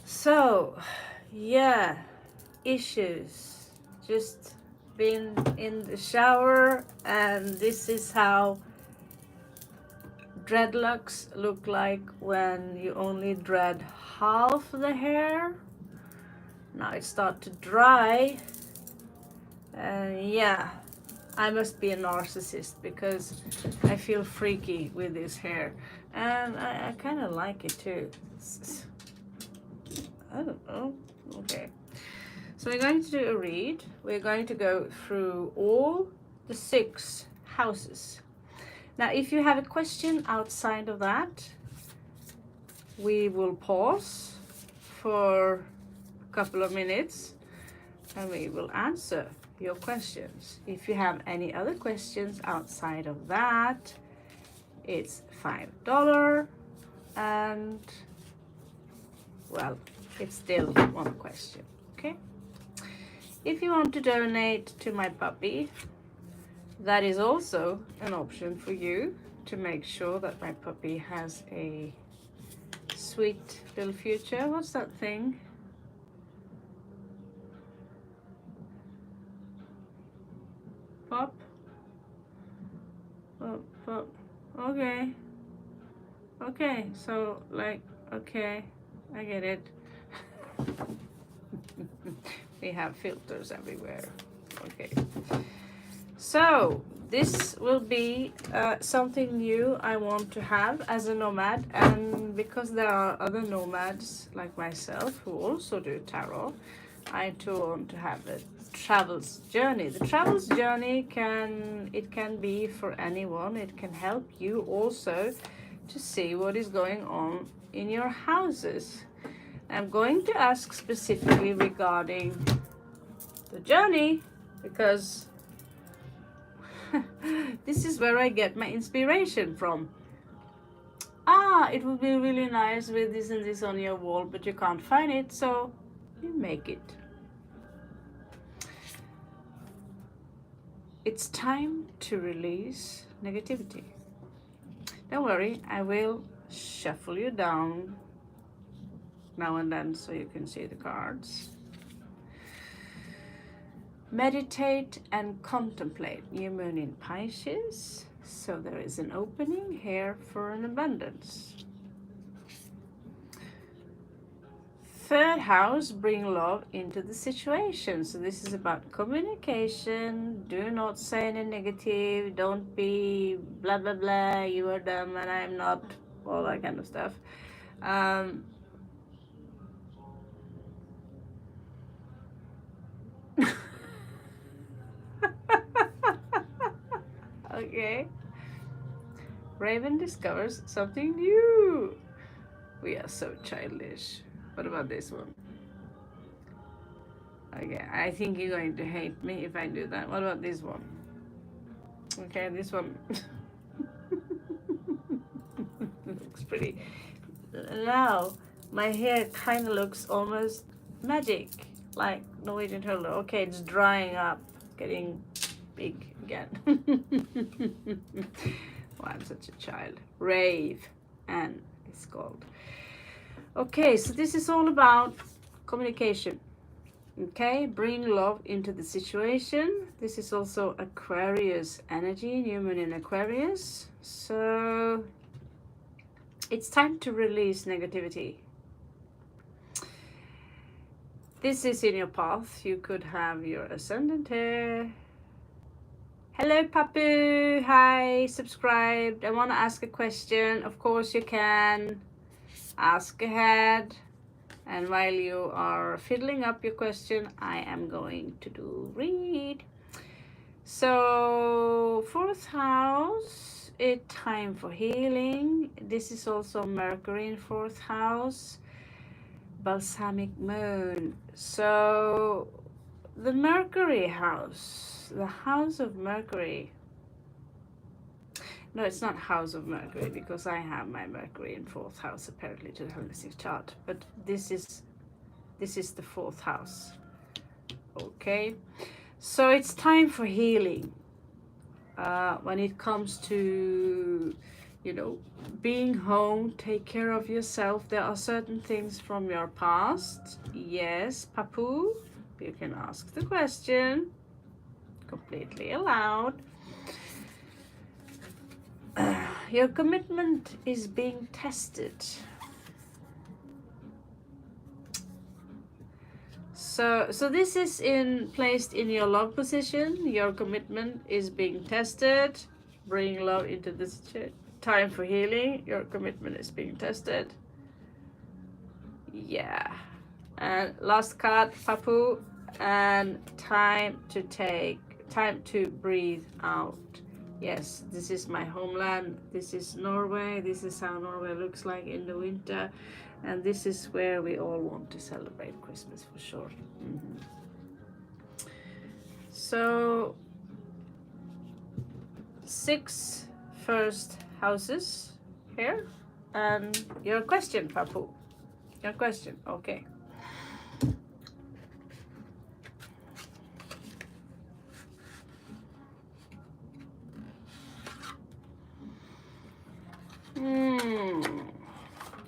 So, yeah, issues. Just been in the shower, and this is how dreadlocks look like when you only dread half the hair. Now it starts to dry, and yeah, I must be a narcissist because I feel freaky with this hair, and I kind of like it too. I don't know. Okay. So we're going to do a read. We're going to go through all the 6 houses. Now, if you have a question outside of that, we will pause for a couple of minutes and we will answer your questions. If you have any other questions outside of that, it's $5 and, well, it's still one question, okay? If you want to donate to my puppy, that is also an option for you to make sure that my puppy has a sweet little future. What's that thing? Pop? Oh, pop. Okay. Okay, so like, okay, I get it. We have filters everywhere. Okay. So this will be something new I want to have as a nomad, and because there are other nomads like myself who also do tarot, I too want to have a travels journey. The travels journey can be for anyone. It can help you also to see what is going on in your houses. I'm going to ask specifically regarding the journey because this is where I get my inspiration from. It would be really nice with this and this on your wall, but you can't find it, so you make it. It's time to release negativity. Don't worry, I will shuffle you down now and then so you can see the cards. Meditate and contemplate. New moon in Pisces. So there is an opening here for an abundance. 3rd house, bring love into the situation. So this is about communication. Do not say any negative. Don't be blah, blah, blah. You are dumb and I'm not. All that kind of stuff. Okay. Raven discovers something new. We are so childish. What about this one? Okay, I think you're going to hate me if I do that. What about this one? Okay, this one looks pretty. Now, my hair kind of looks almost magic, like Norwegian turtle. Okay, it's drying up, getting big again. Oh, I'm such a child. Rave, and it's called. Okay, so this is all about communication. Okay, bring love into the situation. This is also Aquarius energy, new moon in Aquarius. So it's time to release negativity. This is in your path. You could have your ascendant here. Hello, Papu. Hi, subscribed. I want to ask a question. Of course, you can ask ahead. And while you are fiddling up your question, I am going to do read. So 4th house, it's time for healing. This is also Mercury in 4th house, balsamic moon. So the Mercury house, the house of Mercury. No, it's not house of Mercury because I have my Mercury in 4th house apparently to the holistic chart. But this is the 4th house. Okay, so it's time for healing. When it comes to you know, being home, take care of yourself. There are certain things from your past. Yes, Papu, you can ask the question. Completely allowed. Your commitment is being tested. So this is placed in your love position. Your commitment is being tested. Bring love into this time for healing. Your commitment is being tested. Yeah. And last card, Papu, and time to breathe out. Yes, this is my homeland. This is Norway. This is how Norway looks like in the winter. And this is where we all want to celebrate Christmas for sure. So 6 first houses here. And your question, Papu. Your question, okay.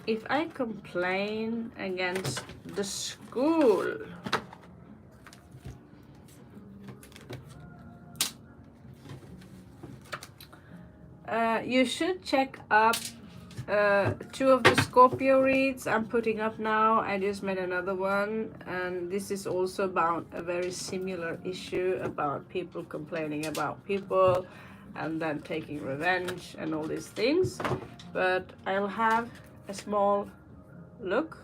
If I complain against the school, you should check up 2 of the Scorpio reads I'm putting up now. I just made another one, and this is also about a very similar issue about people complaining about people and then taking revenge and all these things. But I'll have a small look.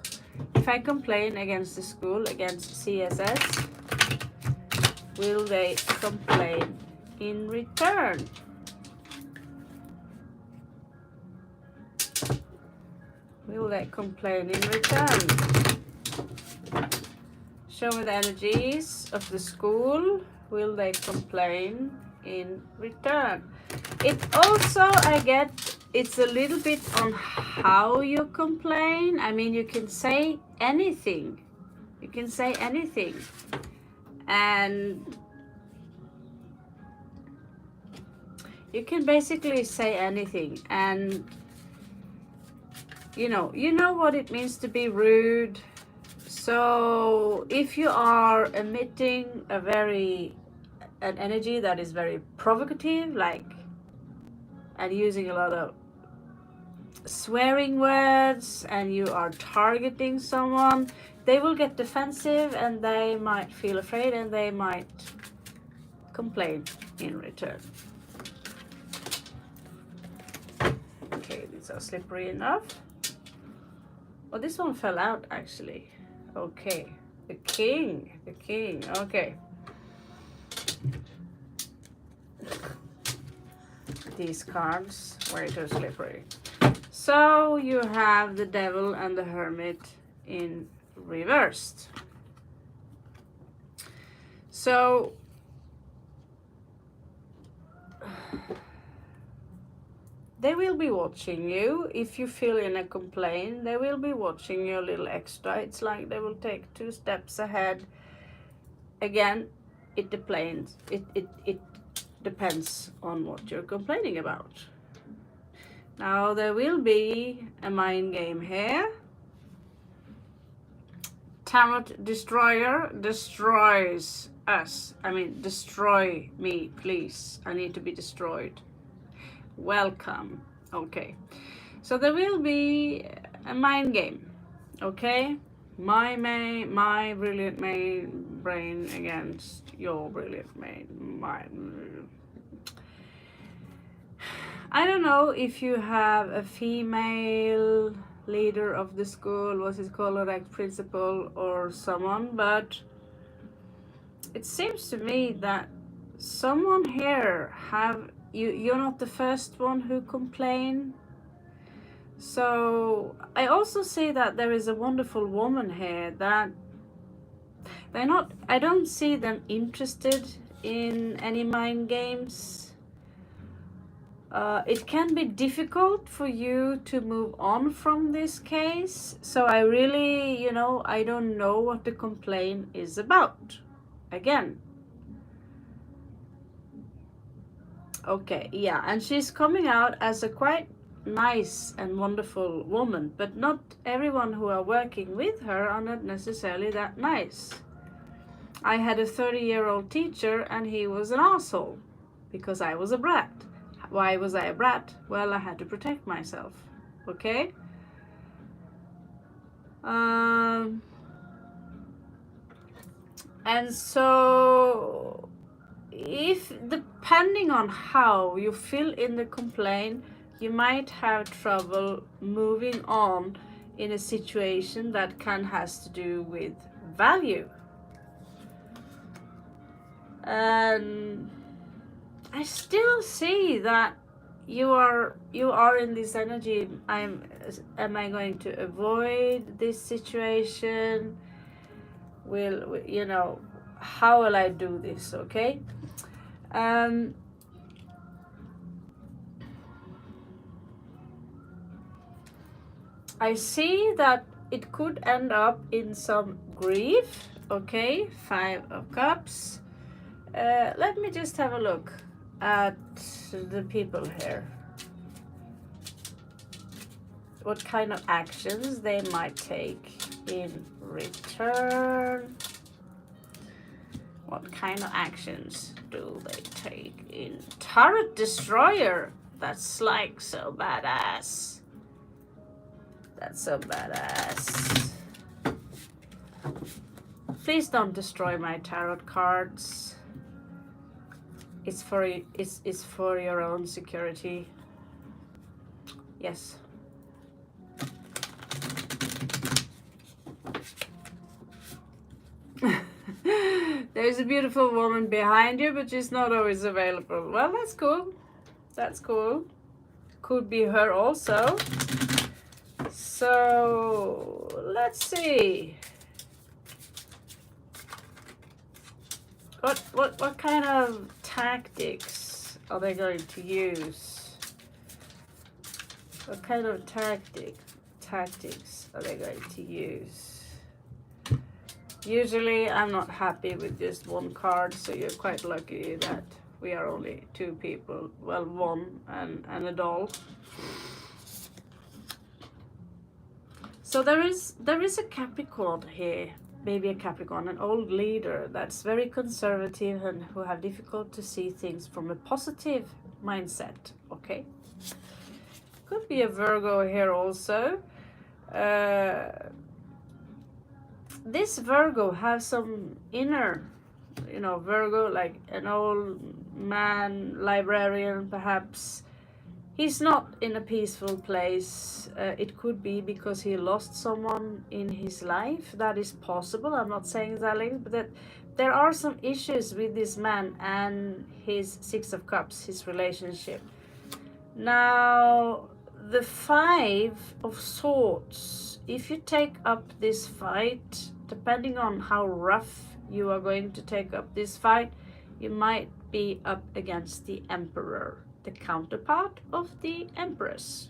If I complain against the school, against CSS, will they complain in return? Will they complain in return? Show me the energies of the school. Will they complain in return? It also, I get, it's a little bit on how you complain. I mean, you can say anything. You can say anything. And you can basically say anything. And you know what it means to be rude. So if you are emitting an energy that is very provocative, like, and using a lot of swearing words, and you are targeting someone, they will get defensive and they might feel afraid and they might complain in return. Okay, these are slippery enough. Oh, this one fell out actually. Okay, the king, okay. These cards, way too slippery. So you have the devil and the hermit in reversed. So they will be watching you. If you feel in a complaint, they will be watching you a little extra. It's like they will take 2 steps ahead. Again, it depends. It depends on what you're complaining about. Now there will be a mind game here. Tarot Destroyer destroys us. I mean, destroy me, please. I need to be destroyed. Welcome. Okay, so there will be a mind game. Okay, my brilliant main brain against your brilliant mind. I don't know if you have a female leader of the school, what's it called, like principal or someone, but it seems to me that someone here you're not the first one who complain. So I also see that there is a wonderful woman here that I don't see them interested in any mind games. It can be difficult for you to move on from this case. So I really, I don't know what the complaint is about. Again. Okay, yeah, and she's coming out as a quite nice and wonderful woman, but not everyone who are working with her are not necessarily that nice. I had a 30-year-old teacher and he was an asshole because I was a brat. Why was I a brat? Well, I had to protect myself. Okay? And so, if depending on how you fill in the complaint, you might have trouble moving on in a situation that has to do with value. And I still see that you are in this energy. Am I going to avoid this situation? You know, how will I do this? Okay. I see that it could end up in some grief. Okay, 5 of Cups. Let me just have a look at the people here. What kind of actions they might take in return. What kind of actions do they take in Turret Destroyer? That's like so badass. That's so badass. Please don't destroy my tarot cards. It's for your own security. Yes. There's a beautiful woman behind you, but she's not always available. Well, that's cool. That's cool. Could be her also. So let's see. What kind of tactics are they going to use? What kind of tactics are they going to use? Usually I'm not happy with just one card, so you're quite lucky that we are only 2 people. Well, 1 and a doll. So there is a Capricorn here. Maybe a Capricorn, an old leader that's very conservative and who have difficult to see things from a positive mindset. Okay. Could be a Virgo here also. This Virgo has some inner, Virgo, like an old man, librarian perhaps. He's not in a peaceful place. It could be because he lost someone in his life. That is possible. I'm not saying that, but that there are some issues with this man and his 6 of Cups, his relationship. Now, the 5 of Swords, if you take up this fight, depending on how rough you are going to take up this fight, you might be up against the Emperor, the counterpart of the Empress.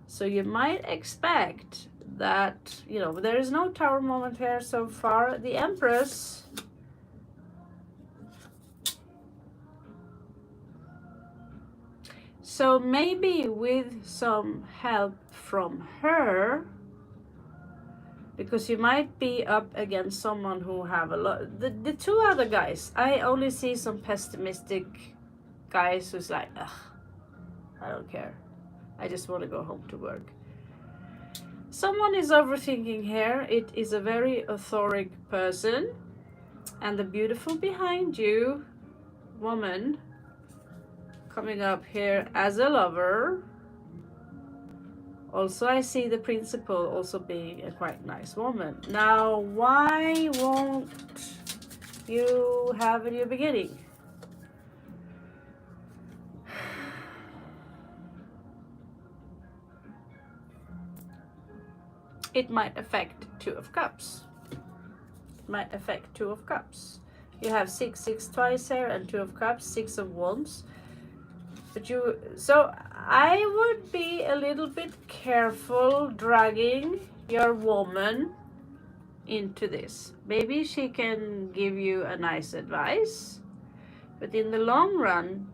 So you might expect that, there is no tower moment here so far. The Empress so maybe with some help from her, because you might be up against someone who have a lot. The 2 other guys, I only see some pessimistic guys who's like, ugh, I don't care. I just want to go home to work. Someone is overthinking here. It is a very authoritative person. And the beautiful behind you, woman, coming up here as a lover. Also, I see the principal also being a quite nice woman. Now, why won't you have a new beginning? It might affect 2 of Cups. It might affect 2 of Cups. You have 6 twice here and 2 of Cups, 6 of Wands. So I would be a little bit careful dragging your woman into this. Maybe she can give you a nice advice, but in the long run,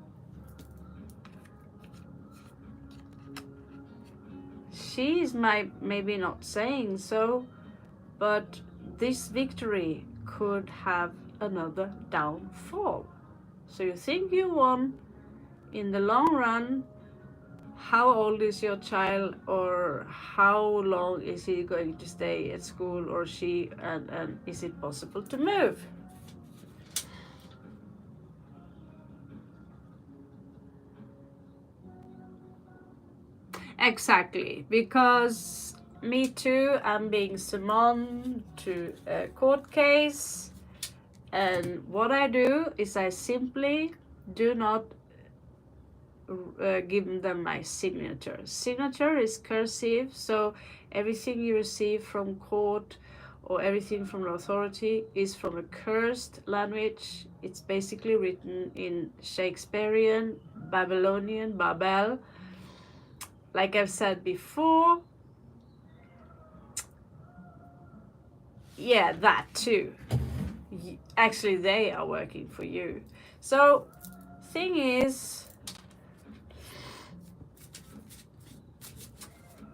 she is maybe not saying so, but this victory could have another downfall. So you think you won. In the long run, how old is your child, or how long is he going to stay at school, or she, and is it possible to move? Exactly, because me too, I'm being summoned to a court case, and what I do is I simply do not give them my signature. Signature is cursive, so everything you receive from court or everything from the authority is from a cursed language. It's basically written in Shakespearean, Babylonian, Babel. Like I've said before, yeah, that too. Actually, they are working for you. So, thing is,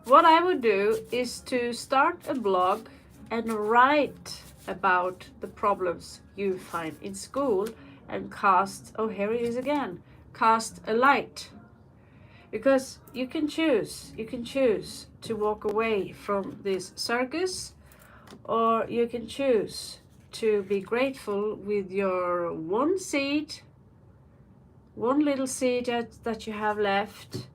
what I would do is to start a blog and write about the problems you find in school and cast, oh, here it is again, cast a light. Because you can choose to walk away from this circus, or you can choose to be grateful with your one little seed that you have left,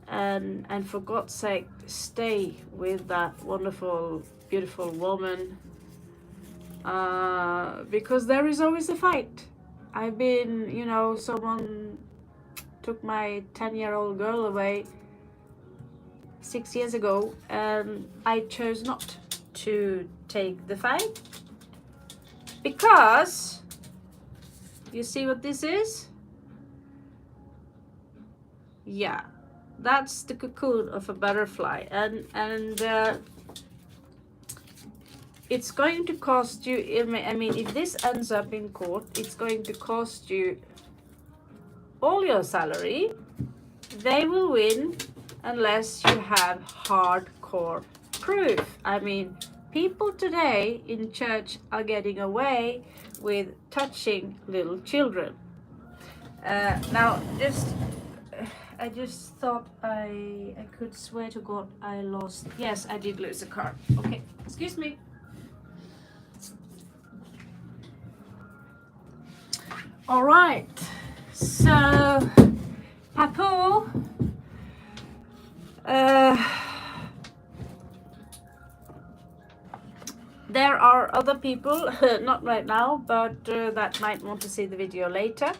and for God's sake, stay with that wonderful, beautiful woman, because there is always a fight. I've been, someone took my 10-year-old girl away 6 years ago, and I chose not to take the fight, because you see what this is? Yeah, that's the cocoon of a butterfly, and it's going to cost you, I mean, if this ends up in court, it's going to cost you all your salary. They will win unless you have hardcore proof. I mean, people today in church are getting away with touching little children. Now, I just thought I could swear to God I lost. Yes, I did lose a card. Okay, excuse me. All right, so Papu, there are other people, not right now, but that might want to see the video later.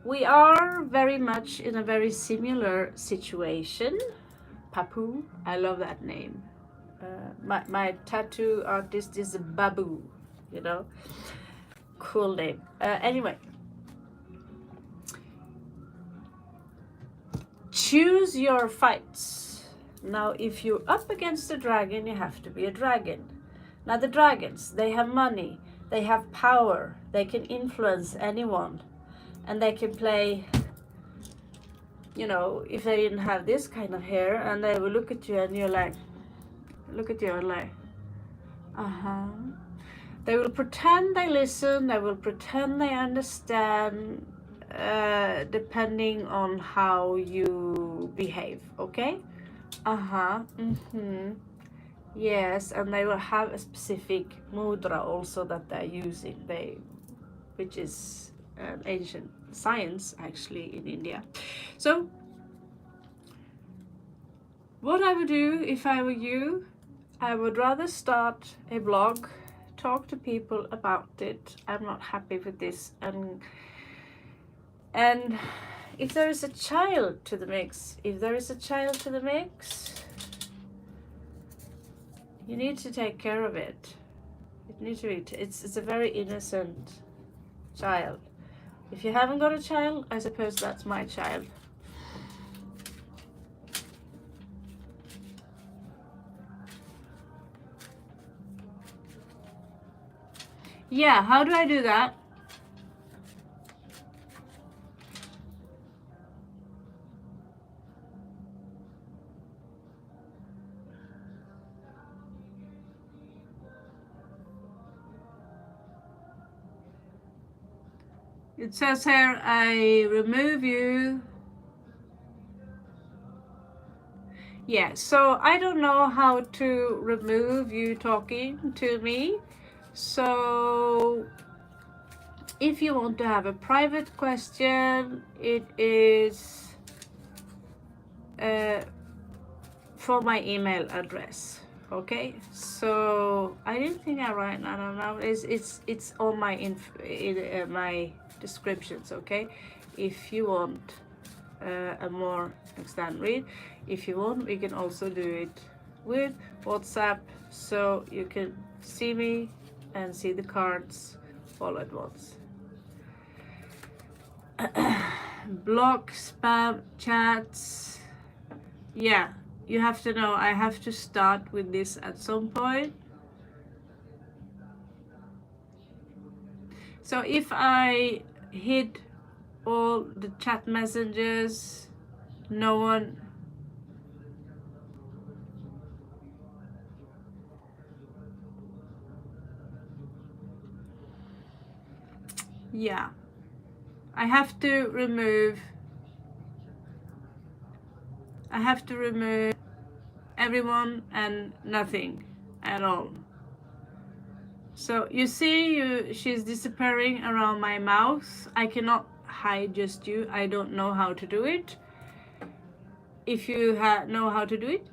We are very much in a very similar situation. Papu, I love that name. My tattoo artist is Babu, cool name. Anyway, choose your fights. Now, if you're up against a dragon, you have to be a dragon. Now, the dragons, they have money, they have power, they can influence anyone, and they can play, if they didn't have this kind of hair, and they will look at you and you're like, uh-huh. They will pretend they listen, they will pretend they understand, depending on how you behave, okay? Uh-huh, mm-hmm. Yes, and they will have a specific mudra also that they're using, which is ancient science actually in India. So, what I would do if I were you, I would rather start a blog, talk to people about it. I'm not happy with this, and if there is a child to the mix, you need to take care of it. It's a very innocent child. If you haven't got a child, I suppose that's my child. Yeah, how do I do that? It says here, I remove you. Yeah, so I don't know how to remove you talking to me. So if you want to have a private question, it is for my email address. Okay, so I didn't think I write that down. It's on my my descriptions. Okay, if you want a more extended read, if you want, we can also do it with WhatsApp, so you can see me and see the cards all at once. Block spam chats. Yeah, you have to know I have to start with this at some point. So if I hid all the chat messages, no one. Yeah, I have to remove everyone and nothing at all. So you see, she's disappearing around my mouth. I cannot hide just you. I don't know how to do it. If you know how to do it,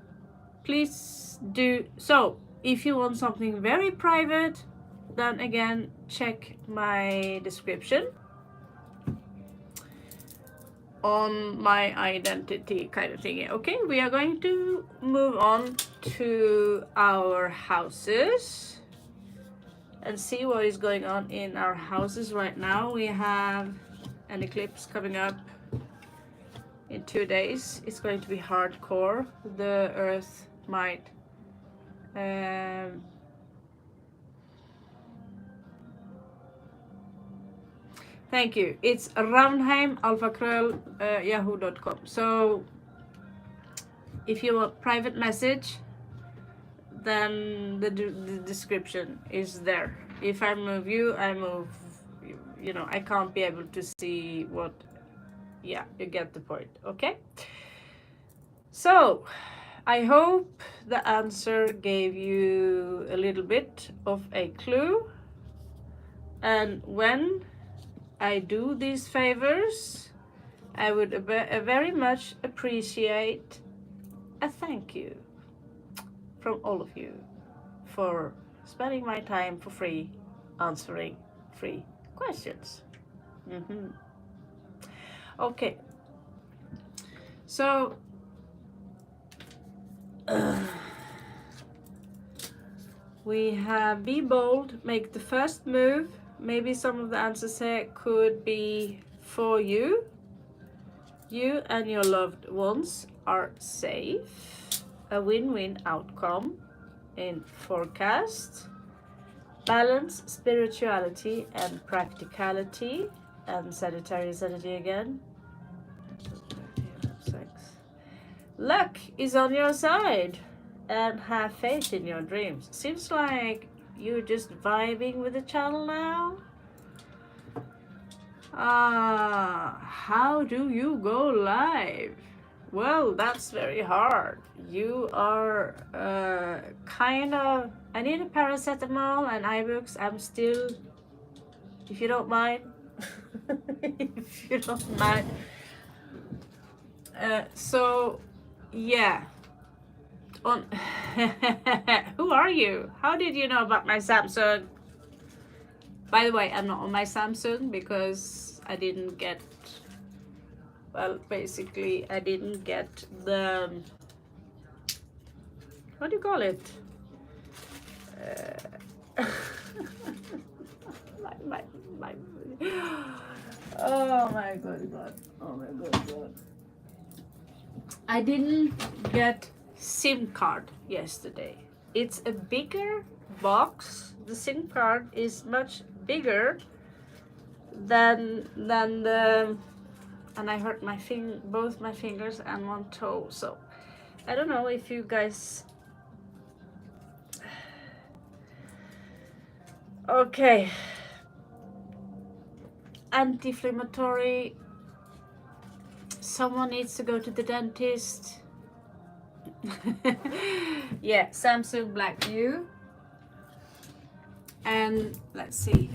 please do so. If you want something very private, then again, check my description on my identity kind of thing. Okay, we are going to move on to our houses and see what is going on in our houses right now. We have an eclipse coming up in 2 days. It's going to be hardcore. The earth might thank you. It's roundheimalphakröll@yahoo.com. So if you want private message, then the description is there. If I move you, I move you know, I can't be able to see what. Yeah, you get the point. Okay, so I hope the answer gave you a little bit of a clue, and when I do these favors, I would very much appreciate a thank you from all of you for spending my time for free answering free questions. Okay, so we have be bold, make the first move. Maybe some of the answers here could be for you. You and your loved ones are safe. A win-win outcome in forecast. Balance spirituality and practicality. And Sagittarius energy again. Luck is on your side, and have faith in your dreams. Seems like you're just vibing with the channel now. How do you go live? Well, that's very hard. You are kind of. I need a paracetamol and iBooks. I'm still, if you don't mind. If you don't mind. So, yeah. On who are you? How did you know about my Samsung? By the way, I'm not on my Samsung because I didn't get, well, basically I didn't get the, what do you call it? My oh my good God. Oh my good God. I didn't get SIM card yesterday. It's a bigger box. The SIM card is much bigger than the, and I hurt my both my fingers and one toe. So I don't know if you guys. Okay. anti-inflammatory. Someone needs to go to the dentist. Yeah, Samsung Black View. And let's see.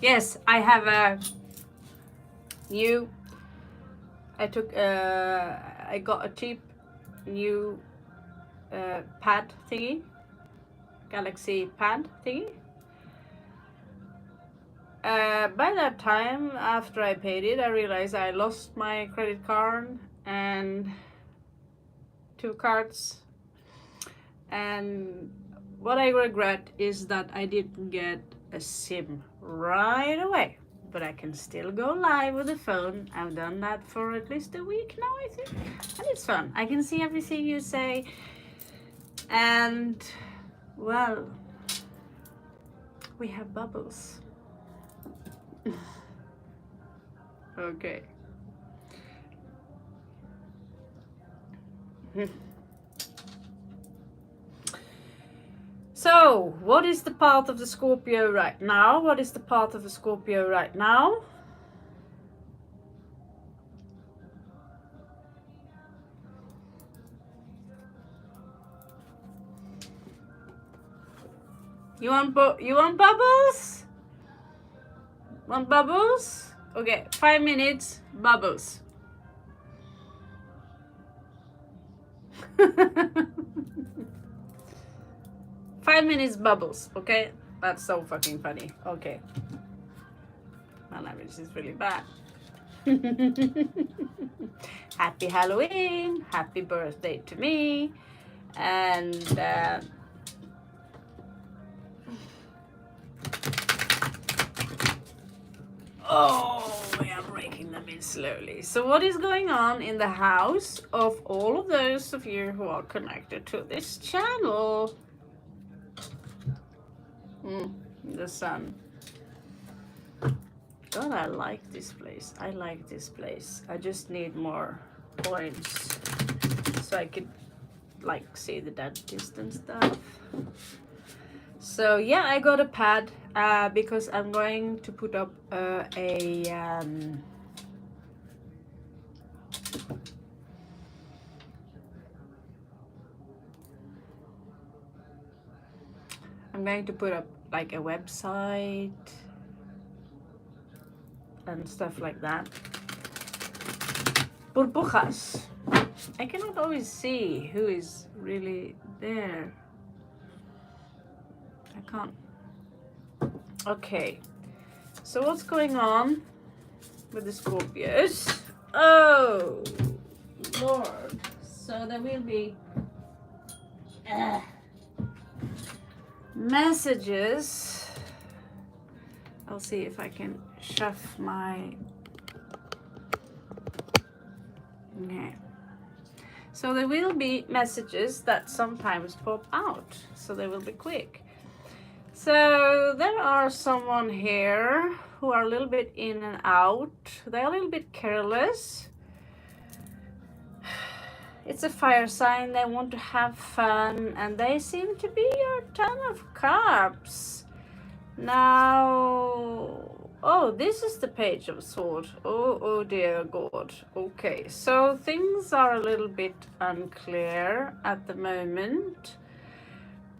Yes, I have a new. I got a cheap new pad thingy, Galaxy pad thingy. By that time, after I paid it, I realized I lost my credit card and 2 cards. And what I regret is that I didn't get a SIM right away. But I can still go live with the phone. I've done that for at least a week now, I think. And it's fun. I can see everything you say. And, well, we have bubbles. Okay. So, what is the path of the Scorpio right now? What is the path of the Scorpio right now? You want bubbles? Want bubbles? Okay, 5 minutes, bubbles. 5 minutes bubbles, okay? That's so fucking funny. Okay. My language is really bad. Happy Halloween, happy birthday to me, and oh, we are breaking them in slowly. So what is going on in the house of all of those of you who are connected to this channel? The sun. God, I like this place. I like this place. I just need more points so I could like see the dentist and stuff. So yeah, I got a pad because I'm going to put up I'm going to put up like a website and stuff like that. Burbujas. I cannot always see who is really there. I can't. Okay. So what's going on with the Scorpios? Oh, Lord. So there will be messages. I'll see if I can shuffle my. Okay. So there will be messages that sometimes pop out. So they will be quick. So there are someone here who are a little bit in and out. They're a little bit careless. It's a fire sign. They want to have fun, and they seem to be your 10 of Cups. Now, oh, this is the Page of Swords. Oh dear God. Okay, so things are a little bit unclear at the moment.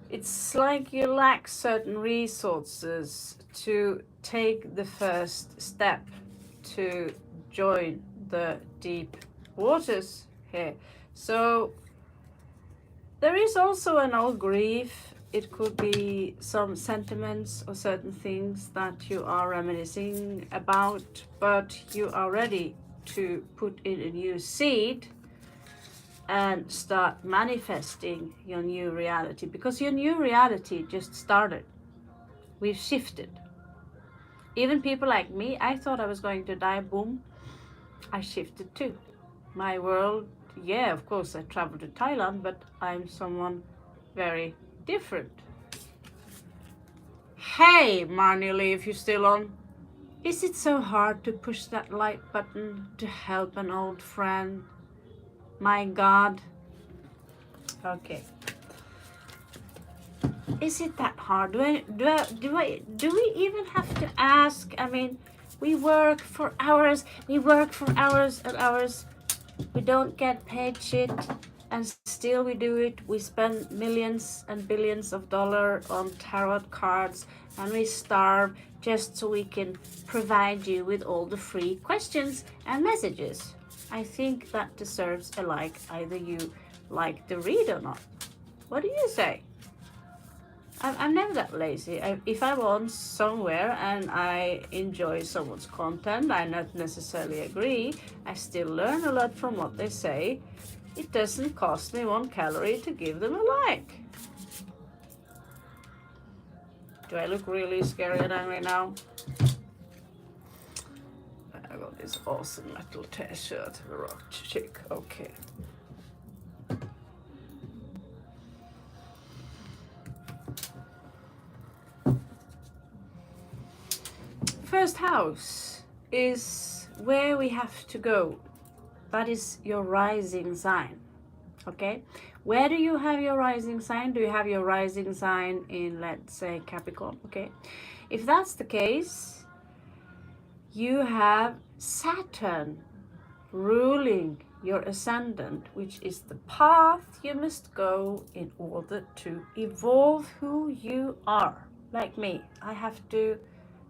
It's like you lack certain resources to take the first step to join the deep waters here. So there is also an old grief. It could be some sentiments or certain things that you are reminiscing about, but you are ready to put in a new seed and start manifesting your new reality, because your new reality just started. We've shifted. Even people like me, I thought I was going to die, boom, I shifted too. My world, yeah, of course I traveled to Thailand, but I'm someone very different. Hey, Marnie Lee, if you're still on. Is it so hard to push that like button to help an old friend? My God. Okay. Is it that hard? Do we even have to ask? I mean, we work for hours. We work for hours and hours. We don't get paid shit, and still we do it. We spend millions and billions of dollars on tarot cards, and we starve just so we can provide you with all the free questions and messages. I think that deserves a like, either you like the read or not. What do you say? I'm never that lazy. If I'm on somewhere and I enjoy someone's content, I not necessarily agree, I still learn a lot from what they say. It doesn't cost me 1 calorie to give them a like. Do I look really scary and angry now? I got this awesome metal t-shirt, rock chick, okay. First house is where we have to go. That is your rising sign. Okay, where do you have your rising sign? Do you have your rising sign in, let's say, Capricorn? Okay, if that's the case, you have Saturn ruling your ascendant, which is the path you must go in order to evolve who you are. Like me, I have to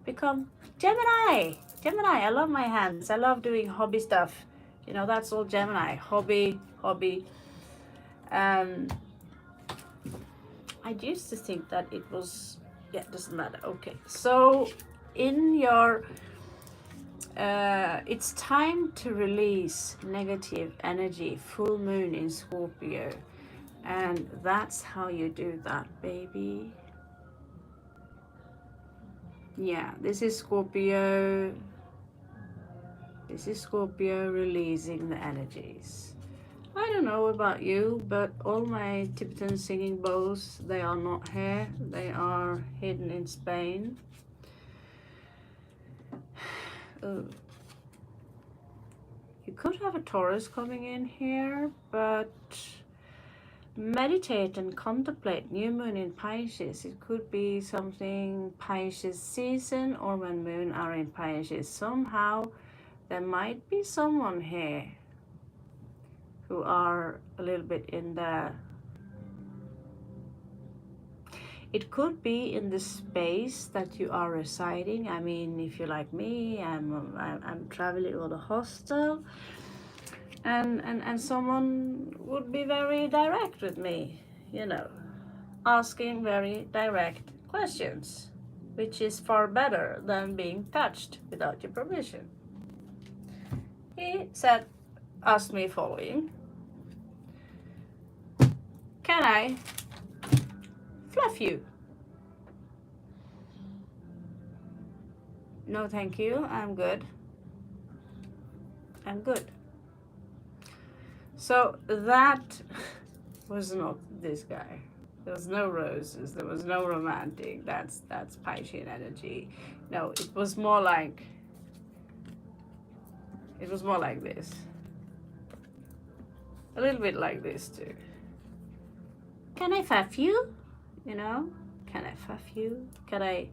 become Gemini. Gemini, I love my hands. I love doing hobby stuff. You know, that's all Gemini. Hobby. I used to think that it was, yeah, it doesn't matter. Okay, so in your, it's time to release negative energy, full moon in Scorpio. And that's how you do that, baby. Yeah, this is Scorpio. This is Scorpio releasing the energies. I don't know about you, but all my Tibetan singing bowls, they are not here. They are hidden in Spain. You could have a Taurus coming in here, but meditate and contemplate new moon in Pisces. It could be something Pisces season, or when moon are in Pisces. Somehow there might be someone here who are a little bit in the, it could be in the space that you are residing. I mean, if you're like me, I'm traveling with a hostel, and someone would be very direct with me, you know, asking very direct questions, which is far better than being touched without your permission. He said, asked me following: can I fluff you? No, thank you. I'm good. I'm good. So that was not this guy. There was no roses. There was no romantic. That's Piscean energy. No, it was more like this. A little bit like this too. Can I fuff you? You know? Can I fuff you? Can I,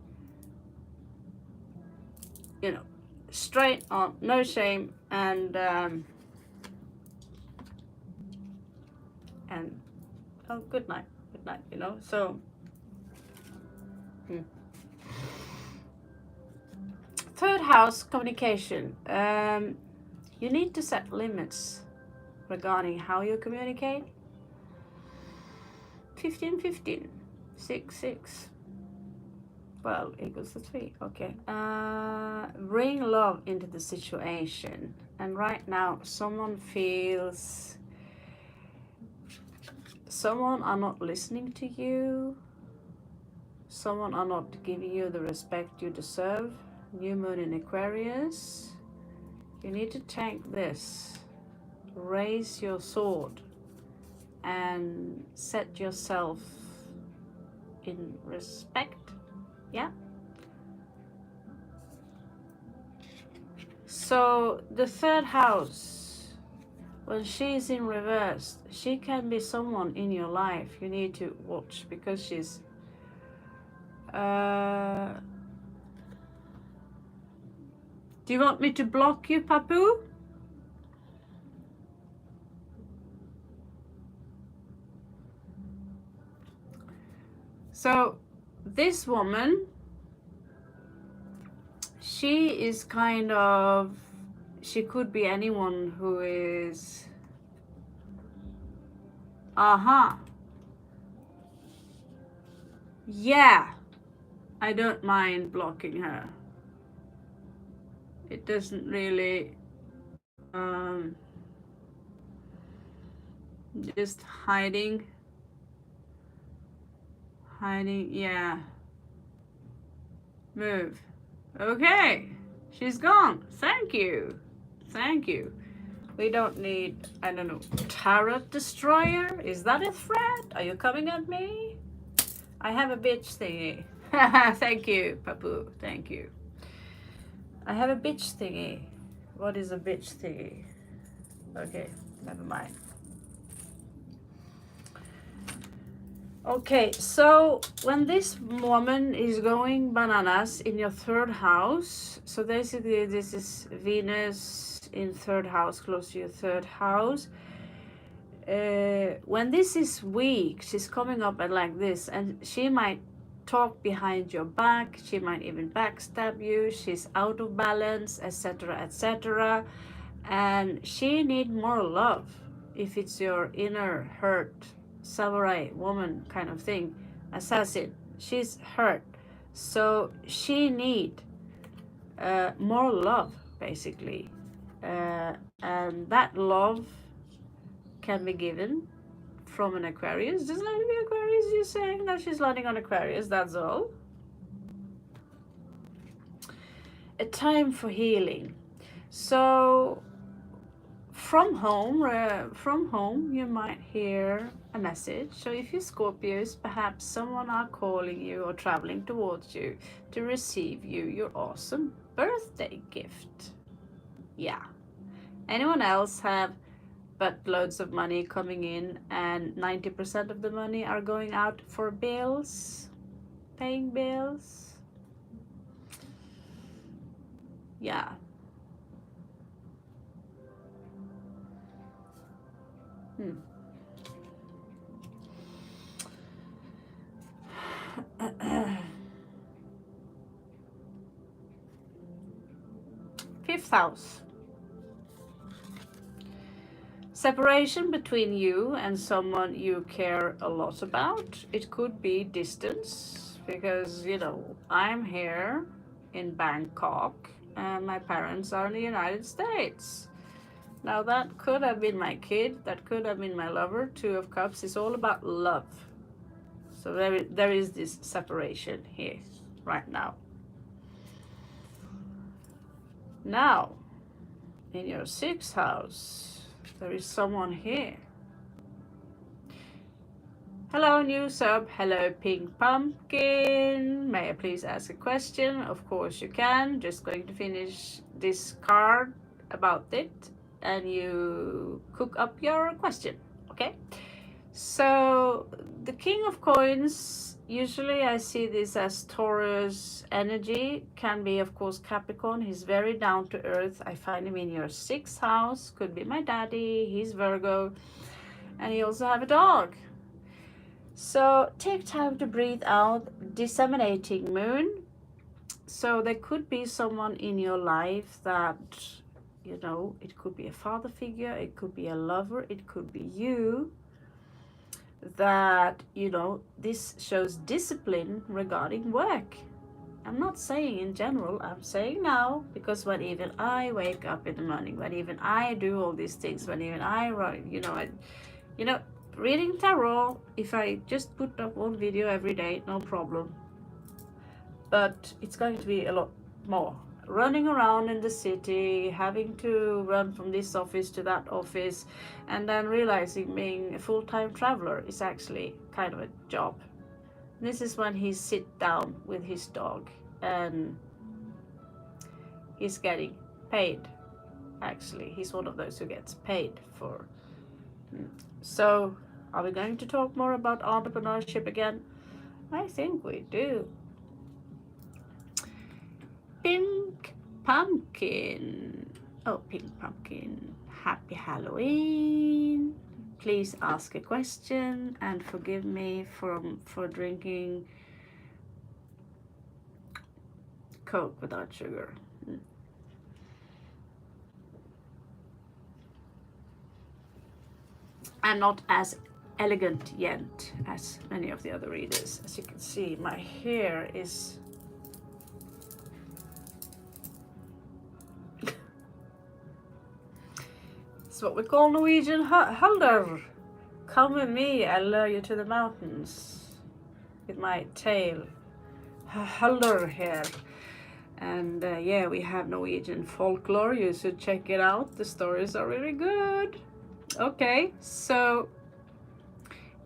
you know, straight on, no shame, and oh, good night, you know. So third house, communication. You need to set limits regarding how you communicate. 15, 15, 6, 6. Well, equals to 3. Okay. Bring love into the situation. And right now, someone feels someone are not listening to you. Someone are not giving you the respect you deserve. New moon in Aquarius. You need to tank this. Raise your sword and set yourself in respect. Yeah. So the third house, when she's in reverse, she can be someone in your life you need to watch, because she's do you want me to block you, Papu? So this woman, she is kind of, she could be anyone who is, yeah, I don't mind blocking her. It doesn't really, just hiding, yeah, move. Okay, she's gone. Thank you. Thank you. We don't need, I don't know, Tarot Destroyer? Is that a threat? Are you coming at me? I have a bitch thingy. Thank you, Papu. Thank you. I have a bitch thingy. What is a bitch thingy? Okay, never mind. Okay, so when this woman is going bananas in your third house, so basically this is Venus in third house, close to your third house. When this is weak, she's coming up and like this, and she might talk behind your back, she might even backstab you, she's out of balance, etc., etc. And she need more love. If it's your inner hurt samurai woman kind of thing, assassin, she's hurt, so she need more love, basically, and that love can be given from an Aquarius. Doesn't have to be Aquarius. You're saying that she's landing on Aquarius, that's all. A time for healing. So from home you might hear a message. So if you're Scorpios, perhaps someone are calling you or traveling towards you to receive you your awesome birthday gift. Yeah. Anyone else have but loads of money coming in, and 90% of the money are going out for bills, paying bills? Yeah. Fifth house. Separation between you and someone you care a lot about. It could be distance, because, you know, I'm here in Bangkok and my parents are in the United States. Now that could have been my kid, that could have been my lover. Two of Cups is all about love. So there is this separation here right now. Now, in your sixth house, there is someone here. Hello, new sub. Hello, Pink Pumpkin. May I please ask a question? Of course you can. Just going to finish this card about it, and you cook up your question, okay? So the King of Coins, usually I see this as Taurus energy, can be of course Capricorn. He's very down to earth. I find him in your sixth house. Could be my daddy. He's Virgo, and he also have a dog. So take time to breathe out. Disseminating moon. So there could be someone in your life that, you know, it could be a father figure, it could be a lover, it could be you, that, you know, this shows discipline regarding work. I'm not saying in general, I'm saying now, because when even I wake up in the morning, when even I do all these things, when even I write, you know, reading tarot, if I just put up one video every day, no problem. But it's going to be a lot more. Running around in the city, having to run from this office to that office, and then realizing being a full-time traveler is actually kind of a job. This is when he sit down with his dog and he's getting paid. Actually, he's one of those who gets paid for. So, are we going to talk more about entrepreneurship again? I think we do. Pink pumpkin. Oh, pink pumpkin. Happy Halloween. Please ask a question and forgive me for drinking Coke without sugar. I'm not as elegant yet as many of the other readers. As you can see, my hair is it's what we call Norwegian halder. Come with me, I'll lure you to the mountains with my tail. Halder hair. And yeah, we have Norwegian folklore. You should check it out. The stories are really good. Okay, so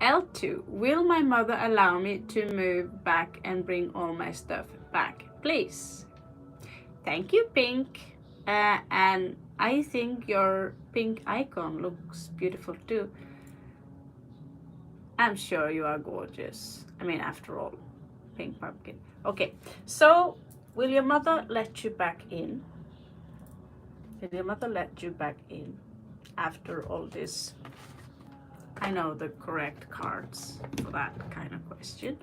L2. Will my mother allow me to move back and bring all my stuff back, please? Thank you, Pink. And I think your pink icon looks beautiful too. I'm sure you are gorgeous. I mean, after all, pink pumpkin. Okay, so will your mother let you back in? Will your mother let you back in after all this? I know the correct cards for that kind of question.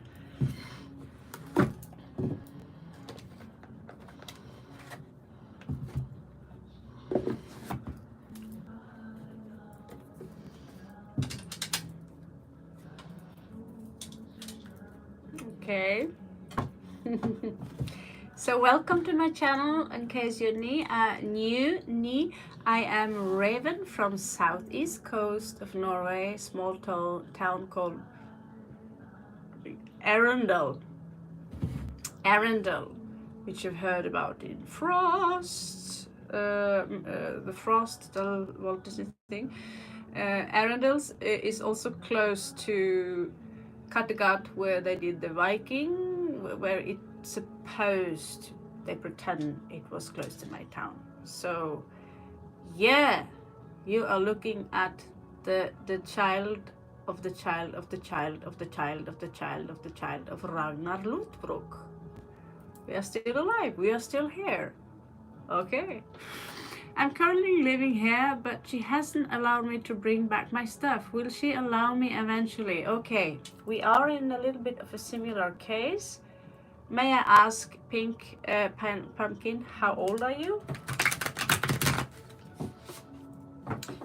Okay. So welcome to my channel. In case you're new, I am Raven from southeast coast of Norway, small town called Arendal, which you've heard about in Frost, the Frost, the Walt Disney thing. Arendal is also close to Kattegat, where they did the Viking, where it's supposed, they pretend it was close to my town. So yeah, you are looking at the child of the child of the child of the child of the child of the child of Ragnar Lothbrok. We are still alive, we are still here. Okay. I'm currently living here, but she hasn't allowed me to bring back my stuff. Will she allow me eventually? Okay, we are in a little bit of a similar case. May I ask, Pink Pumpkin, how old are you?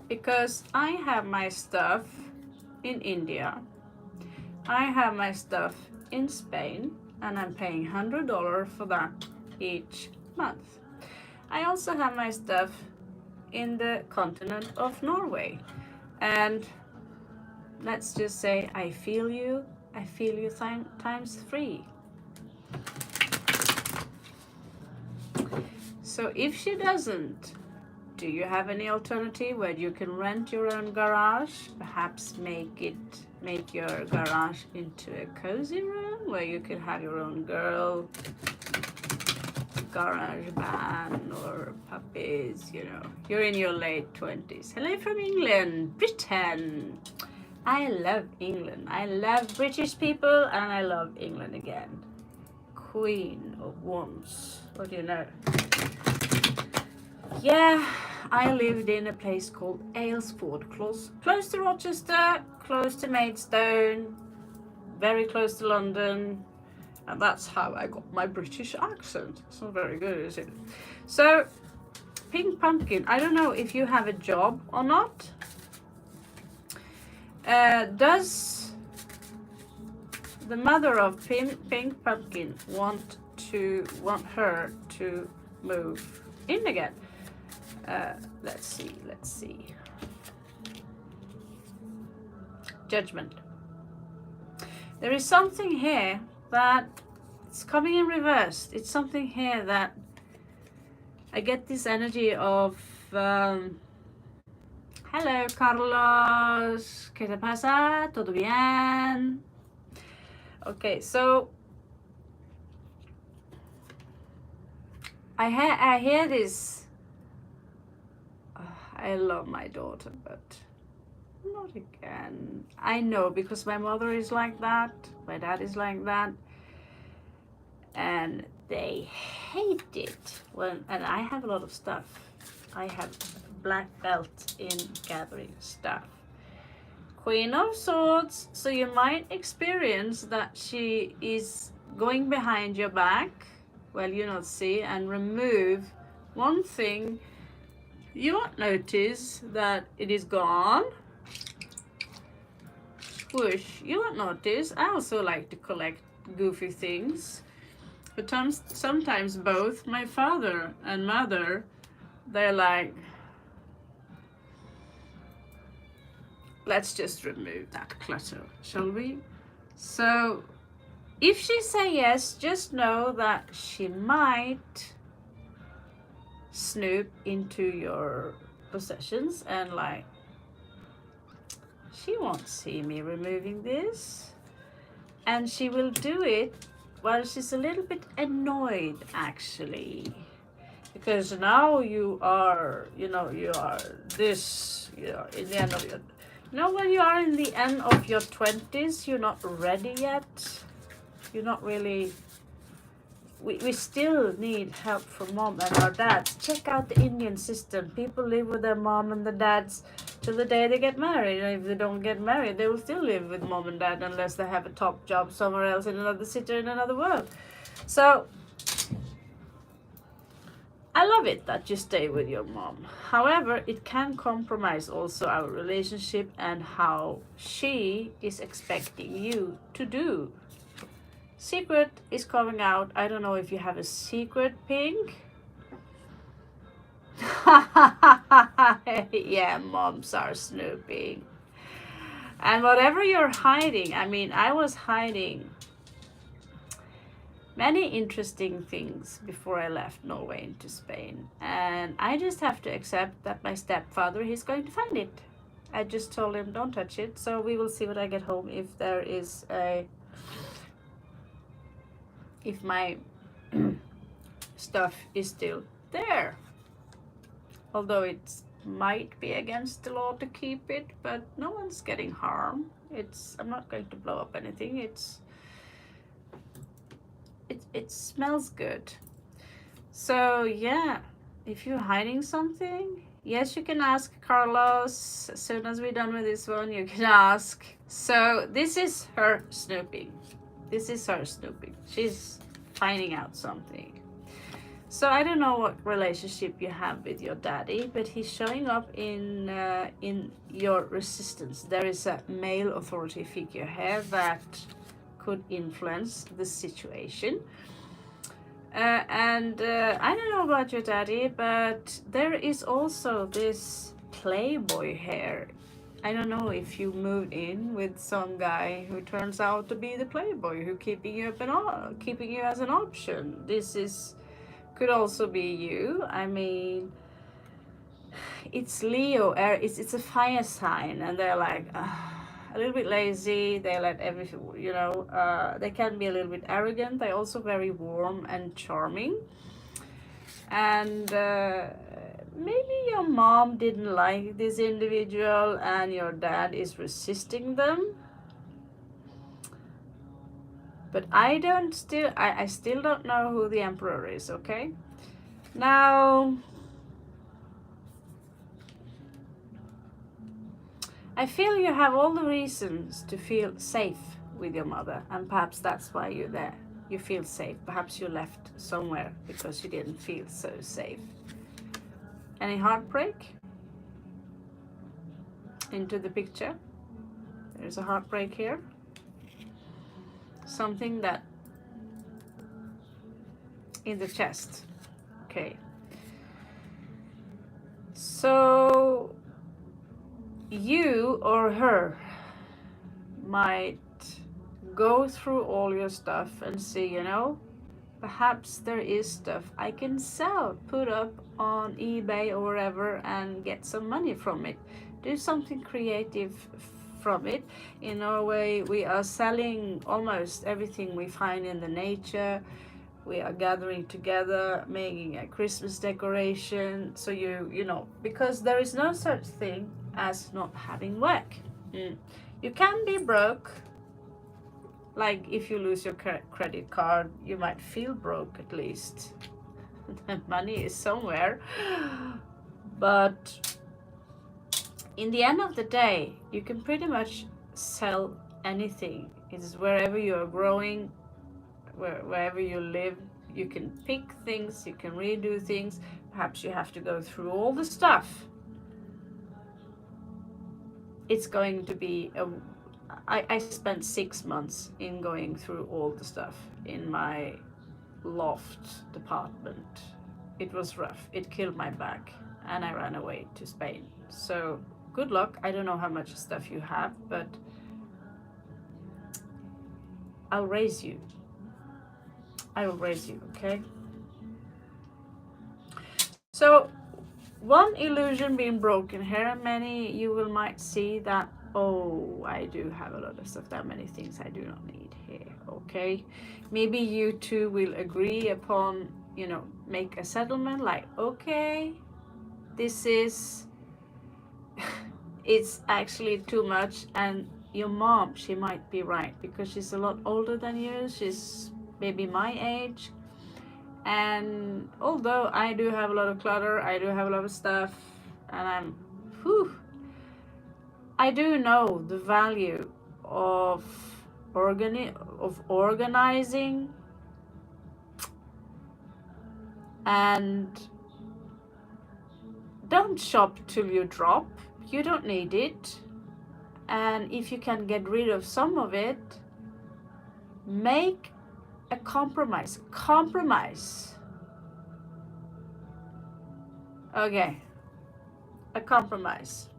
Because I have my stuff in India. I have my stuff in Spain, and I'm paying $100 for that each month. I also have my stuff in the continent of Norway, and let's just say I feel you times 3. So if she doesn't, do you have any alternative where you can rent your own garage? Perhaps make your garage into a cozy room where you can have your own girl garage band or puppies, you know. You're in your late 20s. Hello from England, Britain. I love England. I love British people, and I love England again. Queen of Wands. What do you know? Yeah, I lived in a place called Aylesford, close to Rochester, close to Maidstone, very close to London. And that's how I got my British accent. It's not very good, is it? So, Pink Pumpkin, I don't know if you have a job or not. Does the mother of Pink Pumpkin want her to move in again? Let's see. Judgment. There is something here that it's coming in reverse. It's something here that I get this energy of hello Carlos, ¿qué te pasa? ¿Todo bien? Okay, so I hear this I love my daughter, but not again. I know, because my mother is like that, my dad is like that, and they hate it when, and I have a lot of stuff. I have black belt in gathering stuff. Queen of Swords, so you might experience that she is going behind your back, well, you not see, and remove one thing. You won't notice that it is gone. Whoosh, you won't notice. I also like to collect goofy things. But sometimes both my father and mother, they're like, let's just remove that clutter, shall we? So if she say yes, just know that she might snoop into your possessions and like, she won't see me removing this. And she will do it while she's a little bit annoyed, actually. Because now you are, you are this, in the end of your, when you are in the end of your 20s, you're not ready yet. You're not really, we still need help from mom and our dads. Check out the Indian system. People live with their mom and the dads till the day they get married. And if they don't get married, they will still live with mom and dad unless they have a top job somewhere else in another city or in another world. So I love it that you stay with your mom. However, it can compromise also our relationship and how she is expecting you to do. Secret is coming out. I don't know if you have a secret, Pink. Yeah, moms are snooping. And whatever you're hiding, I mean, I was hiding many interesting things before I left Norway into Spain. And I just have to accept that my stepfather, he's going to find it. I just told him, don't touch it. So we will see when I get home if there is if my stuff is still there. Although it might be against the law to keep it, but no one's getting harmed. I'm not going to blow up anything. It smells good. So yeah, if you're hiding something, yes, you can ask Carlos. As soon as we're done with this one, you can ask. So this is her snooping. This is her snooping. She's finding out something. So I don't know what relationship you have with your daddy, but he's showing up in your resistance. There is a male authority figure here that could influence the situation. I don't know about your daddy, but there is also this playboy here. I don't know if you moved in with some guy who turns out to be the playboy, who keeping you as an option. This could also be you. I mean, it's Leo. It's a fire sign, and they're like a little bit lazy. They let everything, they can be a little bit arrogant. They're also very warm and charming. And maybe your mom didn't like this individual and your dad is resisting them. But I still don't know who the emperor is, okay? Now, I feel you have all the reasons to feel safe with your mother, and perhaps that's why you're there. You feel safe. Perhaps you left somewhere because you didn't feel so safe. Any heartbreak into the picture? There's a heartbreak here. Something that in the chest. Okay. So you or her might go through all your stuff and see, perhaps there is stuff I can sell, put up on eBay or wherever and get some money from it. Do something creative from it. In Norway, we are selling almost everything we find in the nature. We are gathering together, making a Christmas decoration. So you know, because there is no such thing as not having work. You can be broke. Like if you lose your credit card, you might feel broke at least. The money is somewhere. But in the end of the day, you can pretty much sell anything. It's wherever you are growing, wherever you live, you can pick things, you can redo things. Perhaps you have to go through all the stuff. It's going to be I spent 6 months in going through all the stuff in my loft department. It was rough. It killed my back, and I ran away to Spain. So good luck. I don't know how much stuff you have, but I'll raise you. I will raise you, okay? So one illusion being broken here, and many you will might see that, oh, I do have a lot of stuff. There are many things I do not need here, okay? Maybe you two will agree upon, you know, make a settlement like, okay, this is, it's actually too much. And your mom, she might be right, because she's a lot older than you. She's maybe my age. And although I do have a lot of clutter, I do have a lot of stuff, and I do know the value of organizing, and don't shop till you drop. You don't need it. And if you can get rid of some of it, make a compromise. Okay, a compromise.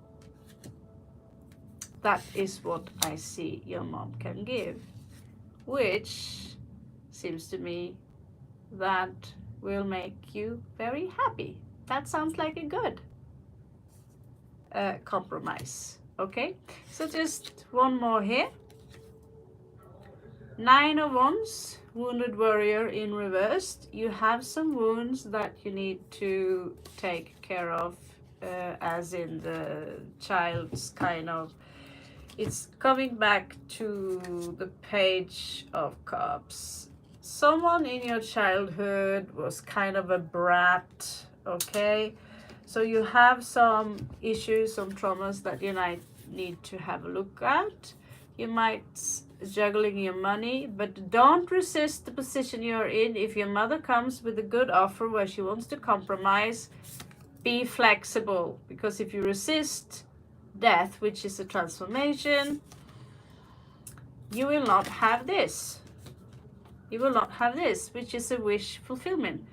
That is what I see your mom can give, which seems to me that will make you very happy. That sounds like a good compromise. Okay, so just one more here. 9 of Wands, Wounded Warrior in reversed. You have some wounds that you need to take care of, as in the child's kind of, it's coming back to the Page of Cups. Someone in your childhood was kind of a brat, okay? So you have some issues, some traumas that you might need to have a look at. You might juggling your money, but don't resist the position you're in. If your mother comes with a good offer where she wants to compromise, be flexible, because if you resist death, which is a transformation, you will not have this. You will not have this, which is a wish fulfillment.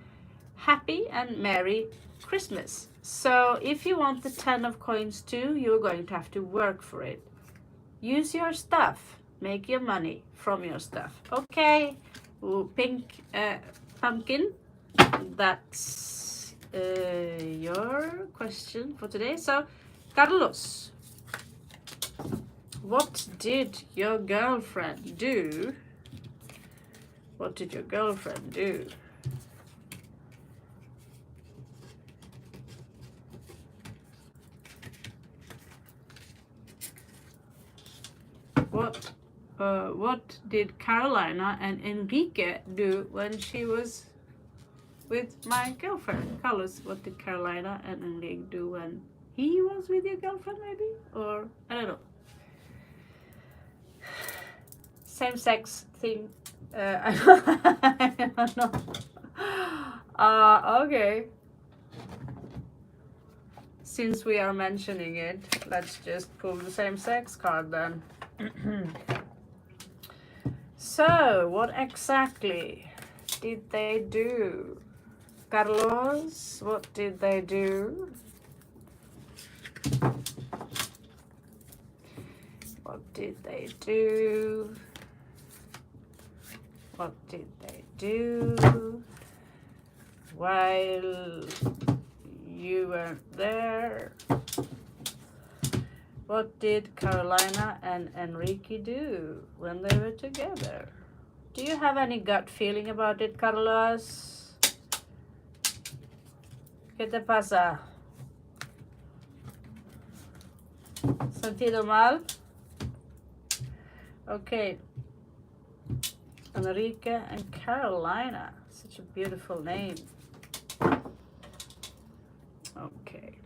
Happy and Merry Christmas. So if you want the 10 of coins too, you're going to have to work for it. Use your stuff. Make your money from your stuff. Okay, ooh, pink pumpkin. That's your question for today. So, Carlos, what did your girlfriend do? What did your girlfriend do? What did Carolina and Enrique do when she was with my girlfriend? Carlos, what did Carolina and Enrique do when he was with your girlfriend, maybe? Or, I don't know. Same sex thing. I don't know. Okay. Since we are mentioning it, let's just pull the same sex card then. So, what exactly did they do? Carlos, what did they do? What did they do? What did they do while you weren't there? What did Carolina and Enrique do when they were together? Do you have any gut feeling about it, Carlos? ¿Qué te pasa? ¿Sentido mal? Okay. Enrique and Carolina. Such a beautiful name. Okay.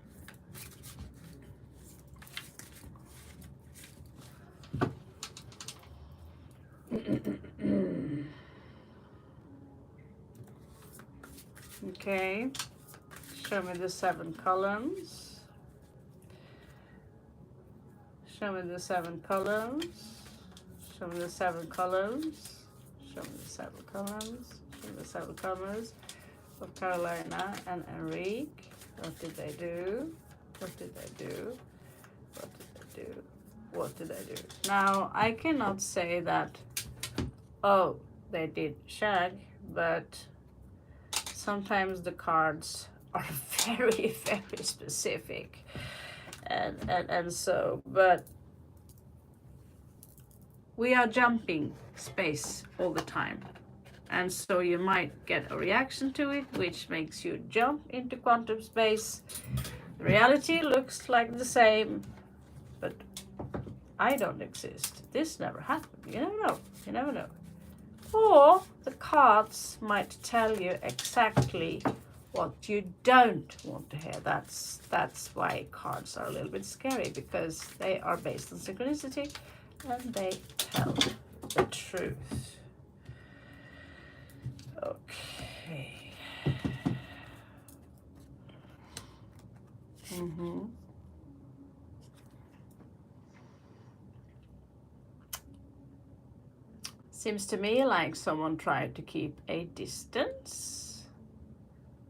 Okay. Show me the 7 columns. Show me the 7 columns. Show me the 7 columns. Show me the 7 columns. Show me the 7 columns of Carolina and Enrique. What did they do? What did they do? What did they do? What did they do? Now, I cannot say that, oh, they did shag, but sometimes the cards are very, very specific. And so, but we are jumping space all the time. And so you might get a reaction to it, which makes you jump into quantum space. The reality looks like the same, but I don't exist. This never happened. You never know. You never know. Or the cards might tell you exactly what you don't want to hear. That's why cards are a little bit scary, because they are based on synchronicity and they tell the truth. Okay. Seems to me like someone tried to keep a distance.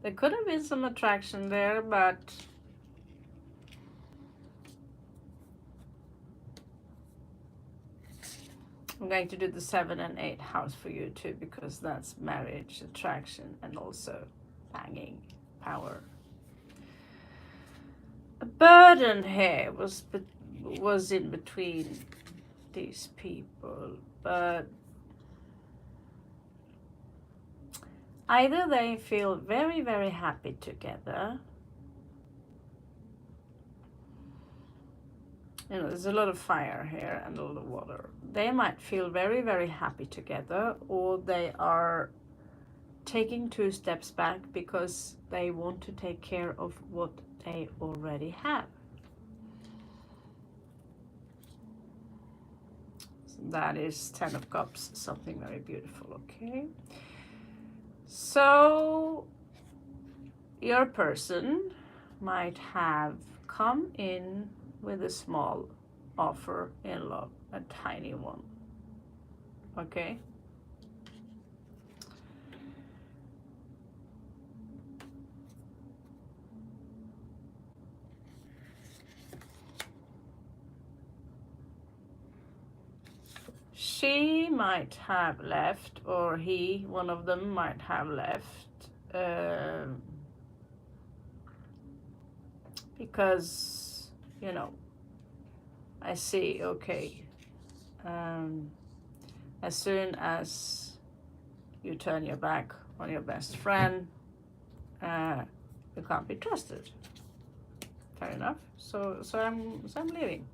There could have been some attraction there, but I'm going to do the 7 and 8 house for you too, because that's marriage, attraction, and also banging power. A burden here was in between these people, but either they feel very, very happy together. You know, there's a lot of fire here and a lot of water. They might feel very, very happy together, or they are taking 2 steps back because they want to take care of what they already have. So that is 10 of Cups, something very beautiful, okay? So your person might have come in with a small offer in love, a tiny one, okay? She might have left, or he, one of them, might have left because, you know, I see, okay, as soon as you turn your back on your best friend, you can't be trusted. Fair enough. So I'm leaving.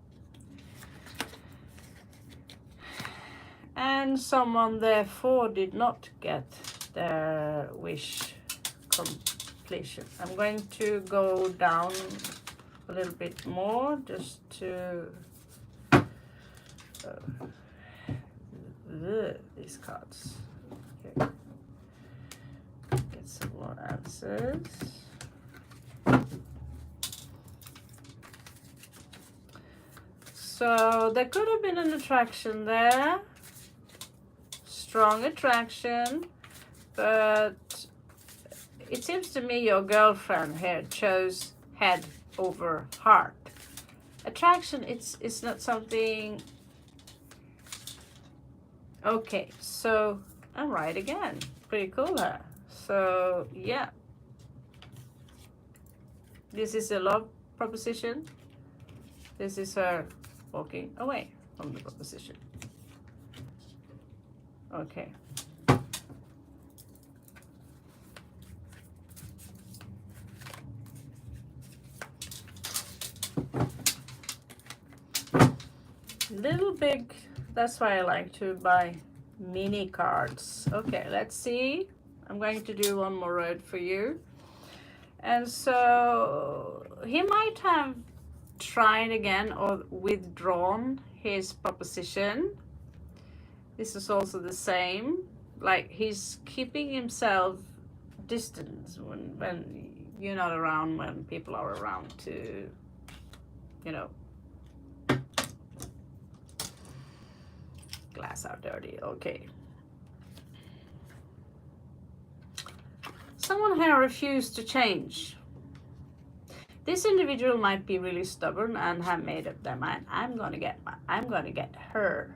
And someone therefore did not get their wish completion. I'm going to go down a little bit more just to these cards. Okay. Get some more answers. So there could have been an attraction there. Strong attraction, but it seems to me your girlfriend here chose head over heart. Attraction, it's not something. Okay, so I'm right again. Pretty cool, huh? So yeah, this is a love proposition. This is her walking away from the proposition. Okay, little big. That's why I like to buy mini cards. Okay, let's see. I'm going to do one more road for you. And so he might have tried again or withdrawn his proposition. This is also the same. Like he's keeping himself distant when you're not around, when people are around to, you know, glass are dirty. Okay. Someone here refused to change. This individual might be really stubborn and have made up their mind. I'm gonna get her.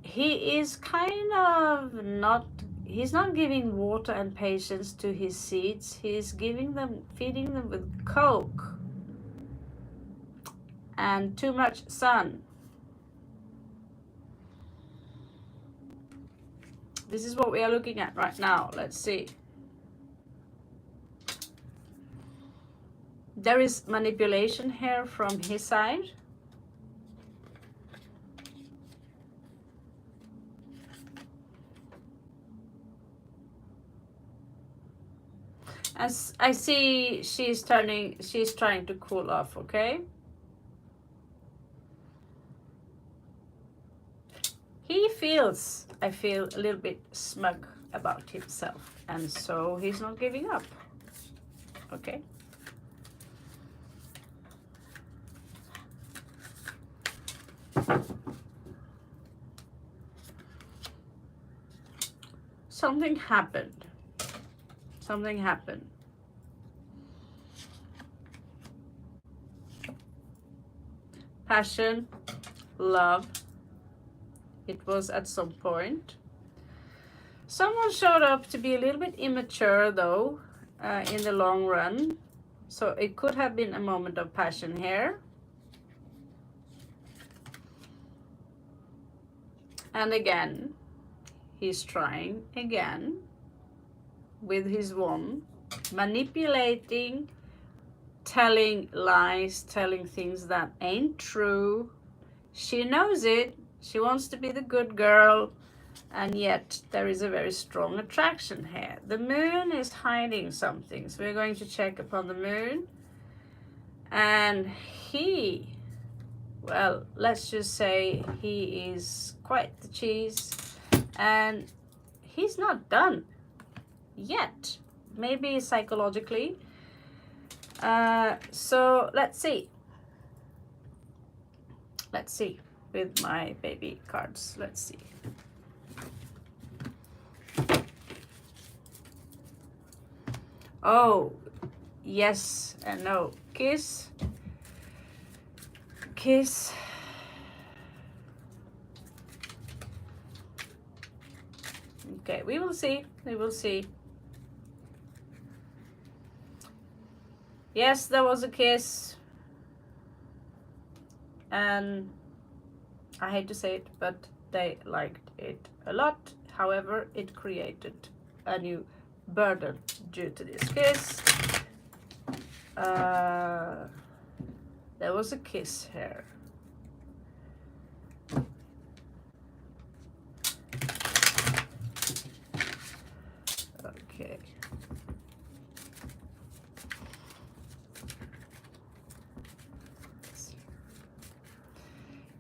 He is kind of not, he's not giving water and patience to his seeds. He's feeding them with coke and too much sun. This is what we are looking at right now. Let's see. There is manipulation here from his side. As I see, she's trying to cool off, okay? He feels, I feel, a little bit smug about himself, and so he's not giving up, okay? Something happened. Something happened. Passion, love. It was at some point. Someone showed up to be a little bit immature though, in the long run. So it could have been a moment of passion here. And again, he's trying again with his wand, manipulating, telling lies, telling things that ain't true. She knows it. She wants to be the good girl, and yet there is a very strong attraction here. The moon is hiding something, so we're going to check upon the moon. And he, well, let's just say he is quite the cheese, and he's not done yet, maybe psychologically. So let's see with my baby cards. Let's see. Oh, yes and no. Kiss. Okay, we will see. Yes, there was a kiss, and I hate to say it, but they liked it a lot. However, it created a new burden due to this kiss. There was a kiss here. Okay.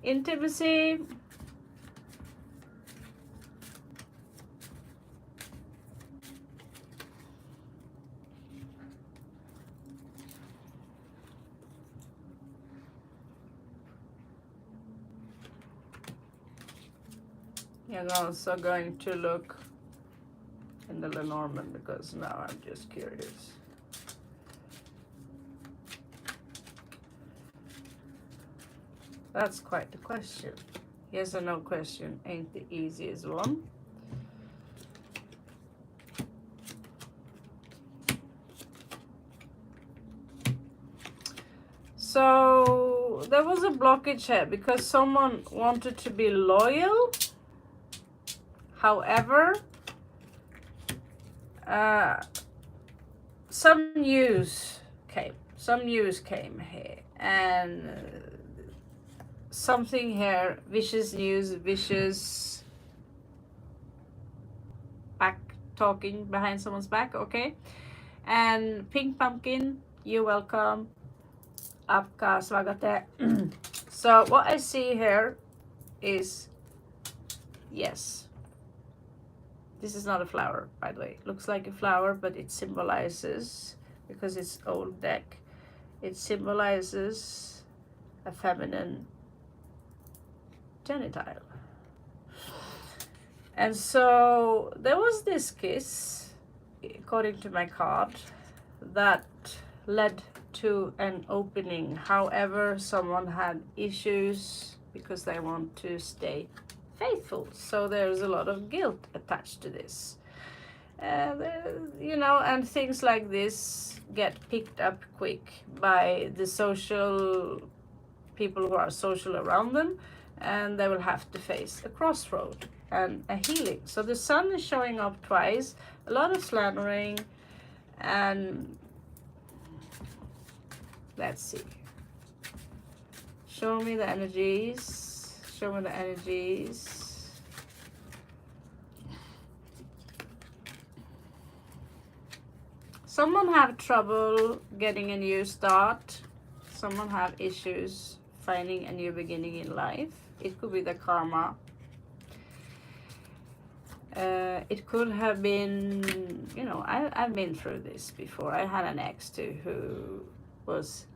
Intimacy. You're also going to look in the Lenormand, because now I'm just curious. That's quite the question. Yes or no question ain't the easiest one. So there was a blockage here because someone wanted to be loyal. However, some news came here, and something here, vicious news, vicious back talking behind someone's back, okay? And Pink Pumpkin, you're welcome. Aapka swagat hai. So what I see here is, yes, this is not a flower, by the way. It looks like a flower, but it symbolizes, because it's old deck, it symbolizes a feminine genital. And so there was this kiss, according to my card, that led to an opening. However, someone had issues because they want to stay faithful. So there's a lot of guilt attached to this. You know, and things like this get picked up quick by the social people who are social around them, and they will have to face a crossroad and a healing. So the sun is showing up twice, a lot of slandering, and let's see. Show me the energies. Show me the energies. Someone have trouble getting a new start. Someone have issues finding a new beginning in life. It could be the karma. It could have been, you know, I've been through this before. I had an ex too who was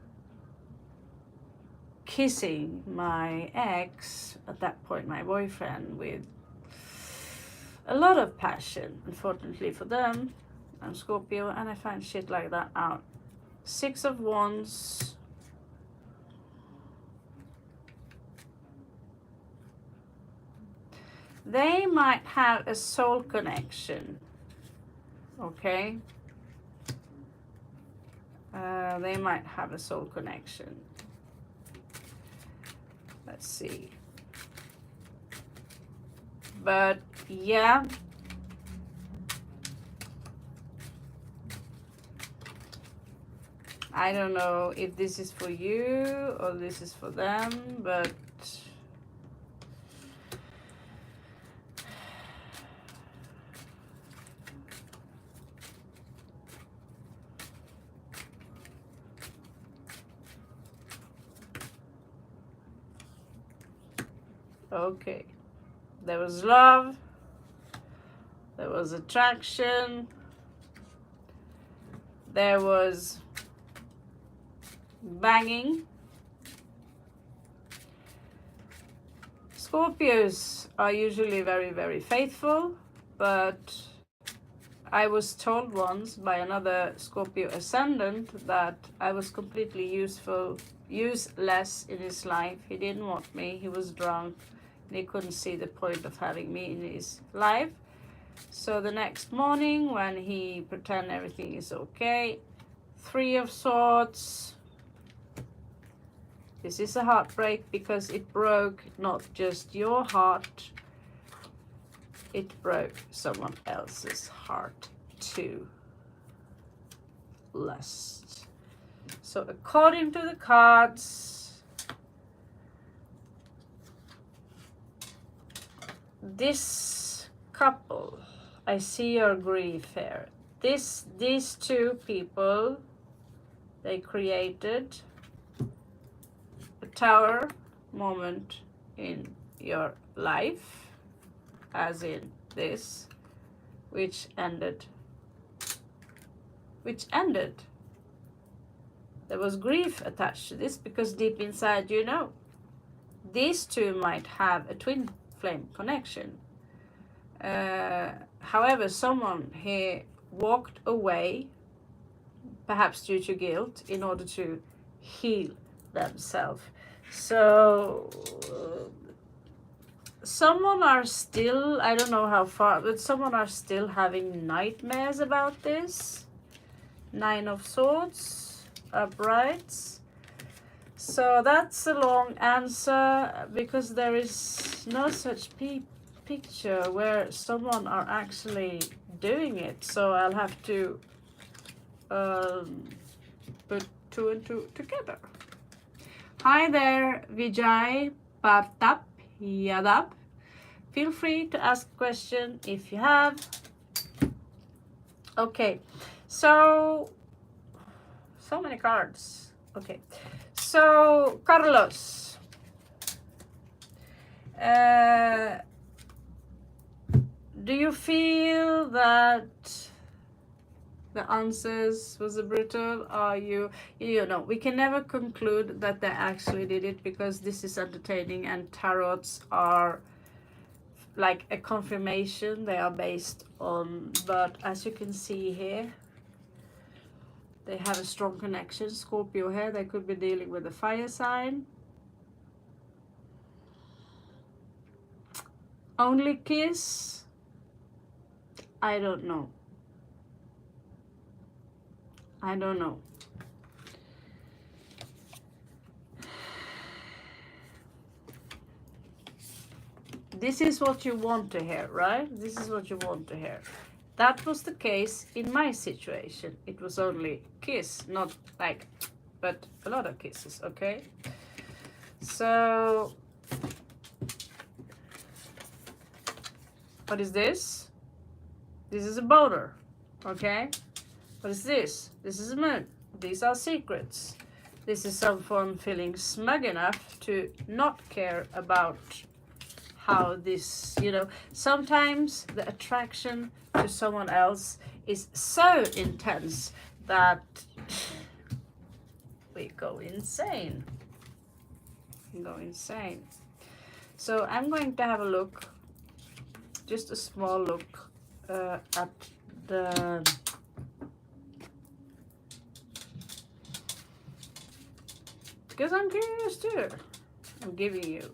kissing my ex, at that point my boyfriend, with a lot of passion. Unfortunately for them, I'm Scorpio, and I find shit like that out. 6 of Wands. They might have a soul connection, okay? They might have a soul connection. Let's see. But yeah, I don't know if this is for you or this is for them, but okay. There was love, there was attraction, there was banging. Scorpios are usually very, very faithful, but I was told once by another Scorpio ascendant that I was completely useless in his life. He didn't want me, he was drunk, and he couldn't see the point of having me in his life. So the next morning, when he pretend everything is okay, 3 of Swords. This is a heartbreak because it broke not just your heart, it broke someone else's heart too. Lust. So according to the cards, this couple, I see your grief here. These two people, they created a tower moment in your life, as in this, which ended. There was grief attached to this because deep inside, you know, these two might have a twin flame connection. However, someone here walked away, perhaps due to guilt, in order to heal themselves. So someone are still, I don't know how far, but someone are still having nightmares about this. 9 of Swords, uprights. So that's a long answer because there is no such picture where someone are actually doing it. So I'll have to put 2 and 2 together. Hi there, Vijay. Partap, Yadap. Feel free to ask a question if you have. Okay, so many cards. Okay, so Carlos, do you feel that the answers was brutal? Are you know, we can never conclude that they actually did it, because this is entertaining and tarots are like a confirmation. They are based on, but as you can see here, they have a strong connection. Scorpio here, they could be dealing with a fire sign. Only kiss? I don't know. I don't know. This is what you want to hear, right? This is what you want to hear. That was the case in my situation. It was only kiss, not like, but a lot of kisses, okay? So, what is this? This is a boulder, okay? What is this? This is a moon. These are secrets. This is someone feeling smug enough to not care about how this, you know, sometimes the attraction to someone else is so intense that we go insane. So I'm going to have a look, just a small look at the because I'm curious too. I'm giving you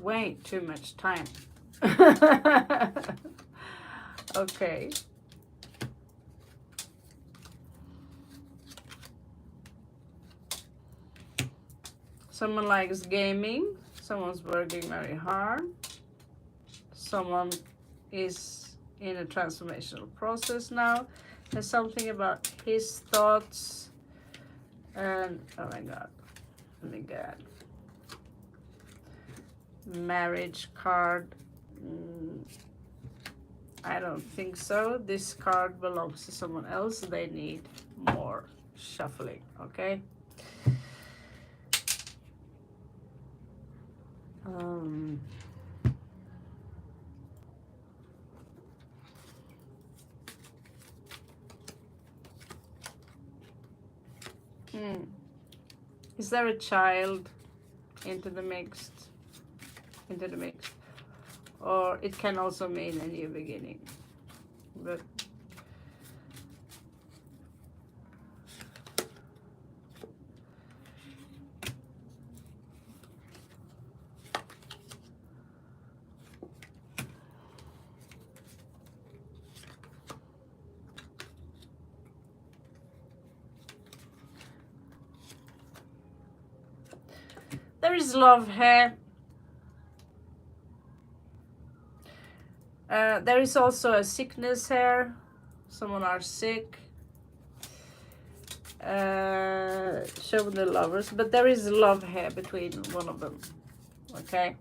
way too much time. Okay. Someone likes gaming. Someone's working very hard. Someone is in a transformational process now. There's something about his thoughts. And oh my god. Marriage card. I don't think so. This card belongs to someone else. They need more shuffling, okay? Is there a child into the mix? Or it can also mean a new beginning. But there is love here. There is also a sickness here. Someone are sick. Show the lovers, but there is love here between one of them. Okay.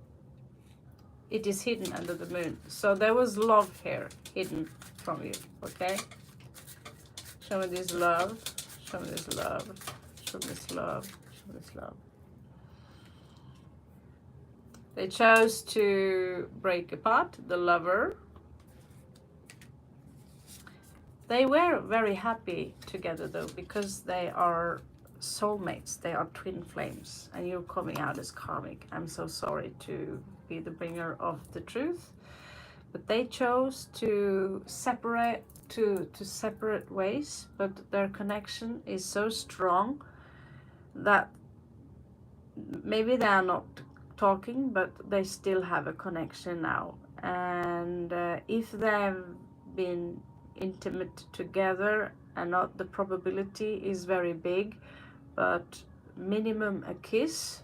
It is hidden under the moon. So there was love here hidden from you. Okay. Show me this love. Show me this love. Show me this love. Show me this love. They chose to break apart, the lover. They were very happy together though, because they are soulmates, they are twin flames, and you're coming out as karmic. I'm so sorry to be the bringer of the truth, but they chose to separate, to separate ways, but their connection is so strong that maybe they are not talking, but they still have a connection now. And if they've been intimate together, and not, the probability is very big, but minimum a kiss.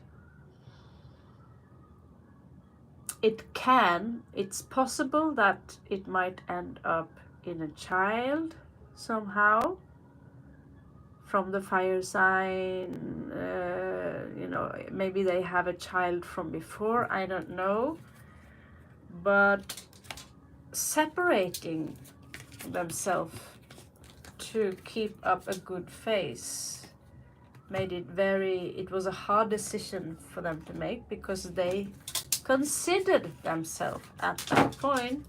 It's possible that it might end up in a child somehow from the fire sign. You know, maybe they have a child from before, I don't know. But separating themselves to keep up a good face made it it was a hard decision for them to make, because they considered themselves at that point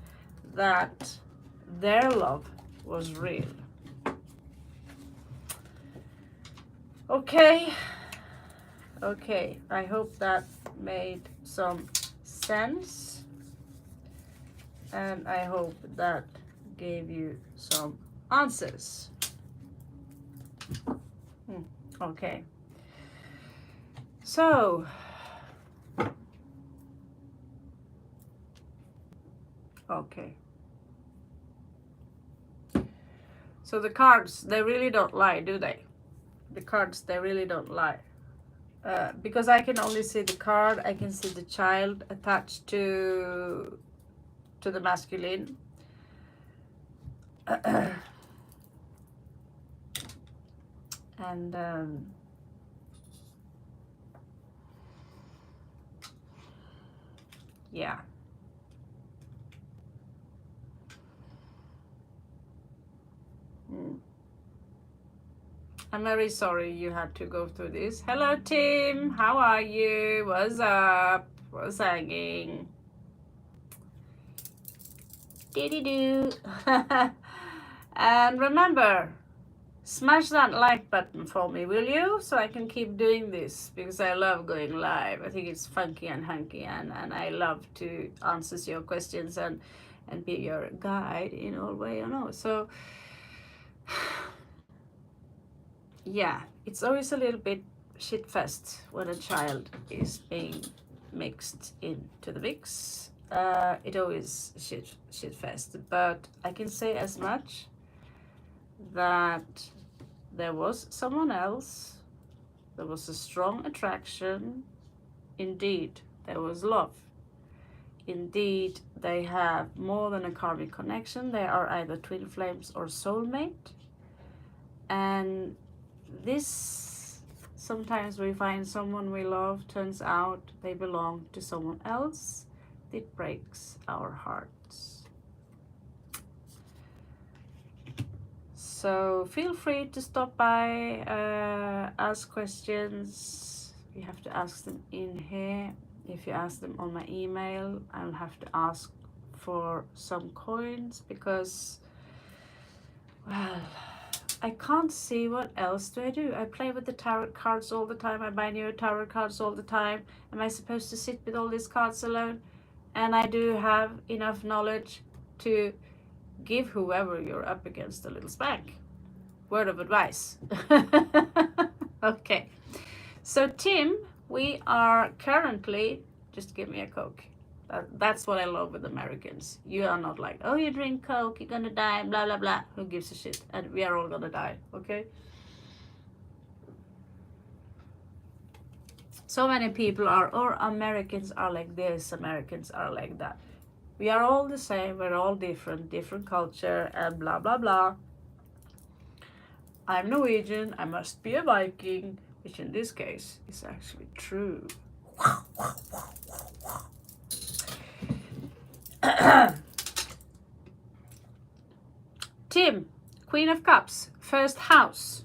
that their love was real. Okay, I hope that made some sense, and I hope that gave you some answers. Okay, so so the cards, they really don't lie, do they? The cards, they really don't lie. Because I can only see the card, I can see the child attached to the masculine. And yeah. I'm very sorry you had to go through this. Hello, Tim. How are you? What's up? What's hanging? Diddy-doo. And remember, smash that like button for me, will you? So I can keep doing this, because I love going live. I think it's funky and hunky, and I love to answer your questions and be your guide in all way, you know. So yeah, it's always a little bit shit fest when a child is being mixed into the mix. It always shit fest, but I can say as much that there was someone else, there was a strong attraction, indeed there was love, indeed they have more than a karmic connection, they are either twin flames or soulmate. And this, sometimes we find someone we love, turns out they belong to someone else. It breaks our hearts. So feel free to stop by, ask questions. You have to ask them in here. If you ask them on my email, I'll have to ask for some coins, because, well, I can't see what else do I do. I play with the tarot cards all the time. I buy new tarot cards all the time. Am I supposed to sit with all these cards alone? And I do have enough knowledge to give whoever you're up against a little spank. Word of advice. Okay. So Tim, we are currently, just give me a Coke. That's what I love with Americans. You are not like, oh, you drink Coke, you're gonna die, blah, blah, blah. Who gives a shit? And we are all gonna die, okay? So many people are, or Americans are like this, Americans are like that. We are all the same, we're all different culture, and blah, blah, blah. I'm Norwegian, I must be a Viking, which in this case is actually true. Tim, Queen of Cups, first house.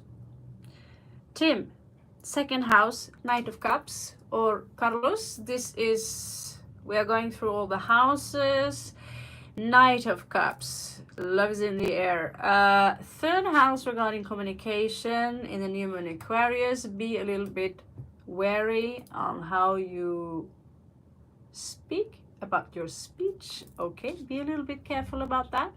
Tim, second house, Knight of Cups. Or Carlos, this is, we are going through all the houses. Knight of Cups, love is in the air. Third house regarding communication in the new moon Aquarius. Be a little bit wary on how you speak, about your speech. Okay, be a little bit careful about that.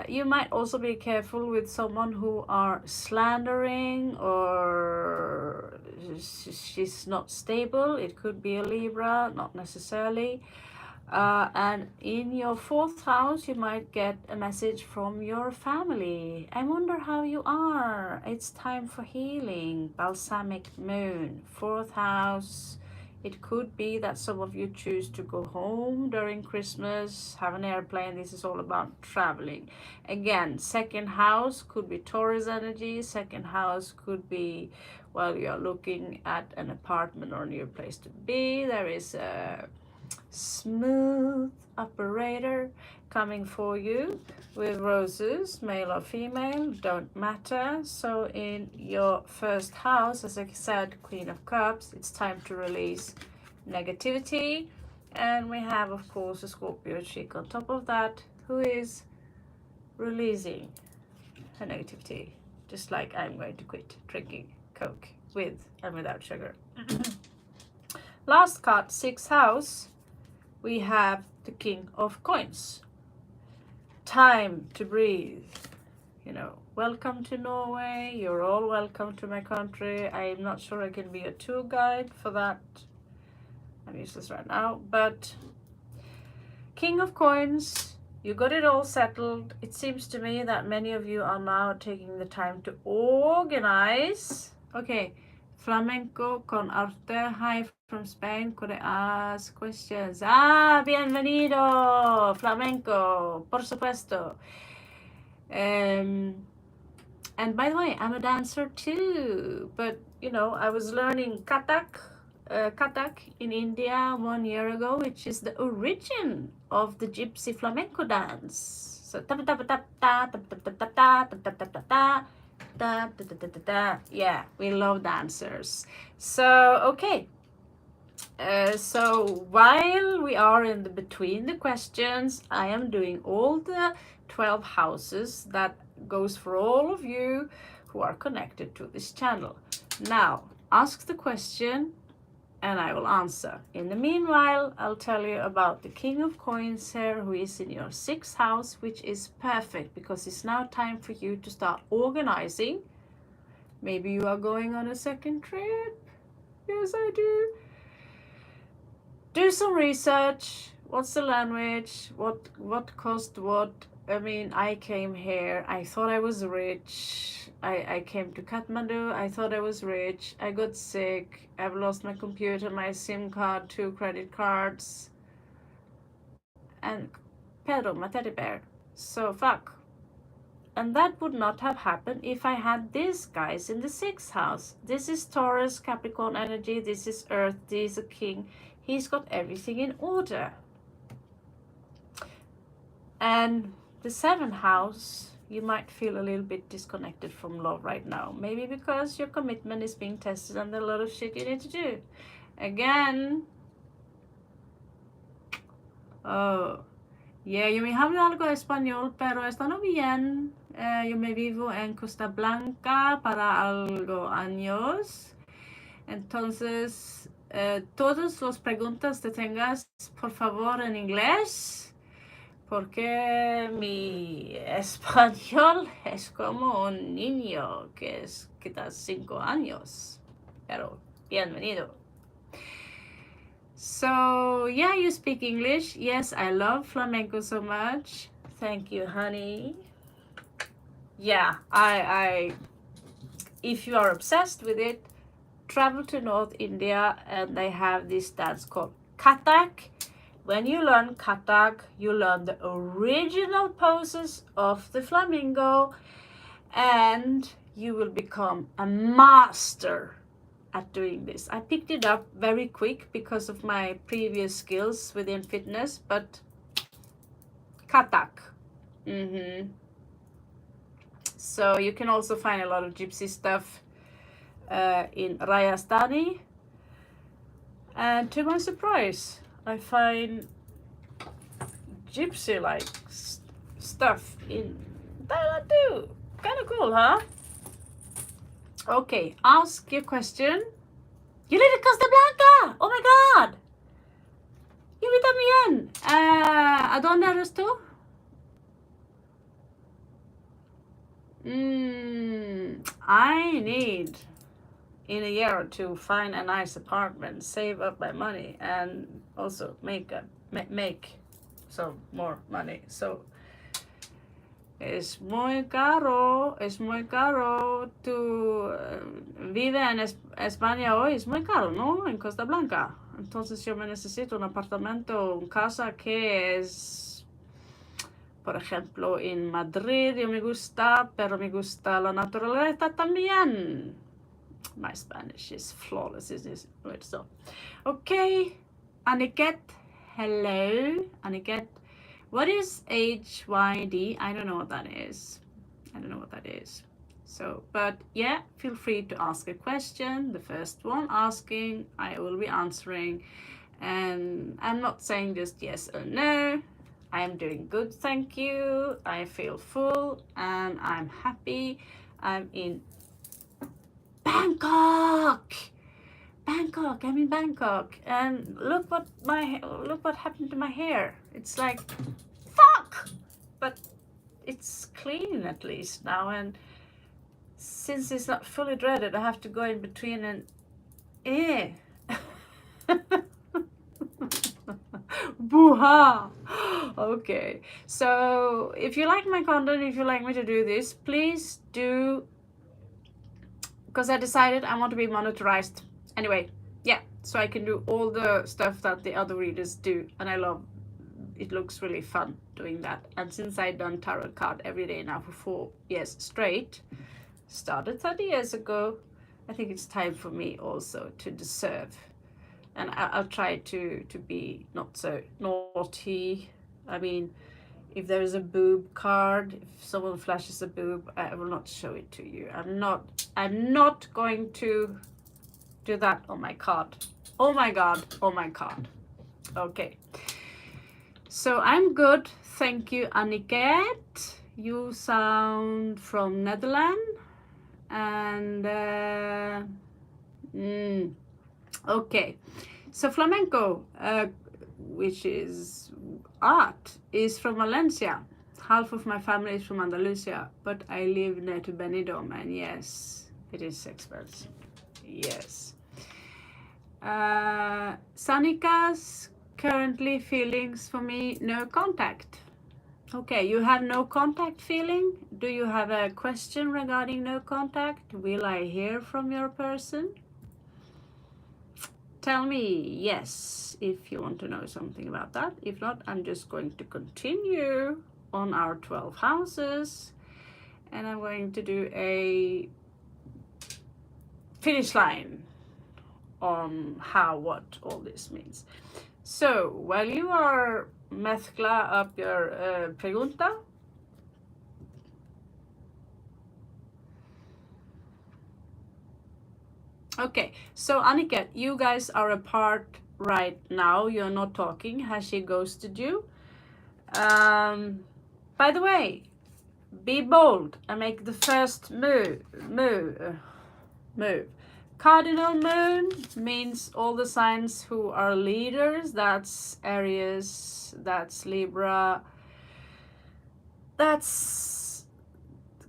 You might also be careful with someone who are slandering, or she's not stable. It could be a Libra, not necessarily. And in your fourth house, you might get a message from your family. I wonder how you are. It's time for healing. Balsamic moon, fourth house It could be that some of you choose to go home during Christmas, have an airplane. This is all about traveling. Again, second house could be Taurus energy. Second house could be, well, you're looking at an apartment or a new place to be. There is a smooth operator coming for you with roses, male or female, don't matter. So in your first house, as I said, Queen of Cups, it's time to release negativity. And we have, of course, a Scorpio chick on top of that, who is releasing her negativity, just like I'm going to quit drinking Coke with and without sugar. Last card, sixth house, we have the King of Coins. Time to breathe. You know, welcome to Norway. You're all welcome to my country. I'm not sure I can be a tour guide for that. I'm useless right now. But King of Coins, you got it all settled. It seems to me that many of you are now taking the time to organize. Okay, flamenco con arte. Hi from Spain. Could I ask questions? Ah, bienvenido, flamenco, por supuesto. And by the way, I'm a dancer too. But you know, I was learning Kathak in India 1 year ago, which is the origin of the gypsy flamenco dance. So tap tap tap tap tap tap tap tap tap tap tap tap. Yeah, we love dancers. So okay. So while we are in the between the questions, I am doing all the 12 houses that goes for all of you who are connected to this channel. Now, ask the question and I will answer. In the meanwhile, I'll tell you about the King of Coins here, who is in your sixth house, which is perfect because it's now time for you to start organizing. Maybe you are going on a second trip. Yes, I do. Do some research. What's the language? What cost what? I mean, I came here. I thought I was rich. I came to Kathmandu. I thought I was rich. I got sick. I've lost my computer, my SIM card, 2 credit cards. And Pedro, my teddy bear. So fuck. And that would not have happened if I had these guys in the sixth house. This is Taurus, Capricorn energy. This is Earth. This is a king. He's got everything in order. And the seventh house, you might feel a little bit disconnected from love right now. Maybe because your commitment is being tested and there are a lot of shit you need to do. Again. Oh. Yeah, yo me hablo algo de español, pero está no bien. Yo me vivo en Costa Blanca para algo años. Entonces, todas las preguntas que tengas, por favor, en inglés, porque mi español es como un niño que es quizás 5 años. Pero, bienvenido. So, yeah, you speak English. Yes, I love flamenco so much. Thank you, honey. Yeah, if you are obsessed with it, travel to North India and they have this dance called Kathak. When you learn Kathak, you learn the original poses of the flamingo and you will become a master at doing this. I picked it up very quick because of my previous skills within fitness, but Kathak. So you can also find a lot of gypsy stuff in Rajasthani. And to my surprise, I find gypsy-like stuff in Thailand too. Kind of cool, huh? Okay, ask your question. You live in Costa Blanca! Oh my god! Yo también. ¿A dónde eres tú? I need, in a year or two, find a nice apartment, save up my money, and also make some more money. So es muy caro tu vive en España hoy, es muy caro, ¿no? En Costa Blanca. Entonces yo me necesito un apartamento, una casa que es, por ejemplo, en Madrid. Yo me gusta, pero me gusta la naturaleza también. My Spanish is flawless, isn't it? So, okay, Aniket, hello, Aniket. What is HYD? I don't know what that is. I don't know what that is. So, but yeah, feel free to ask a question. The first one asking, I will be answering. And I'm not saying just yes or no. I am doing good, thank you. I feel full and I'm happy. I'm in Bangkok. Bangkok. I'm in Bangkok. And look what happened to my hair. It's like fuck. But it's clean at least now, and since it's not fully dreaded, I have to go in between and Boo-ha! Okay, so if you like my content, if you like me to do this, please do, because I decided I want to be monetized anyway. Yeah, so I can do all the stuff that the other readers do, and I love it. Looks really fun doing that. And since I've done tarot card every day now for 4 years straight, started 30 years ago, I think it's time for me also to deserve. And I'll try to be not so naughty. I mean, if there is a boob card, if someone flashes a boob, I will not show it to you. I'm not going to do that on my card. Oh my god, oh my card. Okay. So I'm good. Thank you, Aniket. You sound from Netherlands. And okay, so flamenco, which is art, is from Valencia. Half of my family is from Andalusia, but I live near to Benidorm, and yes, it is expensive. Yes. Sanika's currently feelings for me, no contact. Okay, you have no contact feeling. Do you have a question regarding no contact? Will I hear from your person? Tell me yes if you want to know something about that. If not, I'm just going to continue on our 12 houses, and I'm going to do a finish line on what all this means. So while you are mezcla up your pregunta, okay, so Aniket, you guys are apart right now. You're not talking. Has she ghosted you? By the way, be bold and make the first move. Cardinal moon means all the signs who are leaders. That's Aries, that's Libra, that's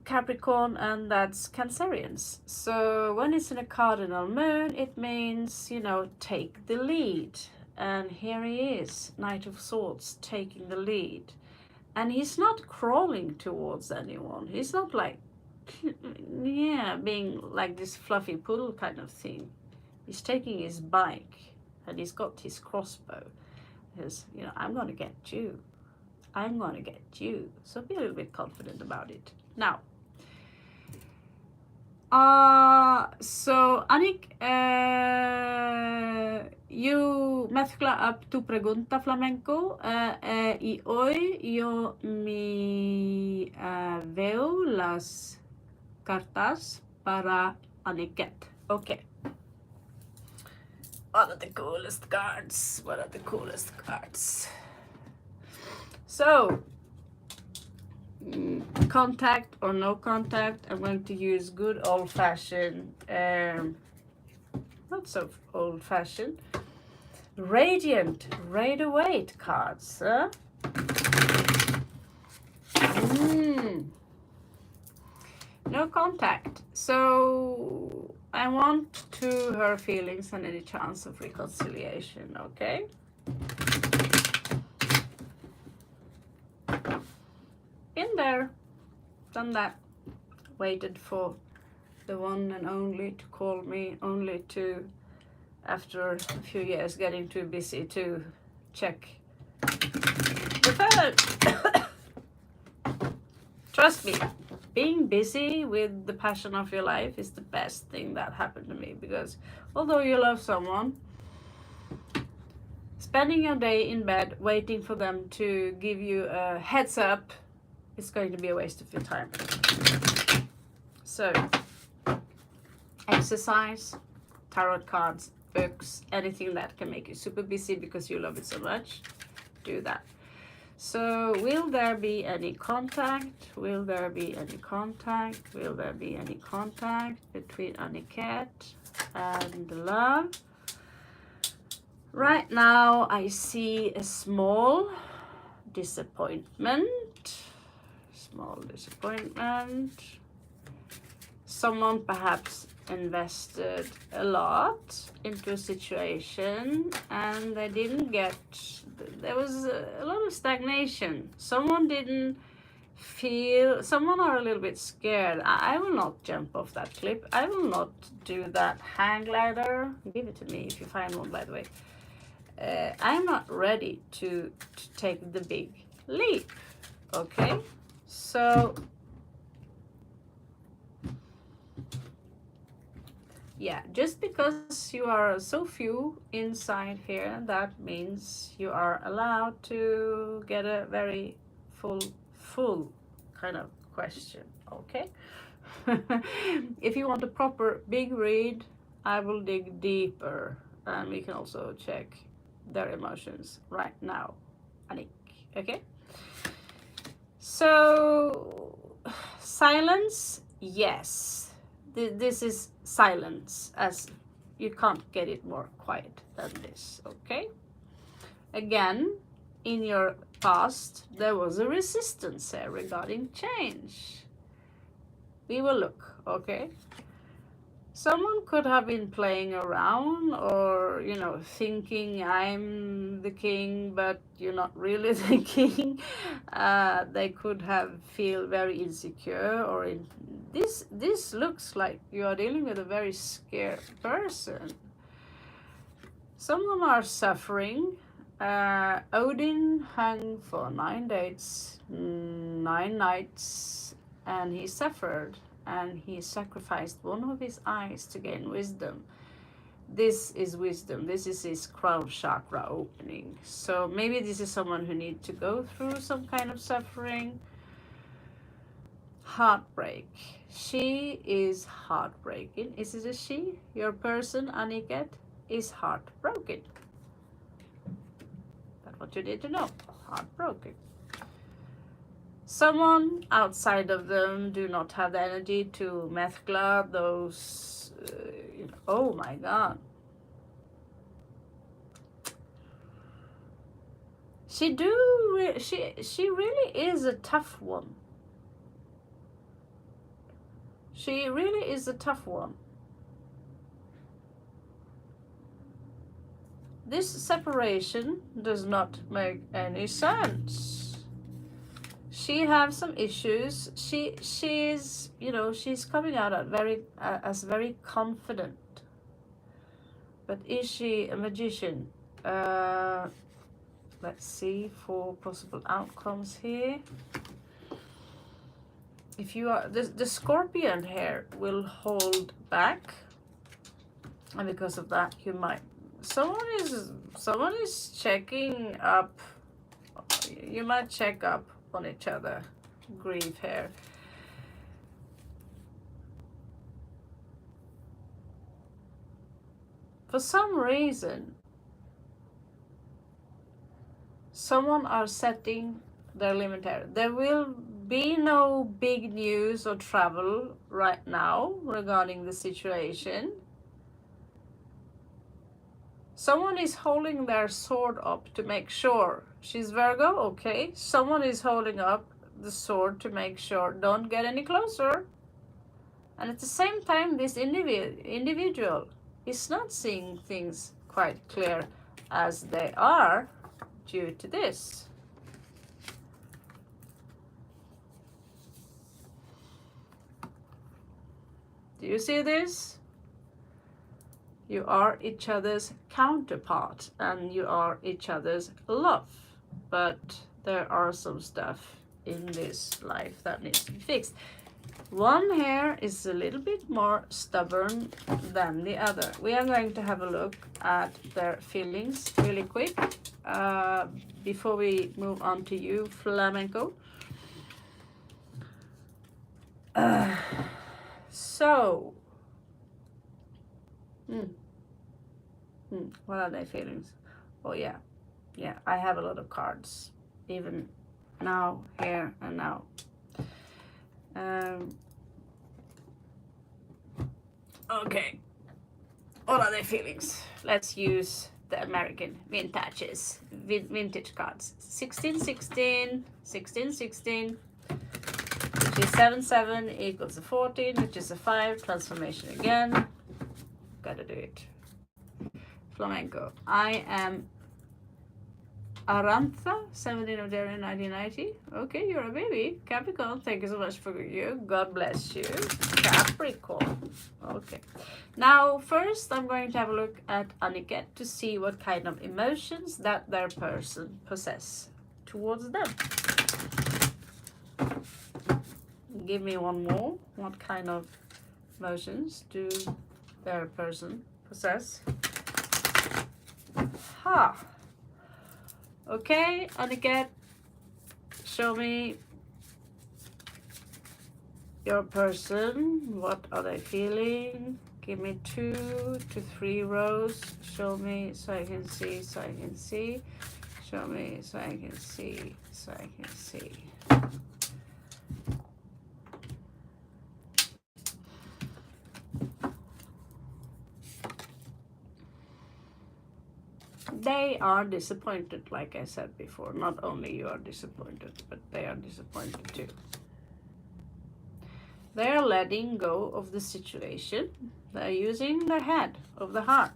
Capricorn, and that's Cancerians. So when it's in a cardinal moon, it means, you know, take the lead. And here he is, Knight of Swords, taking the lead. And he's not crawling towards anyone. He's not like, yeah, being like this fluffy poodle kind of thing. He's taking his bike and he's got his crossbow. Because, you know, I'm going to get you. I'm going to get you. So be a little bit confident about it. Now, so Anik, you mezcla up tu pregunta flamenco, y hoy yo me veo las cartas para Aniket. Okay. What are the coolest cards? What are the coolest cards? So, contact or no contact, I'm going to use good old-fashioned, not so old-fashioned, radiant, Rider-Waite cards. Huh? No contact. So I want to her feelings and any chance of reconciliation, okay? Been there, done that, waited for the one and only to call me, only to after a few years getting too busy to check the phone. Trust me, being busy with the passion of your life is the best thing that happened to me, because although you love someone, spending your day in bed waiting for them to give you a heads up is going to be a waste of your time. So, exercise, tarot cards, books, anything that can make you super busy because you love it so much, do that. So, will there be any contact? Will there be any contact? Will there be any contact between Aniket and love? Right now, I see a small disappointment. Small disappointment. Someone perhaps invested a lot into a situation and they didn't get, there was a lot of stagnation. Someone didn't feel, someone are a little bit scared. I will not jump off that cliff. I will not do that hang glider. Give it to me if you find one, by the way. I'm not ready to take the big leap. Okay, so yeah, just because you are so few inside here, that means you are allowed to get a very full kind of question. Okay. If you want a proper big read, I will dig deeper, and we can also check their emotions right now, Anik. Okay. So silence, yes. This is silence, as you can't get it more quiet than this. Okay. Again, in your past, there was a resistance here regarding change. We will look. Okay. Someone could have been playing around, or, you know, thinking I'm the king, but you're not really the king. They could have feel very insecure, or this looks like you are dealing with a very scared person. Someone are suffering. Odin hung for 9 days, 9 nights, and he suffered. And he sacrificed one of his eyes to gain wisdom. This is wisdom. This is his crown chakra opening. So maybe this is someone who needs to go through some kind of suffering. Heartbreak. She is heartbreaking. Is it a she? Your person, Aniket, is heartbroken. That's what you need to know. Heartbroken. Someone outside of them do not have the energy to methcla those, you know, oh my God. She really is a tough one. She really is a tough one. This separation does not make any sense. She has some issues. She's, you know, she's coming out as very confident. But is she a magician? Let's see for possible outcomes here. If you are the scorpion here will hold back, and because of that you might, someone is checking up. You might check up on each other. Grief here. For some reason, someone are setting their limit here. There will be no big news or travel right now regarding the situation. Someone is holding their sword up to make sure. She's Virgo, okay. Someone is holding up the sword to make sure don't get any closer. And at the same time, this individual is not seeing things quite clear as they are due to this. Do you see this? You are each other's counterpart and you are each other's love. But there are some stuff in this life that needs to be fixed. One here is a little bit more stubborn than the other. We are going to have a look at their feelings really quick before we move on to you, Flamenco. So, what are their feelings? Oh yeah, I have a lot of cards, even now, here and now. Okay, what are their feelings? Let's use the American vintage cards. 1616, 1616, which is 7 equals a 14, which is a 5. Transformation again. Gotta do it. Flamenco. I am Arantha, 17 of January 1990. Okay, you're a baby. Capricorn, thank you so much for you. God bless you. Capricorn. Okay. Now, first, I'm going to have a look at Aniket to see what kind of emotions that their person possess towards them. Give me one more. What kind of emotions do their person possess? Ha! Okay, Aniket, show me your person. What are they feeling? Give me 2 to 3 rows. Show me so I can see, so I can see. Show me so I can see, so I can see. They are disappointed, like I said before. Not only you are disappointed, but they are disappointed too. They are letting go of the situation. They are using their head of the heart.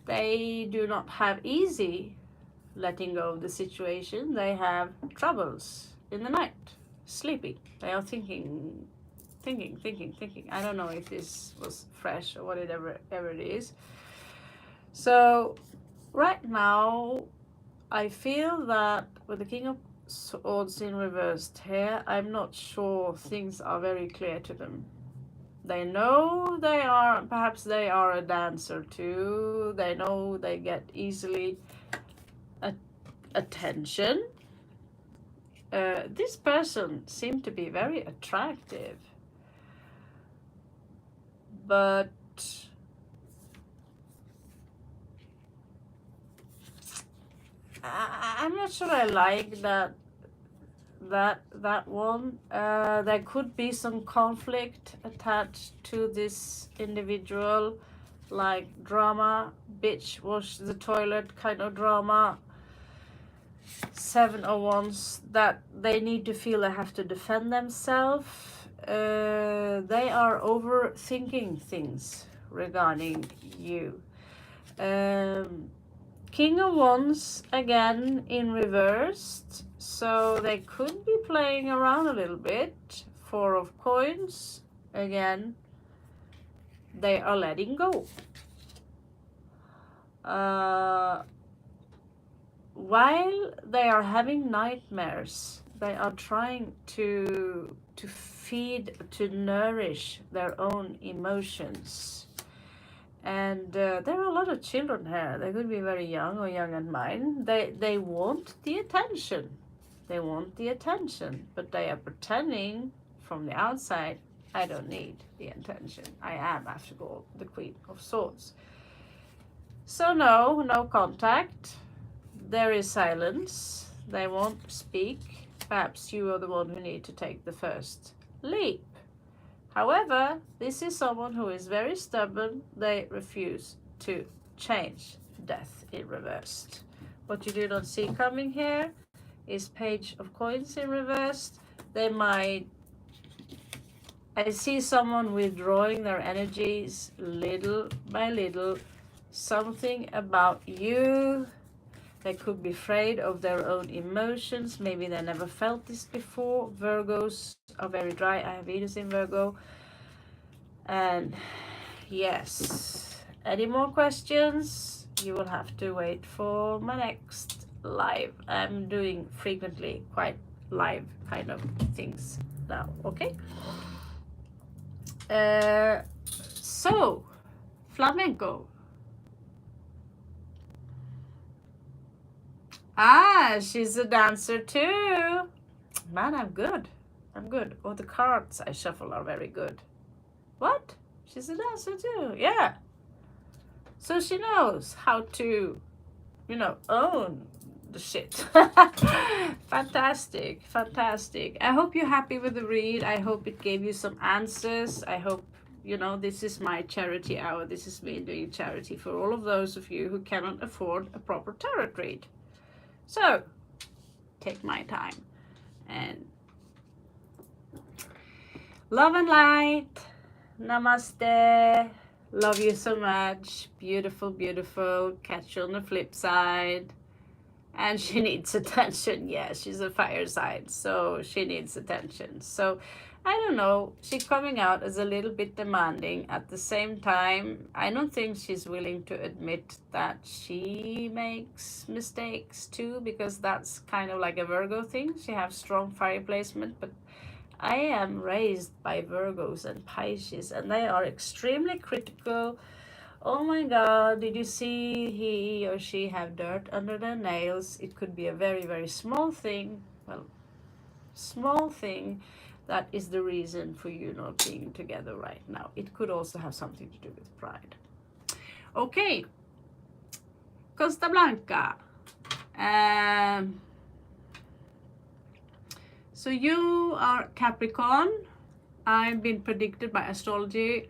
They do not have easy letting go of the situation. They have troubles in the night, sleeping. They are thinking. I don't know if this was fresh or whatever it is. So right now, I feel that with the King of Swords in reversed here, I'm not sure things are very clear to them. They know perhaps they are a dancer too. They know they get easily attention. This person seemed to be very attractive, but I'm not sure I like that one. There could be some conflict attached to this individual, like drama, bitch wash the toilet kind of drama. 7 of Wands, that they need to feel they have to defend themselves. They are overthinking things regarding you. King of Wands again in reversed, so they could be playing around a little bit. 4 of Coins, again, they are letting go. While they are having nightmares, they are trying to feed, to nourish their own emotions. And there are a lot of children here. They could be very young or young and mine. They want the attention. They want the attention, but they are pretending from the outside, I don't need the attention. I am, after all, the Queen of Swords. So no contact. There is silence. They won't speak. Perhaps you are the one who need to take the first leap. However, this is someone who is very stubborn. They refuse to change. Death in reversed. What you do not see coming here is Page of Coins in reversed. They might... I see someone withdrawing their energies little by little. Something about you. They could be afraid of their own emotions. Maybe they never felt this before. Virgos are very dry. I have Venus in Virgo. And Yes. Any more questions? You will have to wait for my next live. I'm doing frequently quite live kind of things now. Okay. So flamenco. Ah, she's a dancer too. Man, I'm good. I'm good. Oh, the cards I shuffle are very good. What? She's a dancer too. Yeah. So she knows how to, own the shit. Fantastic. Fantastic. I hope you're happy with the read. I hope it gave you some answers. I hope, this is my charity hour. This is me doing charity for all of those of you who cannot afford a proper tarot read. So, take my time and love and light. Namaste. Love you so much. Beautiful, beautiful. Catch you on the flip side. And she needs attention. Yeah, she's a fire sign, so she needs attention. So, I don't know. She's coming out as a little bit demanding. At the same time, I don't think she's willing to admit that she makes mistakes too, because that's kind of like a Virgo thing. She has strong fire placement, but I am raised by Virgos and Pisces, and they are extremely critical. Oh my God, did you see he or she have dirt under their nails? It could be a very, very small thing. Well, small thing that is the reason for you not being together right now. It could also have something to do with pride. Okay, Costa Blanca. So you are Capricorn. I've been predicted by astrology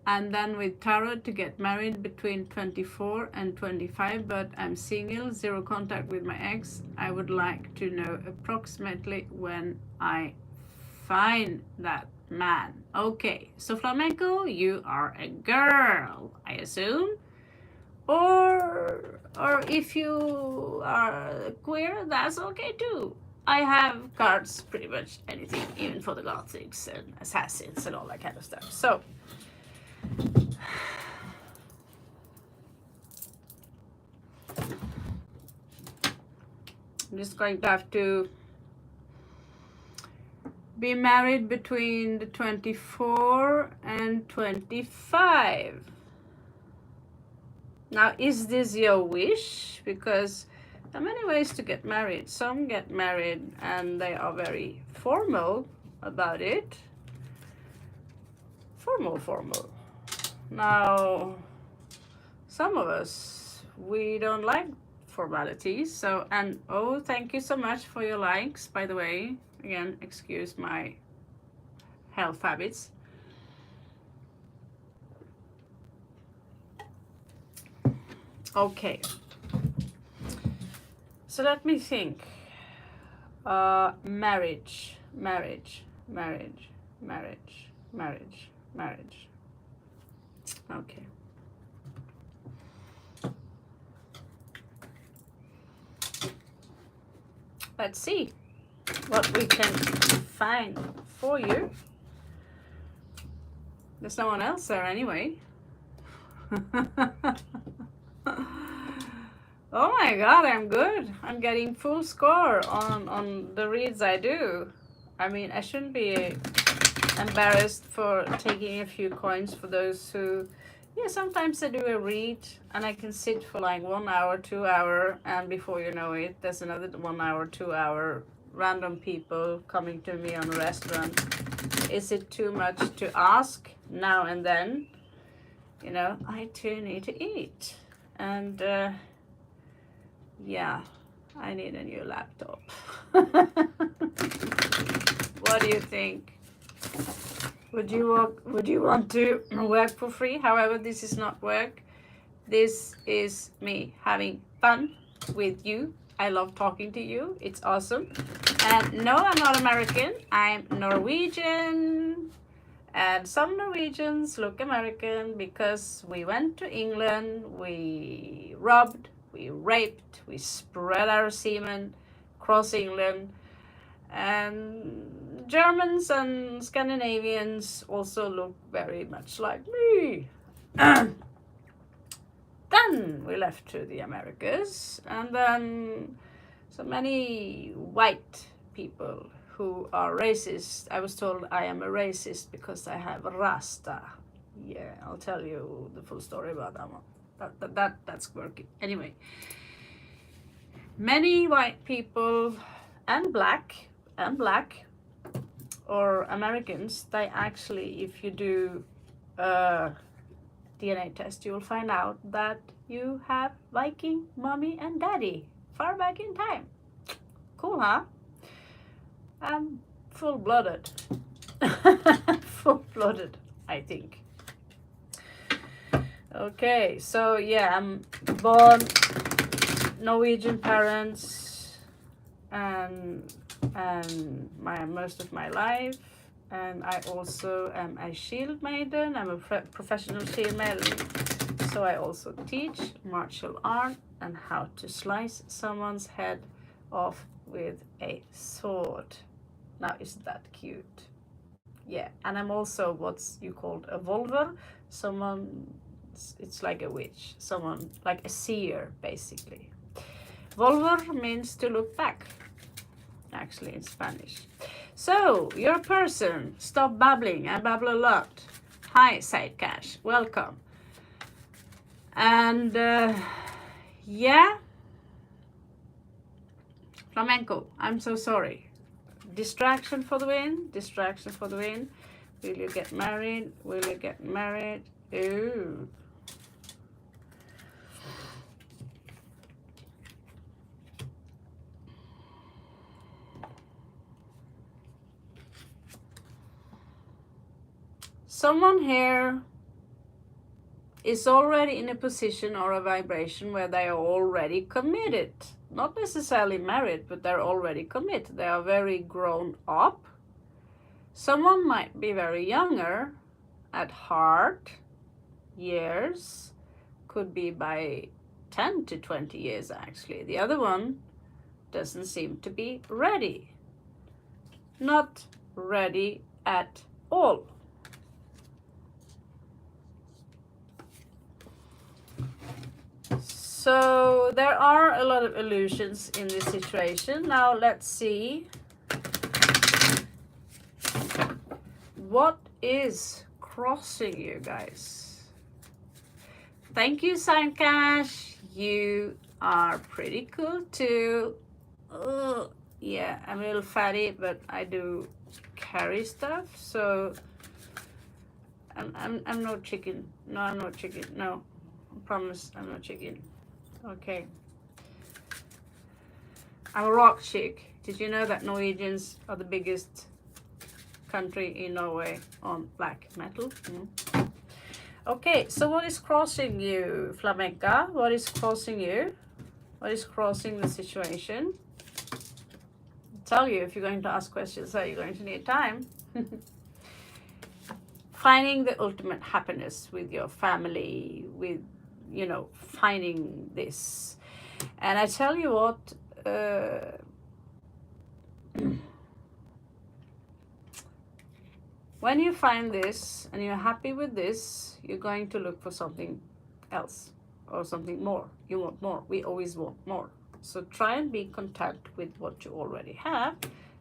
and then with tarot to get married between 24 and 25, but I'm single, zero contact with my ex. I would like to know approximately when I find that man. Okay, so flamenco, you are a girl, I assume. Or if you are queer, that's okay too. I have cards pretty much anything, even for the gothics and assassins and all that kind of stuff. So I'm just going to have to be married between the 24 and 25. Now, is this your wish? Because there are many ways to get married. Some get married and they are very formal about it. Formal. Now, some of us, we don't like formalities. So, and oh, thank you so much for your likes, by the way. Again, excuse my health habits. Okay. So let me think. Marriage. Okay. Let's see what we can find for you. There's no one else there anyway. Oh my God, I'm good. I'm getting full score on the reads I do. I mean, I shouldn't be embarrassed for taking a few coins for those who, sometimes I do a read and I can sit for like 1 hour, 2 hour, and before you know it, there's another 1 hour, 2 hour random people coming to me on a restaurant. Is it too much to ask now and then? I too need to eat. And yeah, I need a new laptop. What do you think? Would you want to work for free? However, this is not work. This is me having fun with you. I love talking to you. It's awesome. And no, I'm not American. I'm Norwegian. And some Norwegians look American because we went to England, we robbed, we raped, we spread our semen across England, and Germans and Scandinavians also look very much like me. Then we left to the Americas, and then so many white people who are racist. I was told I am a racist because I have a rasta. Yeah, I'll tell you the full story about that one. That's quirky. Anyway, many white people and black or Americans, they actually, if you do a DNA test, you will find out that you have Viking mommy and daddy far back in time. Cool, huh? I'm full-blooded. Full-blooded, I think. Okay, so yeah, I'm born Norwegian parents and most of my life, and I also am a shield maiden. I'm a professional shield maiden, so I also teach martial art and how to slice someone's head off with a sword. Now, isn't that cute? Yeah, and I'm also what's you called a volver. Someone, it's like a witch, someone like a seer, basically. Volver means to look back, actually, in Spanish. So, you're a person. Stop babbling. I babble a lot. Hi, Sidecash. Welcome. And, yeah. Flamenco. I'm so sorry. Distraction for the win. Distraction for the win. Will you get married? Will you get married? Ooh. Someone here is already in a position or a vibration where they are already committed. Not necessarily married, but they're already committed. They are very grown up. Someone might be very younger at heart, years, could be by 10 to 20 years actually. The other one doesn't seem to be ready. Not ready at all. So there are a lot of illusions in this situation. Now let's see what is crossing you guys. Thank you, Signcash. You are pretty cool too. Yeah, I'm a little fatty, but I do carry stuff. So I'm no chicken. No, I'm not chicken. No, I promise I'm not chicken. Okay. I'm a rock chick. Did you know that Norwegians are the biggest country in Norway on black metal? Okay, so what is crossing you, Flamenca? What is crossing you? What is crossing the situation? I'll tell you if you're going to ask questions, so you're going to need time. Finding the ultimate happiness with your family, with, you know, finding this. And I tell you what, when you find this and you're happy with this, you're going to look for something else or something more. You want more. We always want more. So try and be content with what you already have.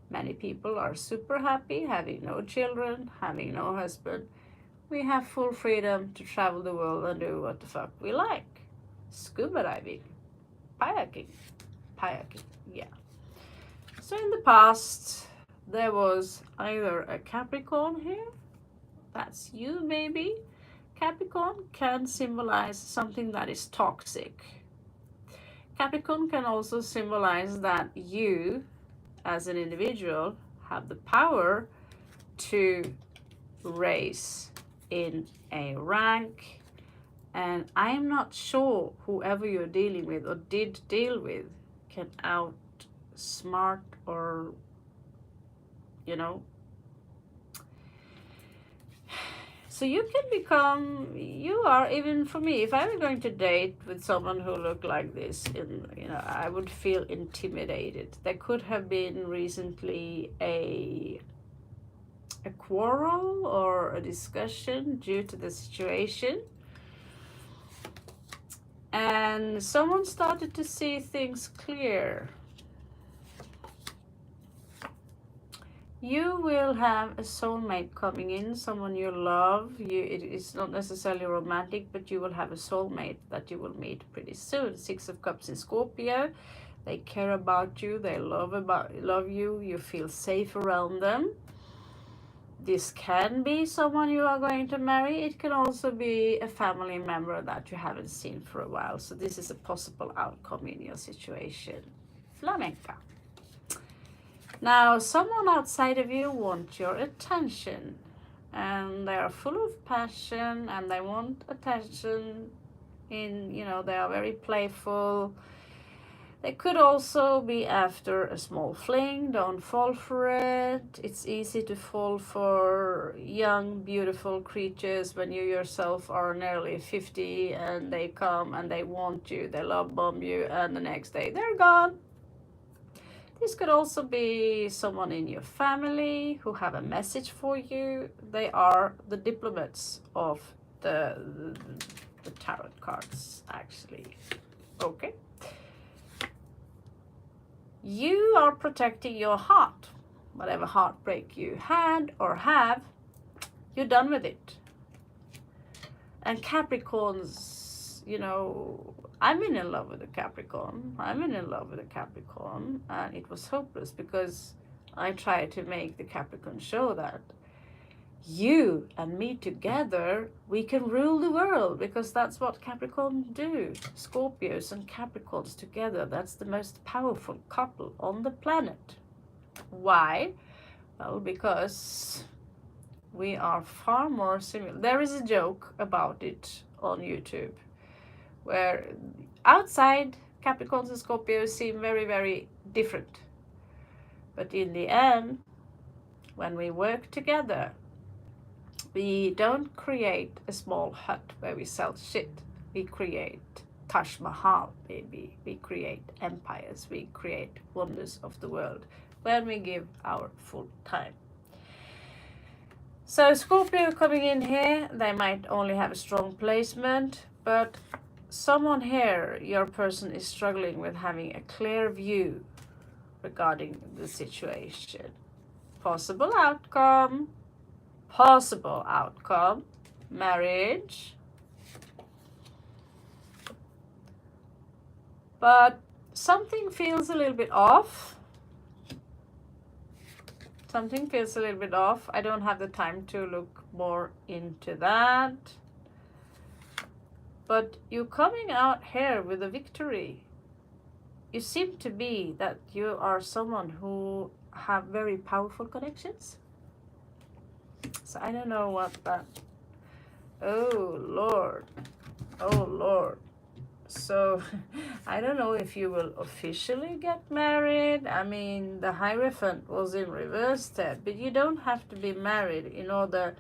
Many people are super happy having no children, having no husband. We have full freedom to travel the world and do what the fuck we like. Scuba diving, kayaking, yeah. So in the past, there was either a Capricorn here, that's you maybe. Capricorn can symbolize something that is toxic. Capricorn can also symbolize that you, as an individual, have the power to raise in a rank. And I'm not sure whoever you're dealing with or did deal with can outsmart or, you know. So you can become, you are, even for me, if I were going to date with someone who looked like this, you know, I would feel intimidated. There could have been recently a a quarrel or a discussion due to the situation. And someone started to see things clear. You will have a soulmate coming in, someone you love. It is not necessarily romantic, but you will have a soulmate that you will meet pretty soon. 6 of Cups in Scorpio. They care about you. They love you. You feel safe around them. This can be someone you are going to marry. It can also be a family member that you haven't seen for a while. So this is a possible outcome in your situation. Flamenca. Now, someone outside of you wants your attention, and they are full of passion, and they want attention in, they are very playful. They could also be after a small fling. Don't fall for it. It's easy to fall for young, beautiful creatures when you yourself are nearly 50 and they come and they want you, they love bomb you, and the next day they're gone. This could also be someone in your family who have a message for you. They are the diplomats of the tarot cards, actually. Okay. You are protecting your heart. Whatever heartbreak you had or have, you're done with it. And Capricorns, I've been in love with a Capricorn. And it was hopeless because I tried to make the Capricorn show that you and me together, we can rule the world, because that's what Capricorns do. Scorpios and Capricorns together, that's the most powerful couple on the planet. Why? Well, because we are far more similar. There is a joke about it on YouTube, where outside Capricorns and Scorpios seem very, very different. But in the end, when we work together, we don't create a small hut where we sell shit. We create Taj Mahal, baby. We create empires. We create wonders of the world when we give our full time. So Scorpio coming in here, they might only have a strong placement, but someone here, your person, is struggling with having a clear view regarding the situation. Possible outcome, marriage. But something feels a little bit off. I don't have the time to look more into that. But you're coming out here with a victory. You seem to be that you are someone who have very powerful connections. So I don't know what that... Oh, Lord. So I don't know if you will officially get married. I mean, the Hierophant was in reverse there, but you don't have to be married in order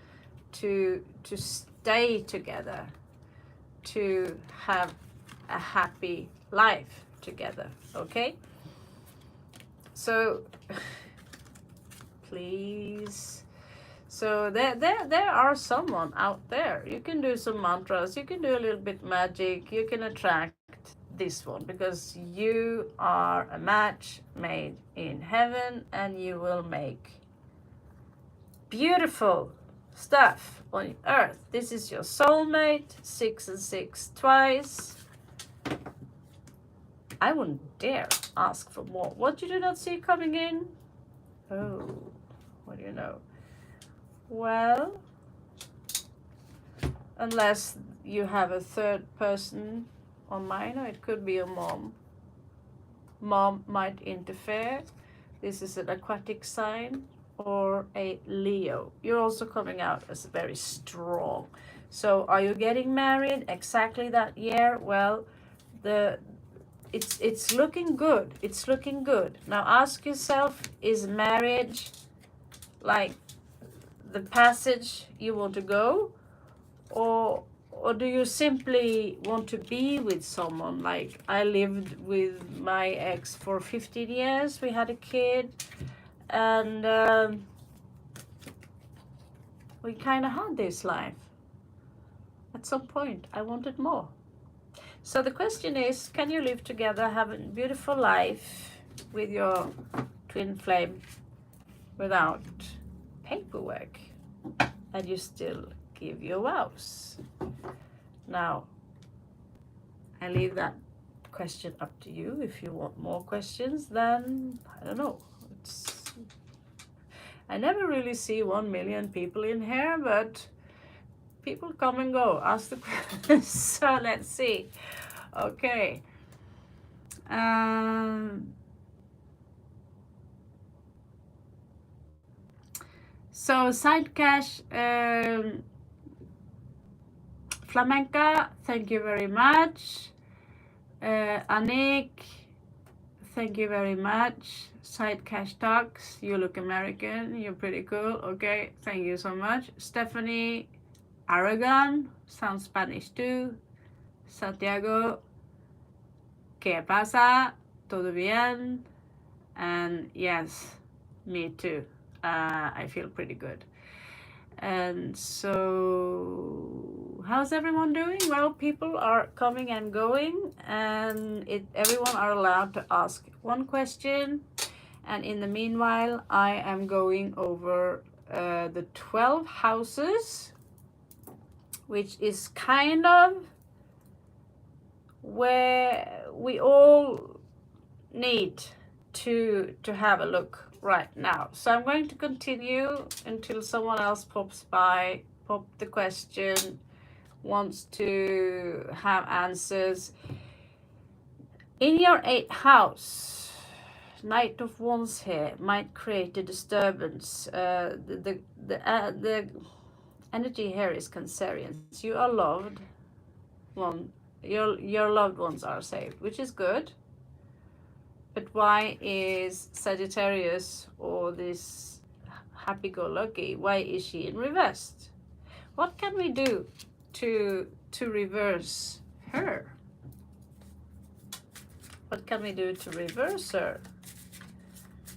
to stay together, to have a happy life together, okay? So please. So there are someone out there. You can do some mantras, you can do a little bit magic, you can attract this one, because you are a match made in heaven, and you will make beautiful stuff on earth. This is your soulmate. 6 and 6 twice. I wouldn't dare ask for more. What you do not see coming in? Oh, what do you know? Well, unless you have a third person on mine, or it could be a mom. Mom might interfere. This is an aquatic sign or a Leo. You're also coming out as very strong. So are you getting married exactly that year? Well, it's looking good. It's looking good. Now ask yourself, is marriage like the passage you want to go, or do you simply want to be with someone? Like I lived with my ex for 15 years. We had a kid, and we kind of had this life. At some point, I wanted more. So the question is, can you live together, have a beautiful life with your twin flame without paperwork, and you still give your vows? Now, I leave that question up to you. If you want more questions, then I don't know. I never really see 1 million people in here, but people come and go. Ask the question. So let's see. Okay. So side cash, Flamenca, thank you very much. Anik, thank you very much. Side cash talks, you look American, you're pretty cool. Okay, thank you so much. Stephanie Aragon, sounds Spanish too. Santiago, ¿qué pasa? ¿Todo bien? And yes, me too. I feel pretty good. And so, how's everyone doing? Well, people are coming and going, and everyone are allowed to ask one question. And in the meanwhile, I am going over the 12 houses, which is kind of where we all need to have a look right now. So I'm going to continue until someone else pops the question, wants to have answers. In your 8th house, Knight of Wands here might create a disturbance. The energy here is Cancerians. You are loved. Your loved ones are saved, which is good. But why is Sagittarius, or this happy-go-lucky, why is she in reverse? What can we do to reverse her? What can we do to reverse her?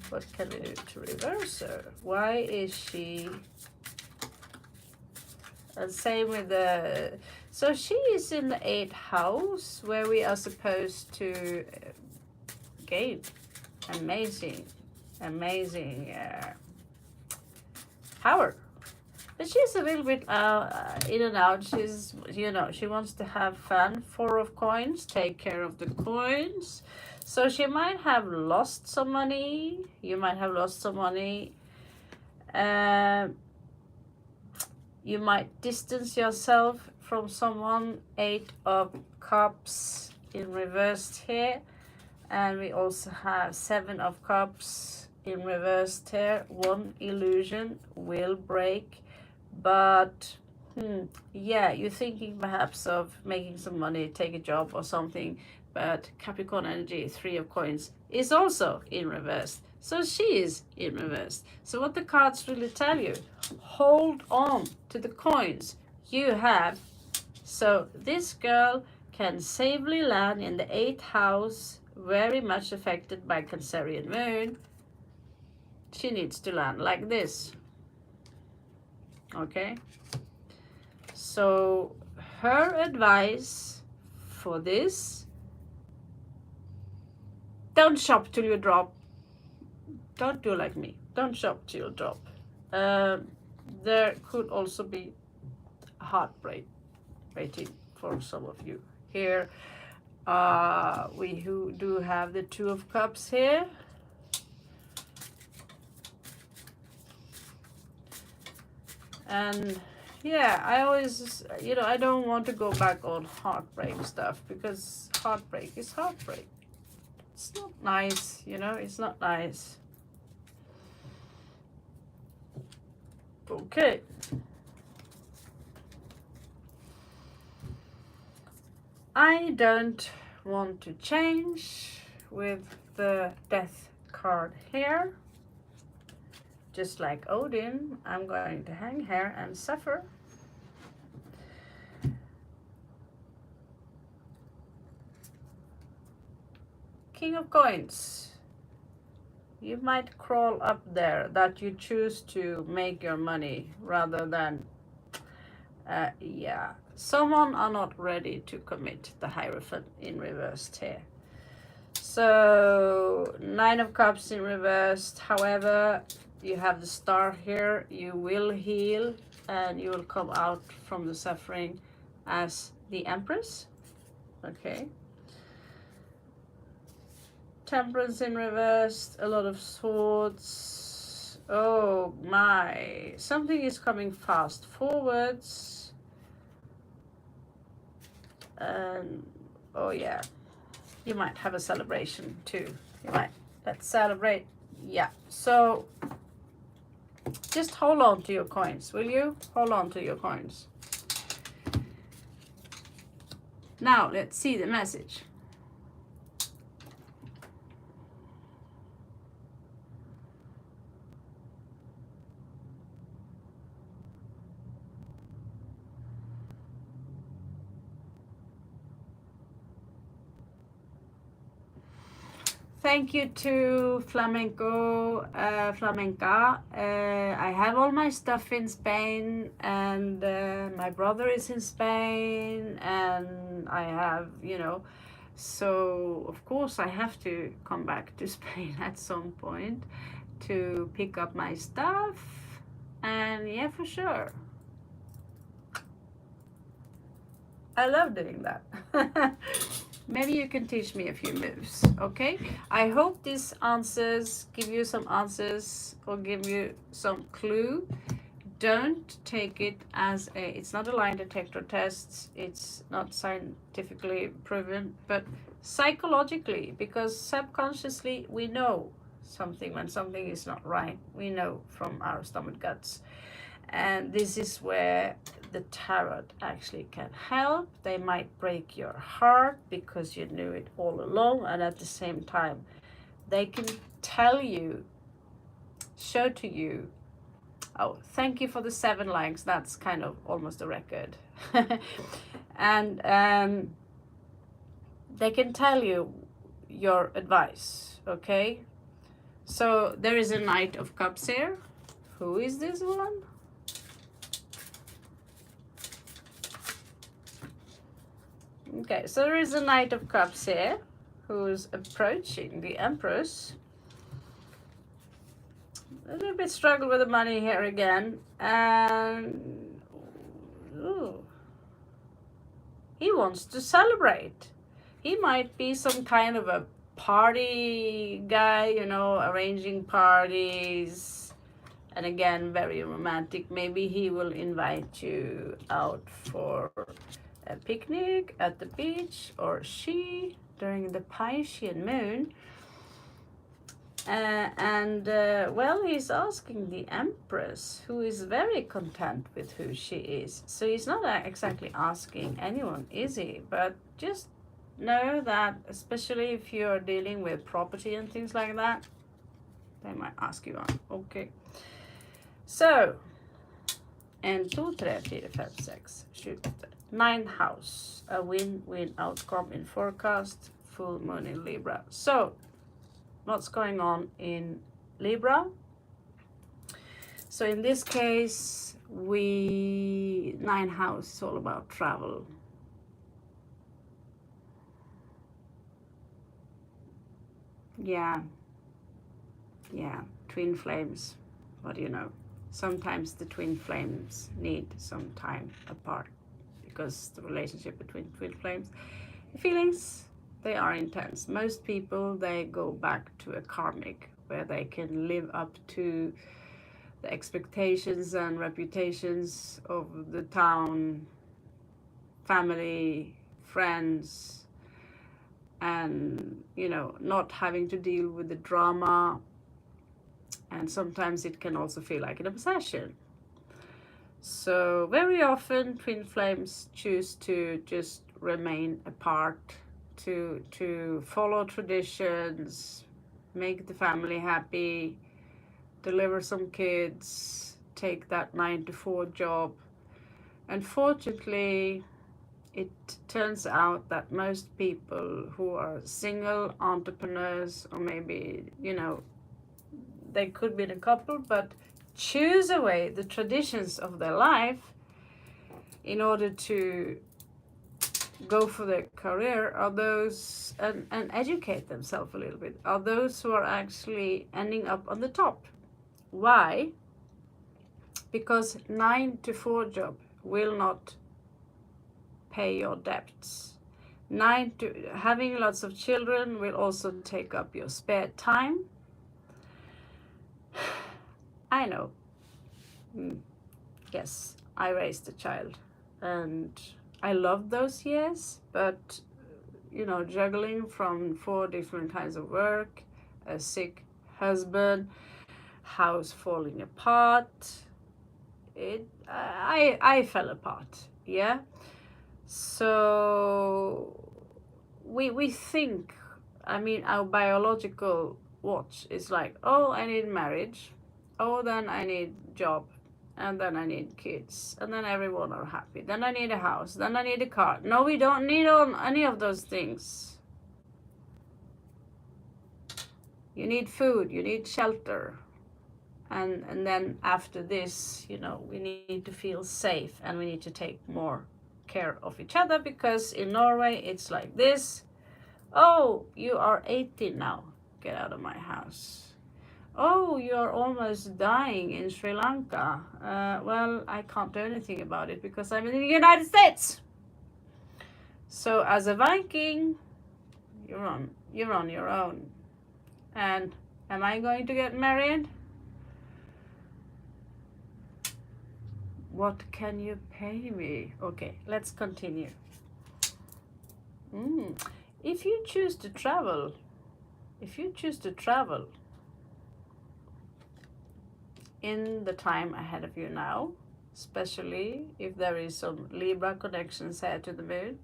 What can we do to reverse her? Why is she... And same with the... So she is in the 8th house, where we are supposed to... amazing power, but she's a little bit in and out. She's, she wants to have fun. 4 of coins, take care of the coins. So she might have lost some money. You might have lost some money. You might distance yourself from someone. 8 of Cups in reversed here. And we also have 7 of Cups in reversed here. One illusion will break. But, yeah, you're thinking perhaps of making some money, take a job or something. But Capricorn energy, 3 of Coins, is also in reverse. So she is in reverse. So what the cards really tell you, hold on to the coins you have. So this girl can safely land in the 8th house, very much affected by Cancerian moon. She needs to land like this. Okay? So her advice for this, don't shop till you drop. Don't do like me. Don't shop till you drop. There could also be a heartbreak waiting for some of you here. We who do have the 2 of Cups here. And yeah, I always, I don't want to go back on heartbreak stuff, because heartbreak is heartbreak. It's not nice, it's not nice. Okay. I don't want to change with the Death card here. Just like Odin, I'm going to hang here and suffer. King of Coins. You might crawl up there, that you choose to make your money rather than, yeah. Someone are not ready to commit, the Hierophant in reversed here. So, Nine of Cups in reversed. However, you have the Star here. You will heal and you will come out from the suffering as the Empress. Okay. Temperance in reversed. A lot of swords. Oh my. Something is coming fast forwards. And, oh yeah. You might have a celebration too. You might. Let's celebrate. Yeah. So just hold on to your coins, will you? Hold on to your coins. Now let's see the message. Thank you to Flamenca. I have all my stuff in Spain, and my brother is in Spain, and I have, so of course I have to come back to Spain at some point to pick up my stuff, and yeah, for sure. I love doing that. Maybe you can teach me a few moves, okay? I hope these answers give you some answers or give you some clue. Don't take it as it's not a lie detector test. It's not scientifically proven, but psychologically, because subconsciously we know something when something is not right. We know from our stomach guts. And this is where the tarot actually can help. They might break your heart because you knew it all along, and at the same time they can tell you, show to you. Oh, thank you for the 7 likes. That's kind of almost a record. And they can tell you your advice, okay? So there is a Knight of Cups here. Who is this one? Okay, so there is a Knight of Cups here who's approaching the Empress. A little bit struggle with the money here again. And ooh, he wants to celebrate. He might be some kind of a party guy, arranging parties. And again, very romantic. Maybe he will invite you out for a picnic at the beach, or she during the Piscean moon. Well, he's asking the Empress, who is very content with who she is. So he's not exactly asking anyone, is he? But just know that, especially if you're dealing with property and things like that, they might ask you on. Okay. So, 1, 2, 3, 4, 5, 6, 7, 9 house, a win-win outcome in forecast, full moon in Libra. So, what's going on in Libra? So in this case, 9 house is all about travel. Yeah, twin flames. What do you know? Sometimes the twin flames need some time apart because the relationship between twin flames, the feelings, they are intense. Most people, they go back to a karmic where they can live up to the expectations and reputations of the town, family, friends, and not having to deal with the drama. And sometimes it can also feel like an obsession. So very often twin flames choose to just remain apart, to follow traditions, make the family happy, deliver some kids, take that 9 to 4 job. Unfortunately, it turns out that most people who are single entrepreneurs, or maybe, they could be in a couple, but choose away the traditions of their life in order to go for their career are those, and educate themselves a little bit, are those who are actually ending up on the top. Why? Because 9 to 4 job will not pay your debts. Having lots of children will also take up your spare time. I know. Yes, I raised a child and I loved those years, but you know, juggling from 4 different kinds of work, a sick husband, house falling apart, I fell apart. Yeah. So we think, I mean, our biological watch is like, oh, I need marriage, oh, then I need job, and then I need kids, and then everyone are happy, then I need a house, then I need a car. No, we don't need any of those things. You need food, you need shelter, and then after this, you know, we need to feel safe, and we need to take more care of each other, because in Norway it's like this. Oh, you are 18 now, get out of my house. Oh, you're almost dying in Sri Lanka. Well, I can't do anything about it because I'm in the United States. So as a Viking, you're on your own. And am I going to get married? What can you pay me? Okay, let's continue. If you choose to travel, in the time ahead of you now, especially if there is some Libra connections here to the moon,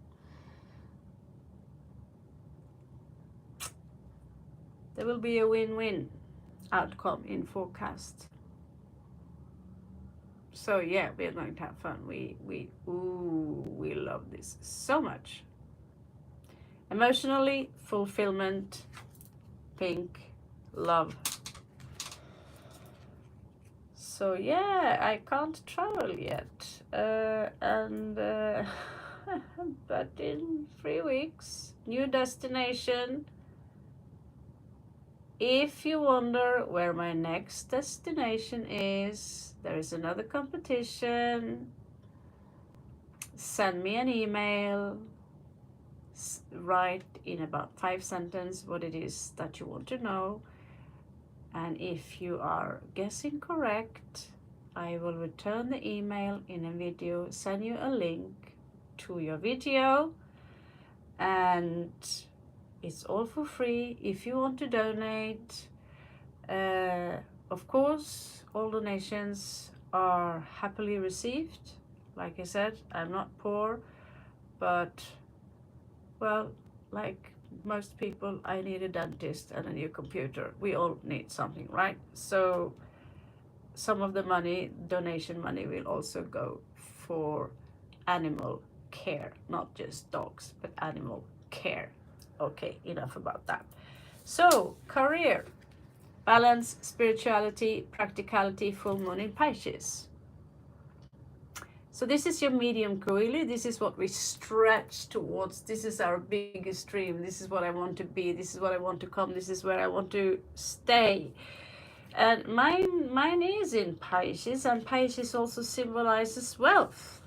there will be a win-win outcome in forecast. So yeah, we are going to have fun. We love this so much. Emotionally, fulfillment, pink, love. So yeah, I can't travel yet, but in 3 weeks, new destination. If you wonder where my next destination is, there is another competition. Send me an email. Write in about 5 sentences what it is that you want to know. And if you are guessing correct, I will return the email in a video, send you a link to your video, and it's all for free. If you want to donate, of course, all donations are happily received. Like I said, I'm not poor, but, well, like most people, I need a dentist and a new computer. We all need something, right? So some of the money, donation money, will also go for animal care, not just dogs, but animal care. Okay, enough about that. So, career, balance, spirituality, practicality, full moon in Pisces. So this is your medium coily. This is what we stretch towards. This is our biggest dream. This is what I want to be. This is what I want to come. This is where I want to stay. And mine is in Pisces, and Pisces also symbolizes wealth.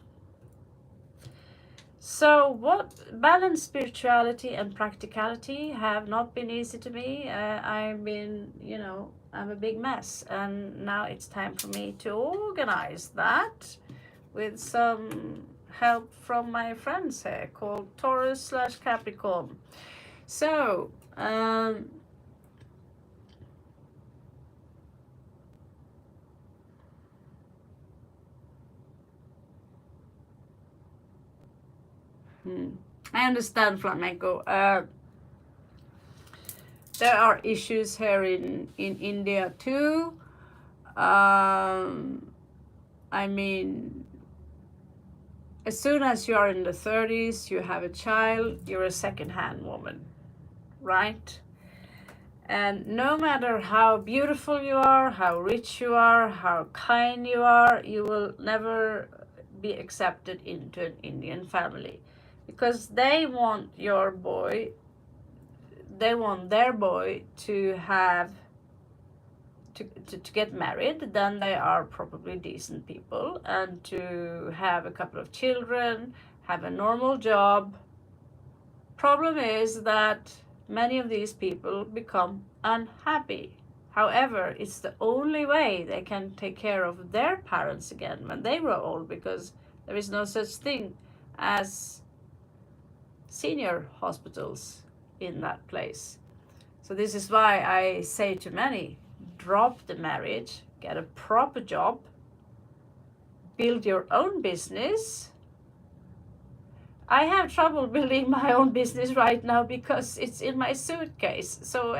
So what balance, spirituality and practicality have not been easy to me. I've been, I'm a big mess, and now it's time for me to organize that with some help from my friends here called Taurus/Capricorn. So, I understand, Flamenco. There are issues here in India too. I mean, as soon as you are in the 30s, you have a child, you're a second-hand woman, right? And no matter how beautiful you are, how rich you are, how kind you are, you will never be accepted into an Indian family, because they want your boy, they want their boy to have to get married. Then they are probably decent people, and to have a couple of children, have a normal job. Problem is that many of these people become unhappy. However, it's the only way they can take care of their parents again when they grow old, because there is no such thing as senior hospitals in that place. So this is why I say to many, drop the marriage, get a proper job, build your own business. I have trouble building my own business right now because it's in my suitcase. So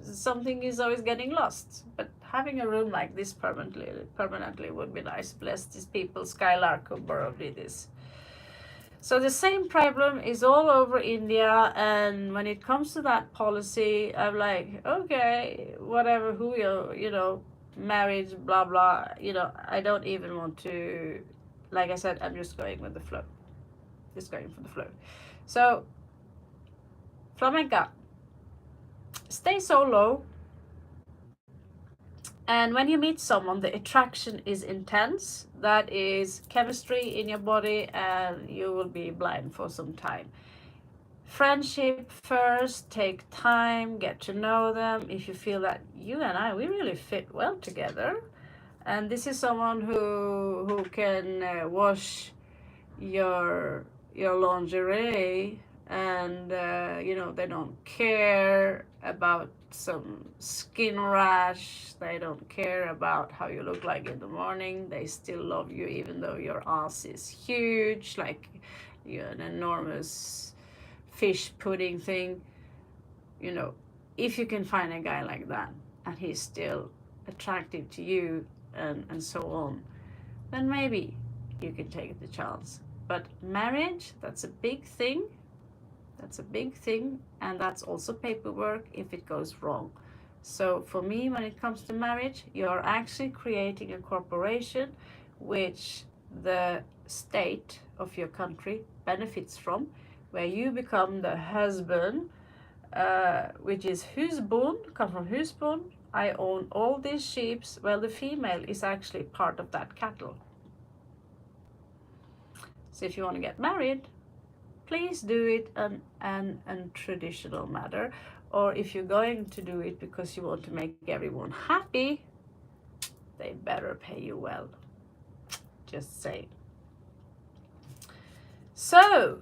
something is always getting lost. But having a room like this permanently would be nice. Bless these people, Skylark, who borrowed me this. So the same problem is all over India, and when it comes to that policy, I'm like, okay, whatever, who marriage, blah blah. I don't even want to. Like I said, I'm just going with the flow. Just going for the flow. So, flamenca, stay solo. And when you meet someone, the attraction is intense. That is chemistry in your body, and you will be blind for some time. Friendship first, take time, get to know them. If you feel that you and I, we really fit well together, and this is someone who can wash your lingerie, and they don't care about some skin rash, they don't care about how you look like in the morning, they still love you even though your ass is huge, like you're an enormous fish pudding thing. If you can find a guy like that and he's still attractive to you, and so on, then maybe you can take the chance. But marriage, that's a big thing. That's a big thing, and that's also paperwork if it goes wrong. So for me, when it comes to marriage, you're actually creating a corporation which the state of your country benefits from, where you become the husband, which is husbond, come from husband. I own all these sheep. Well, the female is actually part of that cattle. So if you want to get married, please do it in a traditional manner. Or if you're going to do it because you want to make everyone happy, they better pay you well. Just saying. So,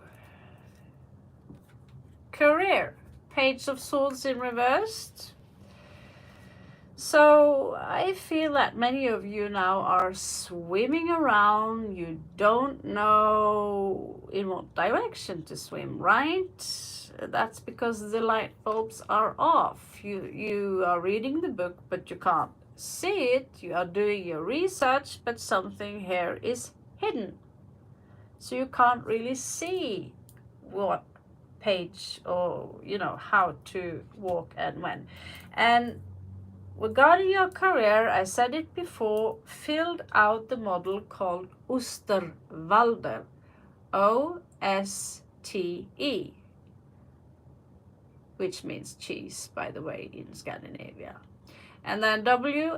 career. Page of Swords in reversed. So I feel that many of you now are swimming around. You don't know in what direction to swim, right? That's because the light bulbs are off. You are reading the book, but you can't see it. You are doing your research, but something here is hidden. So you can't really see what page, or how to walk and when. And regarding your career, I said it before, filled out the model called Osterwalder, O-S-T-E, which means cheese, by the way, in Scandinavia. And then W-A-L-D-E-R,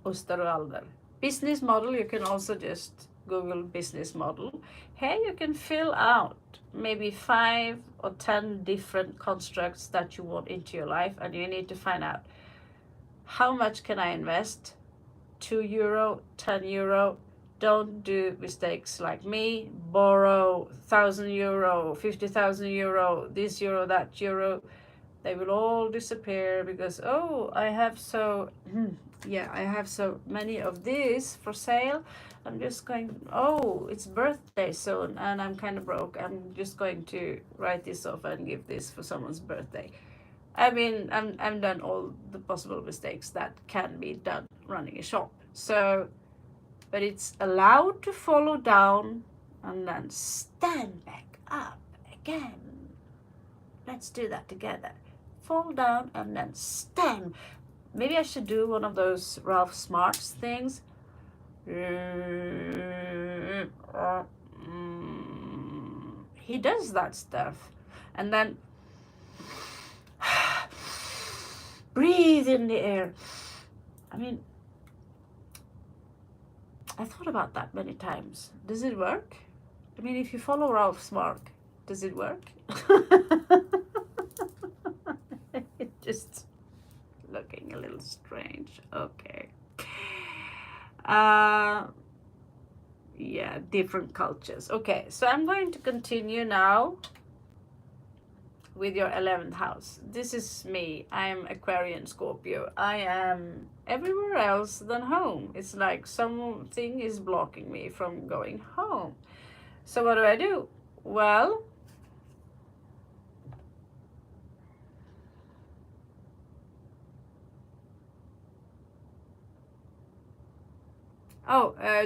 Osterwalder. Business model, you can also just Google business model. Here you can fill out maybe 5 or 10 different constructs that you want into your life, and you need to find out how much can I invest. €2, €10. Don't do mistakes like me. Borrow €1,000, €50,000, this euro, that euro. They will all disappear because I have so many of these for sale. I'm just going, it's birthday soon and I'm kind of broke. I'm just going to write this off and give this for someone's birthday. I mean, I'm done all the possible mistakes that can be done running a shop. So, but it's allowed to follow down and then stand back up again. Let's do that together. Fall down and then stand. Maybe I should do one of those Ralph Smarts things. He does that stuff. And then breathe in the air. I mean, I thought about that many times. Does it work? I mean, if you follow Ralph Smart, does it work? It's just looking a little strange. Okay. Yeah, different cultures. Okay, so I'm going to continue now with your 11th house. This is me. I'm Aquarian Scorpio. I am everywhere else than home. It's like something is blocking me from going home. So what do? Well,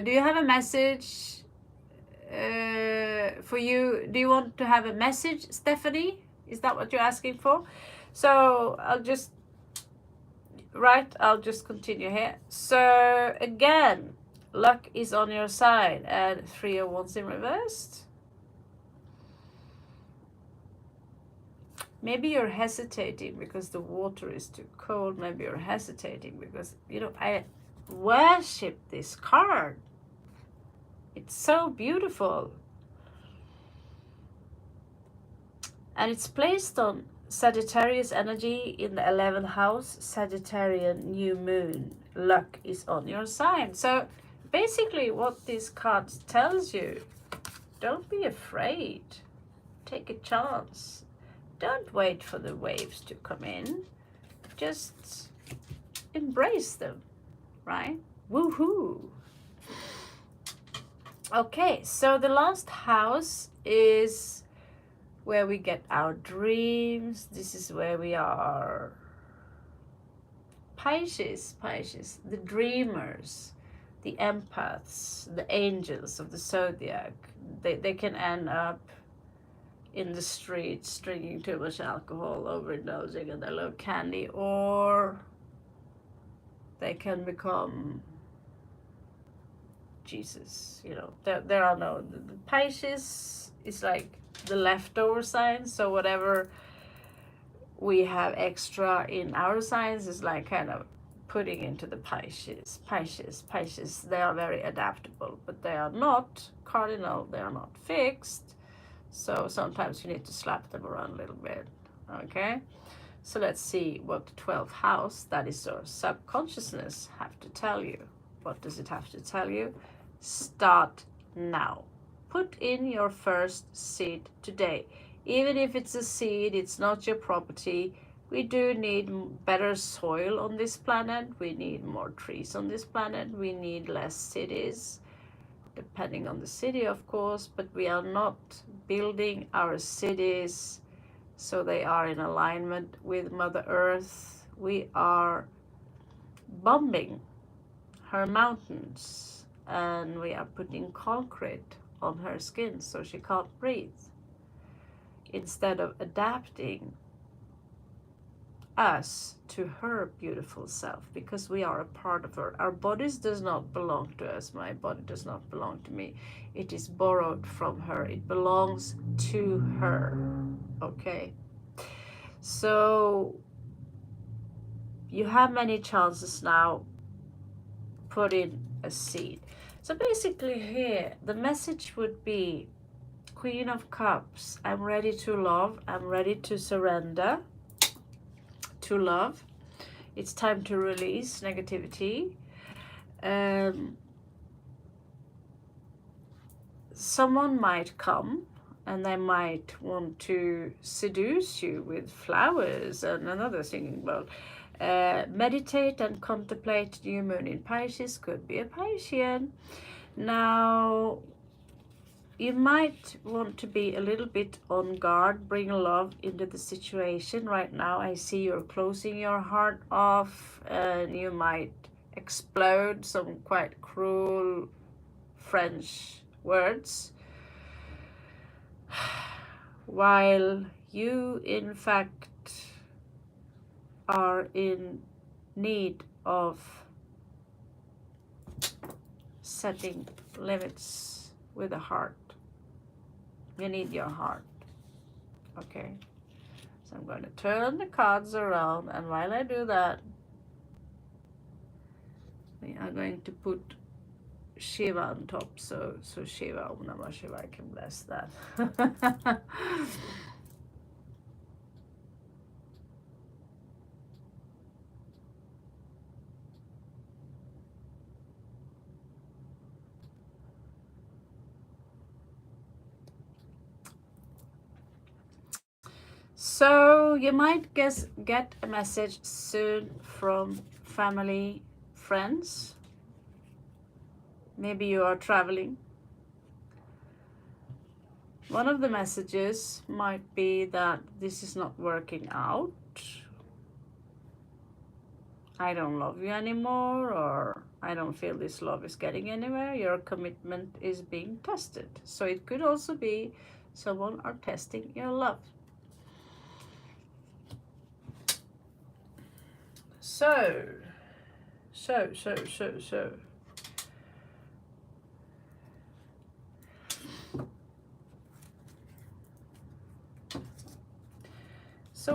do you have a message for you? Do you want to have a message, Stephanie? Is that what you're asking for? So I'll just continue here. So again, luck is on your side, and 3 of Wands in reversed. Maybe you're hesitating because the water is too cold. Maybe you're hesitating because, you know, I worship this card. It's so beautiful. And it's placed on Sagittarius energy in the 11th house, Sagittarian new moon. Luck is on your side. So basically what this card tells you, don't be afraid. Take a chance. Don't wait for the waves to come in. Just embrace them, right? Woohoo! Okay, so the last house is where we get our dreams. This is where we are. Pisces, the dreamers, the empaths, the angels of the zodiac. They can end up in the streets drinking too much alcohol, overindulging and they love candy, or they can become Jesus. You know, there are no, the Pisces is like the leftover signs, so whatever we have extra in our signs is like kind of putting into the Pisces. They are very adaptable, but they are not cardinal, they are not fixed. So sometimes you need to slap them around a little bit, okay? So let's see what the 12th house, that is your subconsciousness, have to tell you. What does it have to tell you? Start now. Put in your first seed today. Even if it's a seed, it's not your property. We do need better soil on this planet. We need more trees on this planet. We need less cities, depending on the city, of course, but we are not building our cities so they are in alignment with Mother Earth. We are bombing her mountains, and we are putting concrete on her skin so she can't breathe, instead of adapting us to her beautiful self, because we are a part of her. Our bodies does not belong to us. My body does not belong to me. It is borrowed from her. It belongs to her. Okay, so you have many chances now. Put in a seed. So basically here the message would be, Queen of Cups, I'm ready to love, I'm ready to surrender to love. It's time to release negativity. Someone might come and they might want to seduce you with flowers and another singing bowl. Meditate and contemplate new moon in Pisces, could be a Piscean. Now you might want to be a little bit on guard, bring love into the situation. Right now I see you're closing your heart off and you might explode some quite cruel French words while you in fact are in need of setting limits with a heart. You need your heart. Okay. So I'm going to turn the cards around, and while I do that, we are going to put Shiva on top. So Shiva, Om Namah Shiva, I can bless that. So you might get a message soon from family, friends. Maybe you are traveling. One of the messages might be that this is not working out. I don't love you anymore, or I don't feel this love is getting anywhere. Your commitment is being tested. So it could also be someone are testing your love. So. So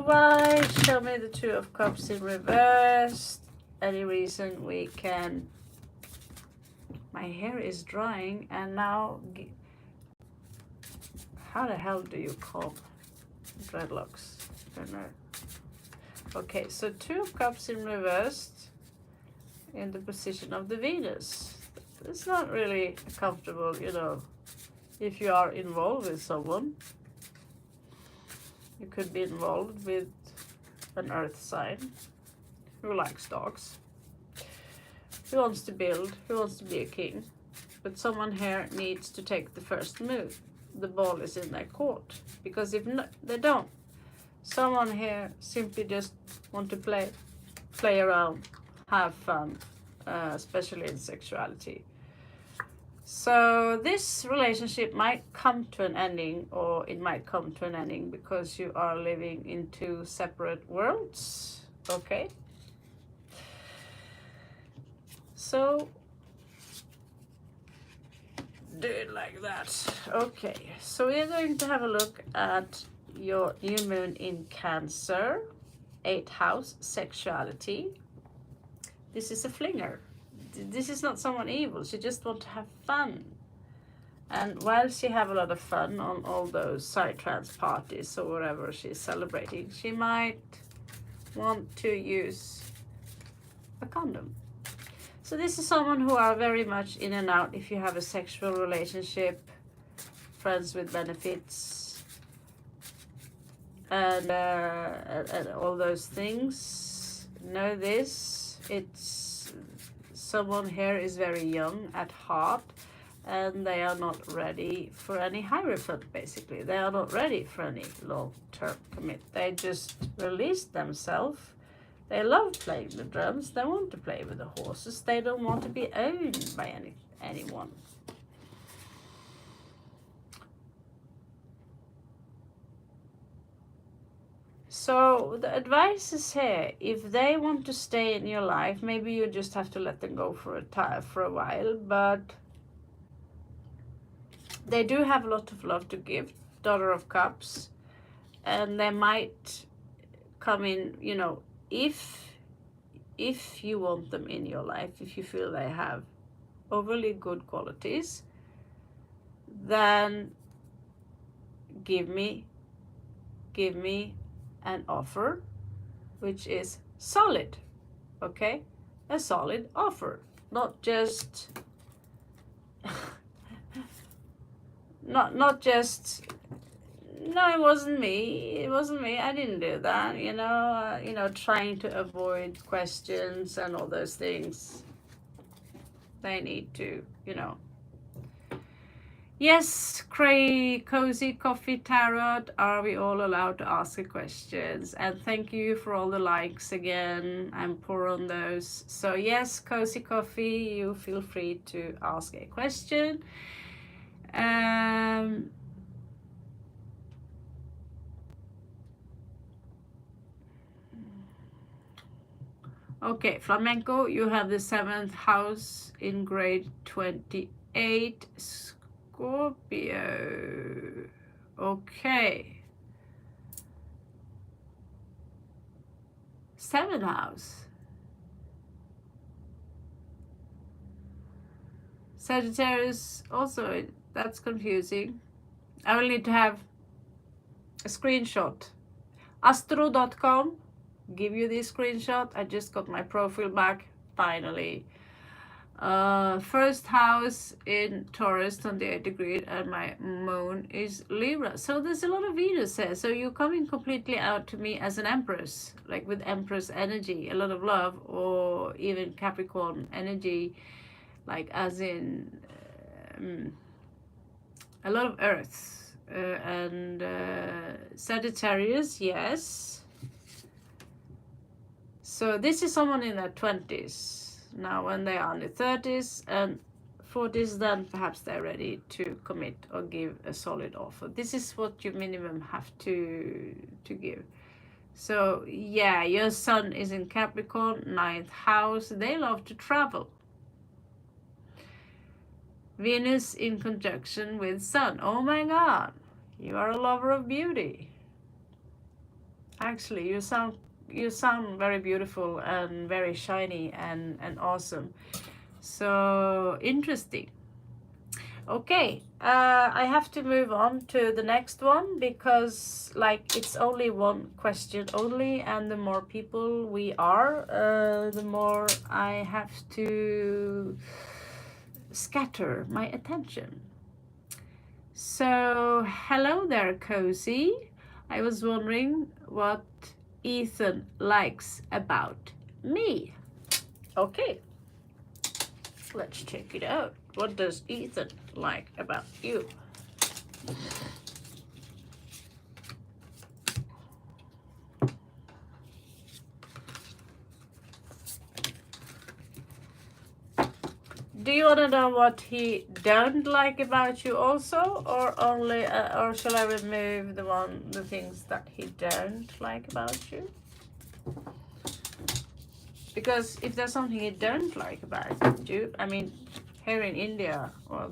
why show me the Two of Cups in reverse? Any reason we can... My hair is drying, and now... How the hell do you comb dreadlocks? I don't know. Okay, so Two of Cups in reverse in the position of the Venus. It's not really comfortable, you know, if you are involved with someone. You could be involved with an earth sign who likes dogs, who wants to build, who wants to be a king. But someone here needs to take the first move. The ball is in their court. Because if not, they don't. Someone here simply just want to play around, have fun, especially in sexuality. So this relationship might come to an ending, or it might come to an ending because you are living in two separate worlds. Okay. So do it like that. Okay. So we're going to have a look at your new moon in Cancer, 8th house, sexuality. This is a flinger. This is not someone evil. She just wants to have fun. And while she have a lot of fun on all those psytrance parties or whatever she's celebrating, she might want to use a condom. So this is someone who are very much in and out if you have a sexual relationship, friends with benefits, and all those things. Know this. It's someone here is very young at heart, and they are not ready for any Hierophant, basically. They are not ready for any long-term commit. They just released themselves. They love playing the drums. They want to play with the horses. They don't want to be owned by anyone. So the advice is here, if they want to stay in your life, maybe you just have to let them go for a while, but they do have a lot of love to give, Daughter of Cups, and they might come in, you know, if you want them in your life, if you feel they have overly good qualities, then give me an offer which is solid. Okay, a solid offer, not just not just, no, it wasn't me, I didn't do that, you know, trying to avoid questions and all those things. They need to, you know. Yes, Cozy Coffee Tarot, are we all allowed to ask questions? And thank you for all the likes again. I'm poor on those. So yes, Cozy Coffee, you feel free to ask a question. Okay, flamenco, you have the 7th house in grade 28. Scorpio. Okay. 7th house. Sagittarius, also, that's confusing. I will need to have a screenshot. Astro.com, give you this screenshot. I just got my profile back, finally. 1st house in Taurus on the 8th degree, and my moon is Libra. So there's a lot of Venus there. So you're coming completely out to me as an Empress, like with Empress energy, a lot of love, or even Capricorn energy, like as in a lot of Earth. And Sagittarius, yes. So this is someone in their 20s. Now when they are in the 30s and 40s, then perhaps they're ready to commit or give a solid offer. This is what you minimum have to give. So yeah, your sun is in Capricorn, 9th house. They love to travel. Venus in conjunction with Sun. Oh my God, you are a lover of beauty. Actually, you sound very beautiful and very shiny and awesome. So interesting. Okay, I have to move on to the next one because like it's only one question only, and the more people we are, the more I have to scatter my attention. So hello there, Cozy. I was wondering what Ethan likes about me. Okay, let's check it out. What does Ethan like about you? Do you want to know what he don't like about you also, or only, or shall I remove the things that he don't like about you? Because if there's something he don't like about you, I mean, here in India, or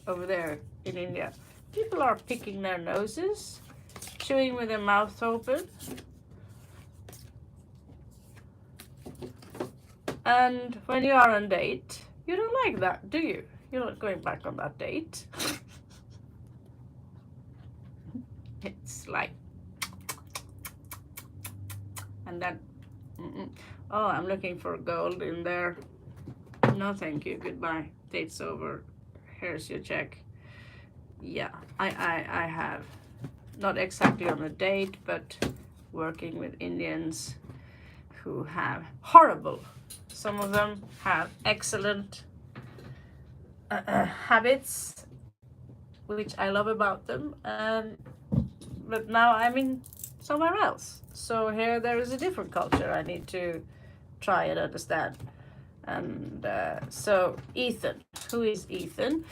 over there in India, people are picking their noses, chewing with their mouth open. And when you are on date, you don't like that, do you? You're not going back on that date. It's like, and then, oh, I'm looking for gold in there. No, thank you, goodbye. Date's over. Here's your check. Yeah, I have, not exactly on a date, but working with Indians who have horrible. Some of them have excellent habits, which I love about them, but now I'm in somewhere else. So here there is a different culture I need to try and understand. And so Ethan, who is Ethan?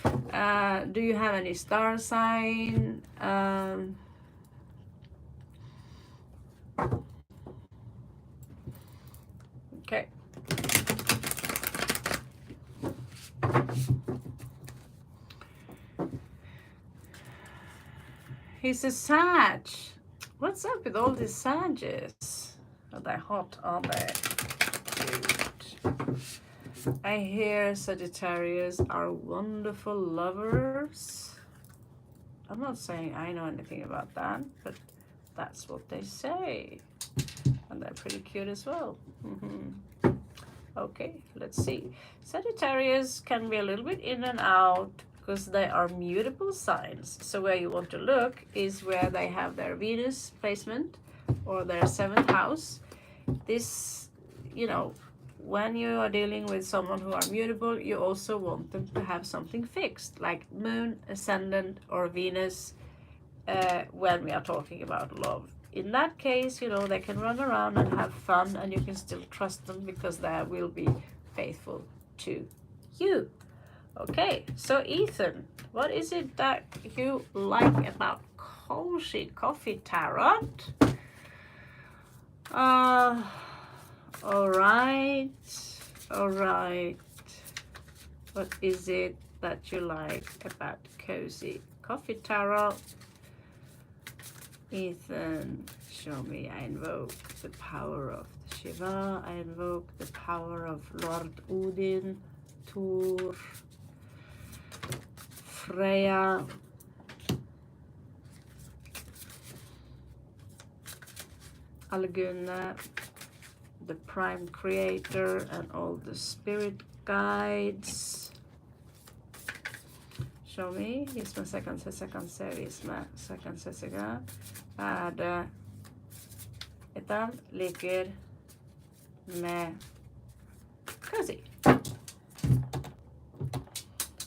Do you have any star sign? Okay. He's a Sag. What's up with all these Sages? Are they hot, aren't they? Cute. I hear Sagittarius are wonderful lovers. I'm not saying I know anything about that, but that's what they say. And they're pretty cute as well. Okay, let's see. Sagittarius can be a little bit in and out because they are mutable signs. So where you want to look is where they have their Venus placement or their 7th house. This, you know, when you are dealing with someone who are mutable, you also want them to have something fixed, like Moon, Ascendant, or Venus, when we are talking about love. In that case, you know, they can run around and have fun, and you can still trust them because they will be faithful to you. Okay, so Ethan, what is it that you like about Cozy Coffee Tarot? All right. All right. What is it that you like about Cozy Coffee Tarot? Ethan, show me. I invoke the power of Shiva. I invoke the power of Lord Odin, Thor, Freya, Alguna, the Prime Creator, and all the spirit guides. Show me. Visma second se, visma second se sega. Etan ligger med Cozy.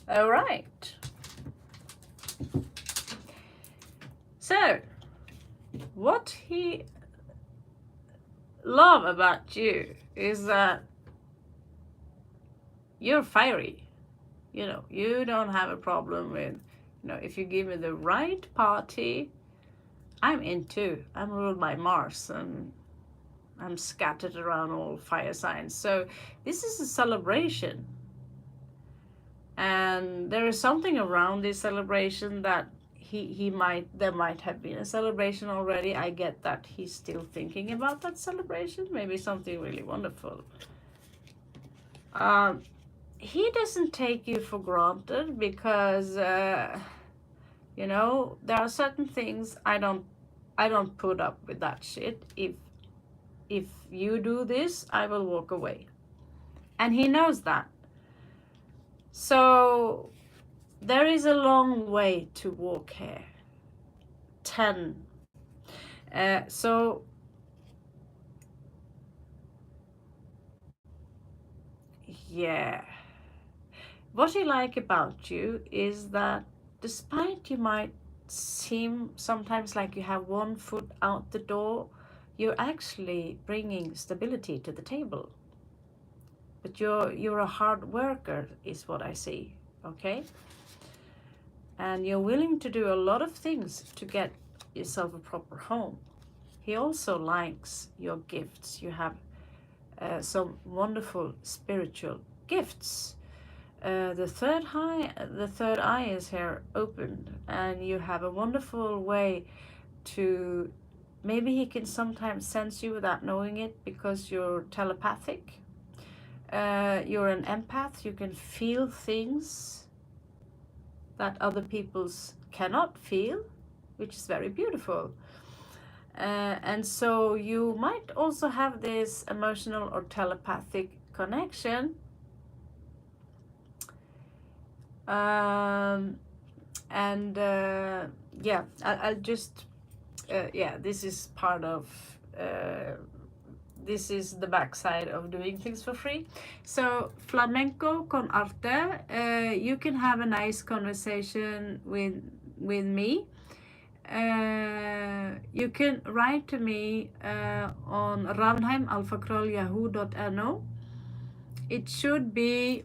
All right. So, what he love about you is that you're fiery. You know, you don't have a problem with, you know, if you give me the right party, I'm into. I'm ruled by Mars and I'm scattered around all fire signs. So this is a celebration. And there is something around this celebration that there might have been a celebration already. I get that he's still thinking about that celebration. Maybe something really wonderful. He doesn't take you for granted because, you know, there are certain things I don't put up with that shit. If you do this, I will walk away. And he knows that. So there is a long way to walk here. 10. So yeah. What I like about you is that despite you might seem sometimes like you have one foot out the door, you're actually bringing stability to the table. But you're a hard worker is what I see, okay? And you're willing to do a lot of things to get yourself a proper home. He also likes your gifts. You have some wonderful spiritual gifts. The third eye is here opened, and you have a wonderful way to, maybe he can sometimes sense you without knowing it because you're telepathic. You're an empath. You can feel things that other people's cannot feel, which is very beautiful. And so you might also have this emotional or telepathic connection. Yeah, I'll just, yeah, this is part of, this is the backside of doing things for free. So flamenco con arte, you can have a nice conversation with me. You can write to me on ravnheim@yahoo.no. It should be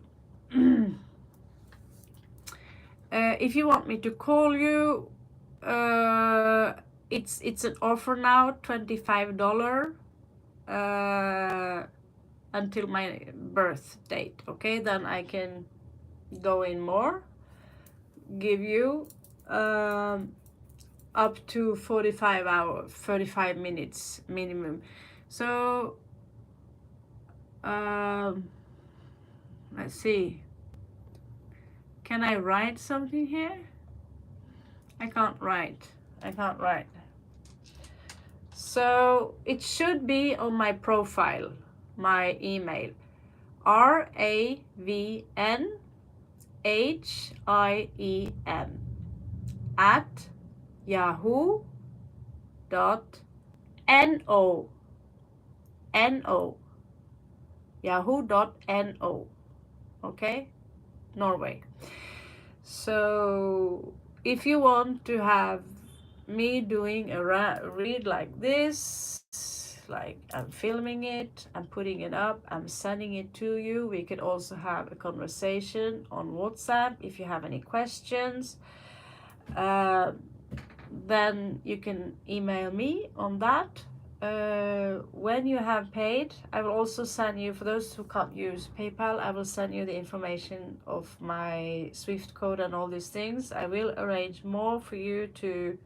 if you want me to call you, it's an offer now, $25 until my birth date. Okay, then I can go in more, give you up to 35 minutes minimum. So let's see, can I write something here? I can't write. So it should be on my profile, my email, ravnheim@yahoo.no. yahoo.no. Okay, Norway. So if you want to have me doing a read like this, like I'm filming it, I'm putting it up, I'm sending it to you, we could also have a conversation on WhatsApp if you have any questions. Then you can email me on that. when you have paid, I will also send you, for those who can't use PayPal, I will send you the information of my Swift code and all these things. I will arrange more for you to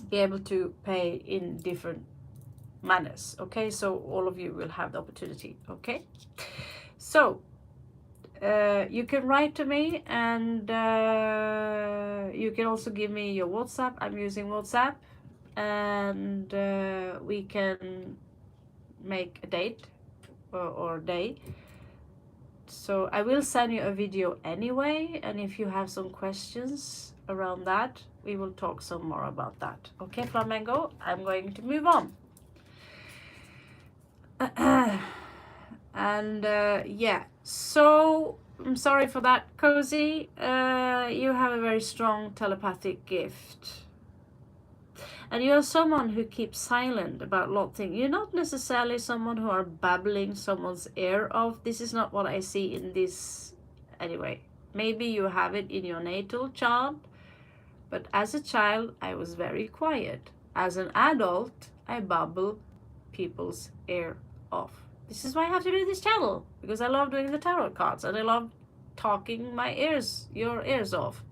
be able to pay in different manners. Okay, so all of you will have the opportunity. Okay, so you can write to me, and you can also give me your WhatsApp. I'm using WhatsApp, and we can make a date or day. So I will send you a video anyway, and if you have some questions around that, we will talk some more about that. Okay, Flamengo, I'm going to move on. And yeah, so I'm sorry for that, Cozy. You have a very strong telepathic gift. And you're someone who keeps silent about a lot of things. You're not necessarily someone who are babbling someone's ear off. This is not what I see in this anyway. Maybe you have it in your natal chart, but as a child, I was very quiet. As an adult, I babble people's ear off. This is why I have to do this channel, because I love doing the tarot cards and I love talking your ears off.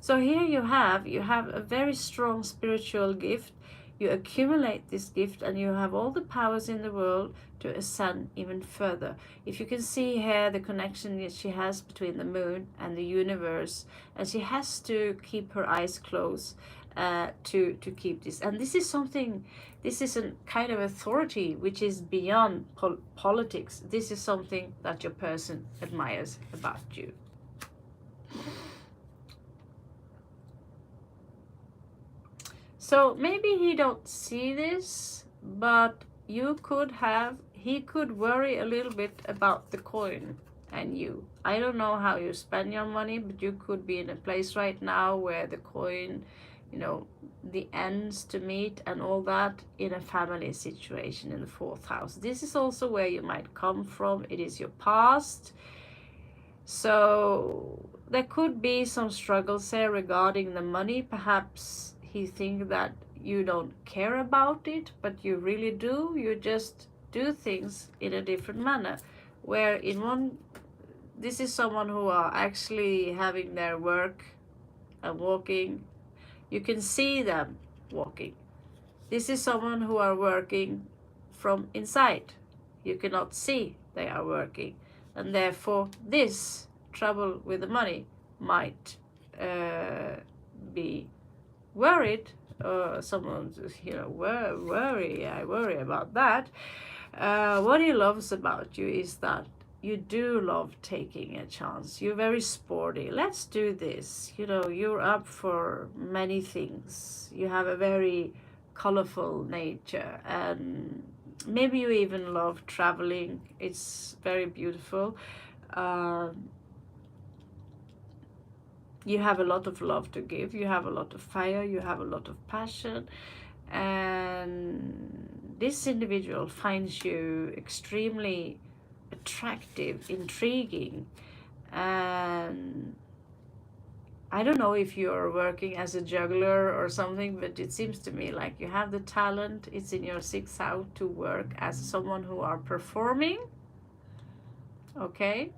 So here you have a very strong spiritual gift. You accumulate this gift and you have all the powers in the world to ascend even further. If you can see here the connection that she has between the moon and the universe, and she has to keep her eyes closed to keep this. And this is something, this is a kind of authority which is beyond politics. This is something that your person admires about you. So maybe he don't see this, but he could worry a little bit about the coin and you. I don't know how you spend your money, but you could be in a place right now where the coin, the ends to meet and all that in a family situation in the 4th house. This is also where you might come from. It is your past. So there could be some struggles there regarding the money. Perhaps he thinks that you don't care about it, but you really do. You just do things in a different manner. Where this is someone who are actually having their work and walking. You can see them walking. This is someone who are working from inside. You cannot see they are working. And therefore this trouble with the money might be worried. Someone, I worry about that. What he loves about you is that you do love taking a chance. You're very sporty. Let's do this. You're up for many things. You have a very colorful nature, and maybe you even love traveling. It's very beautiful. You have a lot of love to give. You have a lot of fire. You have a lot of passion. And this individual finds you extremely attractive, intriguing. And I don't know if you're working as a juggler or something, but it seems to me like you have the talent. It's in your 6th house to work as someone who are performing. Okay?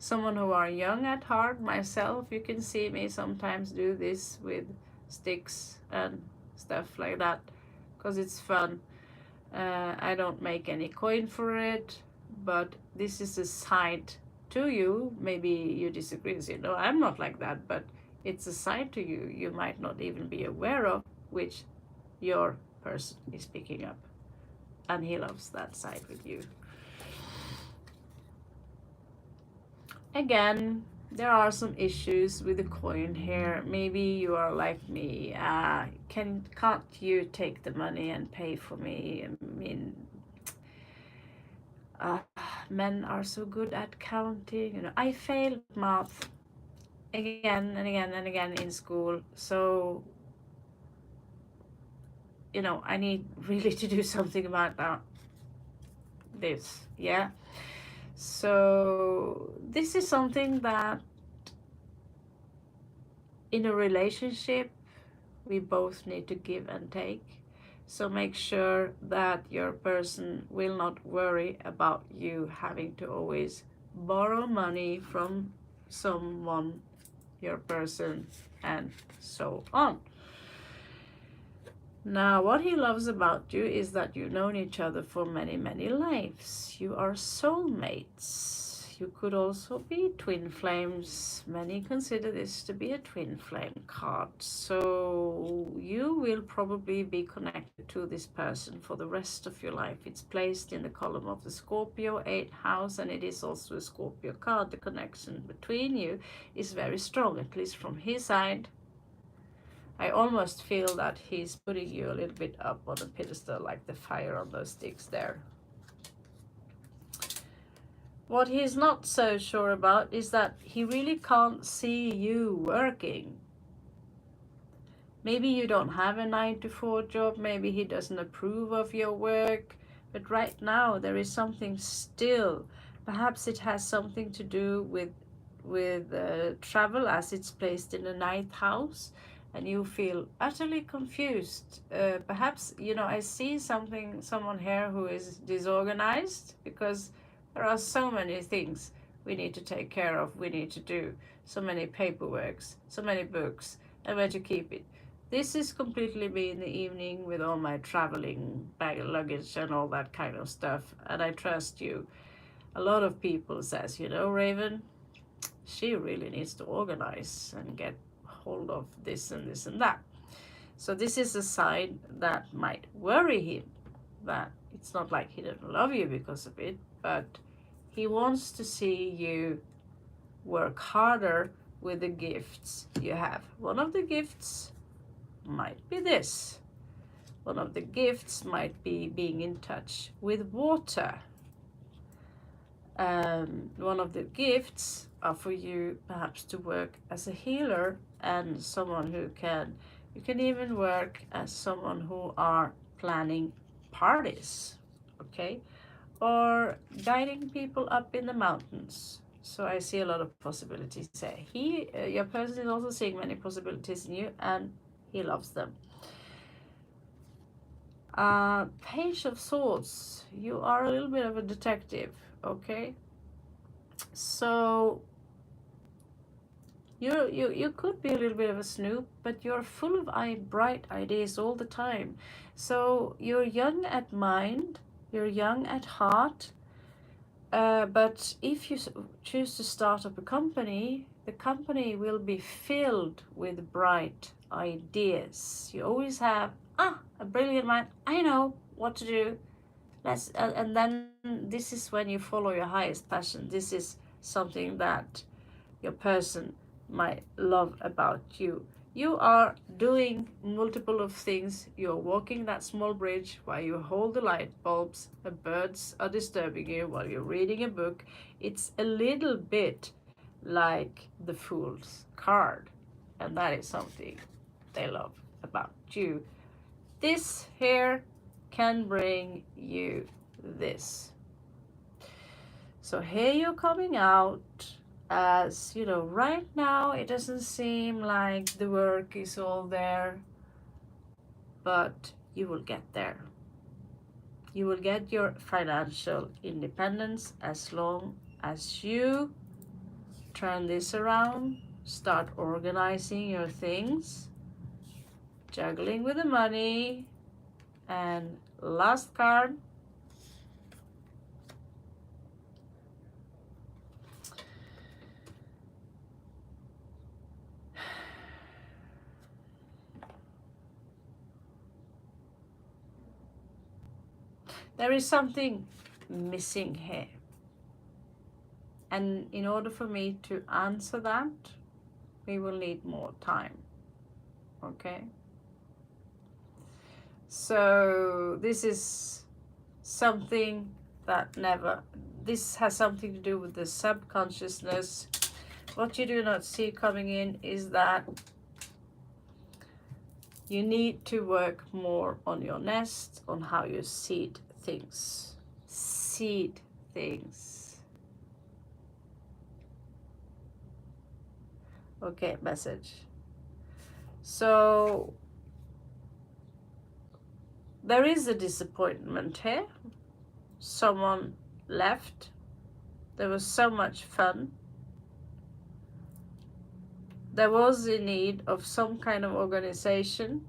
Someone who are young at heart. Myself, you can see me sometimes do this with sticks and stuff like that because it's fun. I don't make any coin for it, but this is a side to you. Maybe you disagree and say, no, I'm not like that, but it's a side to you you might not even be aware of, which your person is picking up, and he loves that side with you. Again, there are some issues with the coin here. Maybe you are like me. Can't you take the money and pay for me? I mean, men are so good at counting. I failed math again and again and again in school. So, I need really to do something about this. Yeah. So this is something that in a relationship we both need to give and take. So make sure that your person will not worry about you having to always borrow money from someone, your person, and so on. Now, what he loves about you is that you've known each other for many, many lives. You are soulmates. You could also be twin flames. Many consider this to be a twin flame card. So you will probably be connected to this person for the rest of your life. It's placed in the column of the Scorpio 8th house, and it is also a Scorpio card. The connection between you is very strong, at least from his side. I almost feel that he's putting you a little bit up on a pedestal, like the fire on those sticks there. What he's not so sure about is that he really can't see you working. Maybe you don't have a 9 to 4 job, maybe he doesn't approve of your work, but right now there is something still. Perhaps it has something to do with travel, as it's placed in the 9th house, and you feel utterly confused. Perhaps, you know, I see someone here who is disorganized, because there are so many things we need to take care of, we need to do, so many paperworks, so many books, and where to keep it. This is completely me in the evening with all my traveling bag of luggage and all that kind of stuff, and I trust you. A lot of people says, you know, Raven, she really needs to organize and get hold of this and this and that. So this is a side that might worry him, that it's not like he doesn't love you because of it, but he wants to see you work harder with the gifts you have. One of the gifts might be this. One of the gifts might be being in touch with water. One of the gifts are for you perhaps to work as a healer and someone who you can even work as someone who are planning parties, okay? Or guiding people up in the mountains. So I see a lot of possibilities there. Your person is also seeing many possibilities in you, and he loves them. Page of Swords. You are a little bit of a detective, okay? So you could be a little bit of a snoop, but you're full of bright ideas all the time. So you're young at mind, you're young at heart, but if you choose to start up a company, the company will be filled with bright ideas. You always have a brilliant mind. I know what to do. And then this is when you follow your highest passion. This is something that your person might love about you. You are doing multiple of things. You're walking that small bridge while you hold the light bulbs. The birds are disturbing you while you're reading a book. It's a little bit like the Fool's card, and that is something they love about you. This here can bring you this. So here you're coming out as, you know, right now it doesn't seem like the work is all there, but you will get there. You will get your financial independence as long as you turn this around, start organizing your things, juggling with the money. And last card, there is something missing here. And in order for me to answer that, we will need more time. Okay? So this is something that this has something to do with the subconsciousness. What you do not see coming in is that you need to work more on your nest, on how you seed things. Seed things. Okay, message. So there is a disappointment here. Someone left. There was so much fun. There was a need of some kind of organization.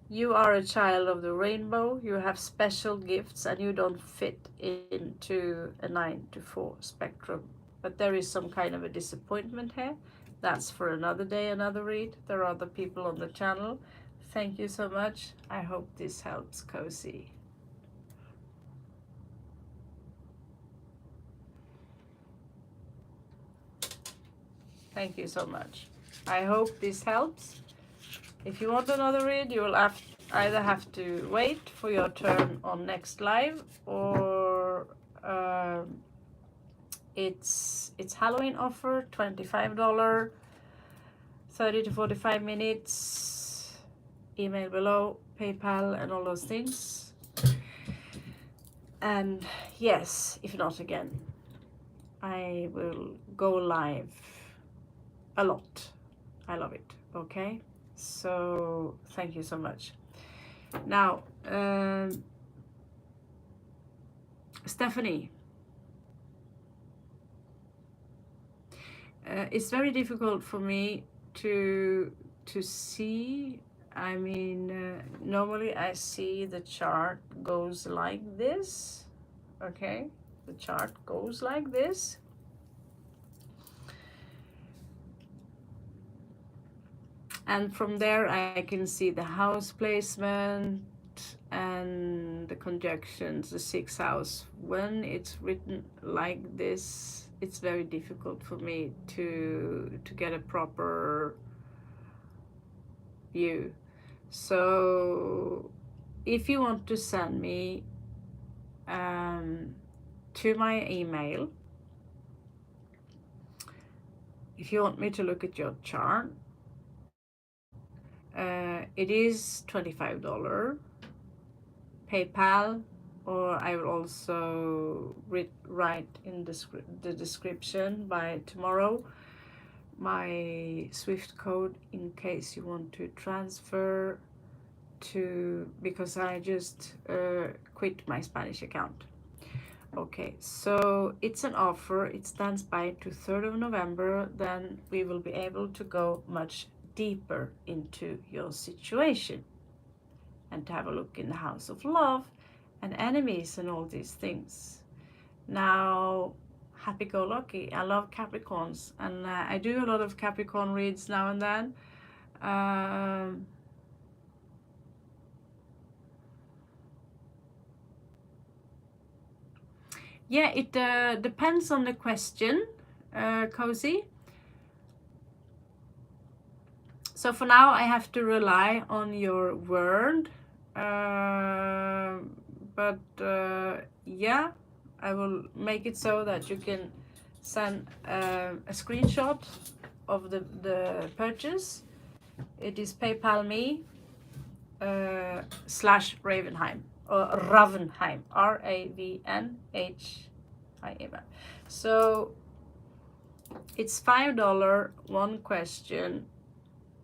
You are a child of the rainbow. You have special gifts and you don't fit into a 9 to 4 spectrum. But there is some kind of a disappointment here. That's for another day, another read. There are other people on the channel. Thank you so much. I hope this helps, Cozy. Thank you so much. I hope this helps. If you want another read, you will either have to wait for your turn on next live, or it's Halloween offer, $25, 30 to 45 minutes, email below, PayPal and all those things. And yes, if not again, I will go live a lot. I love it. Okay, so thank you so much. Now, Stephanie, it's very difficult for me to see. I mean, normally I see the chart goes like this. Okay, the chart goes like this. And from there I can see the house placement and the conjunctions, the 6th house. When it's written like this, it's very difficult for me to get a proper view. So if you want to send me to my email, if you want me to look at your chart, it is $25 PayPal, or I will also write in the description by tomorrow my Swift code in case you want to transfer to, because I just quit my Spanish account. Okay, so it's an offer. It stands by to 3rd of November. Then we will be able to go much deeper into your situation and to have a look in the house of love and enemies and all these things. Now, happy-go-lucky. I love Capricorns, and I do a lot of Capricorn reads now and then. Yeah, it depends on the question, Cozy. So for now, I have to rely on your word. But yeah, I will make it so that you can send a screenshot of the purchase. It is PayPal me /Ravenheim, or Ravenheim, Ravnhim. So it's $5, one question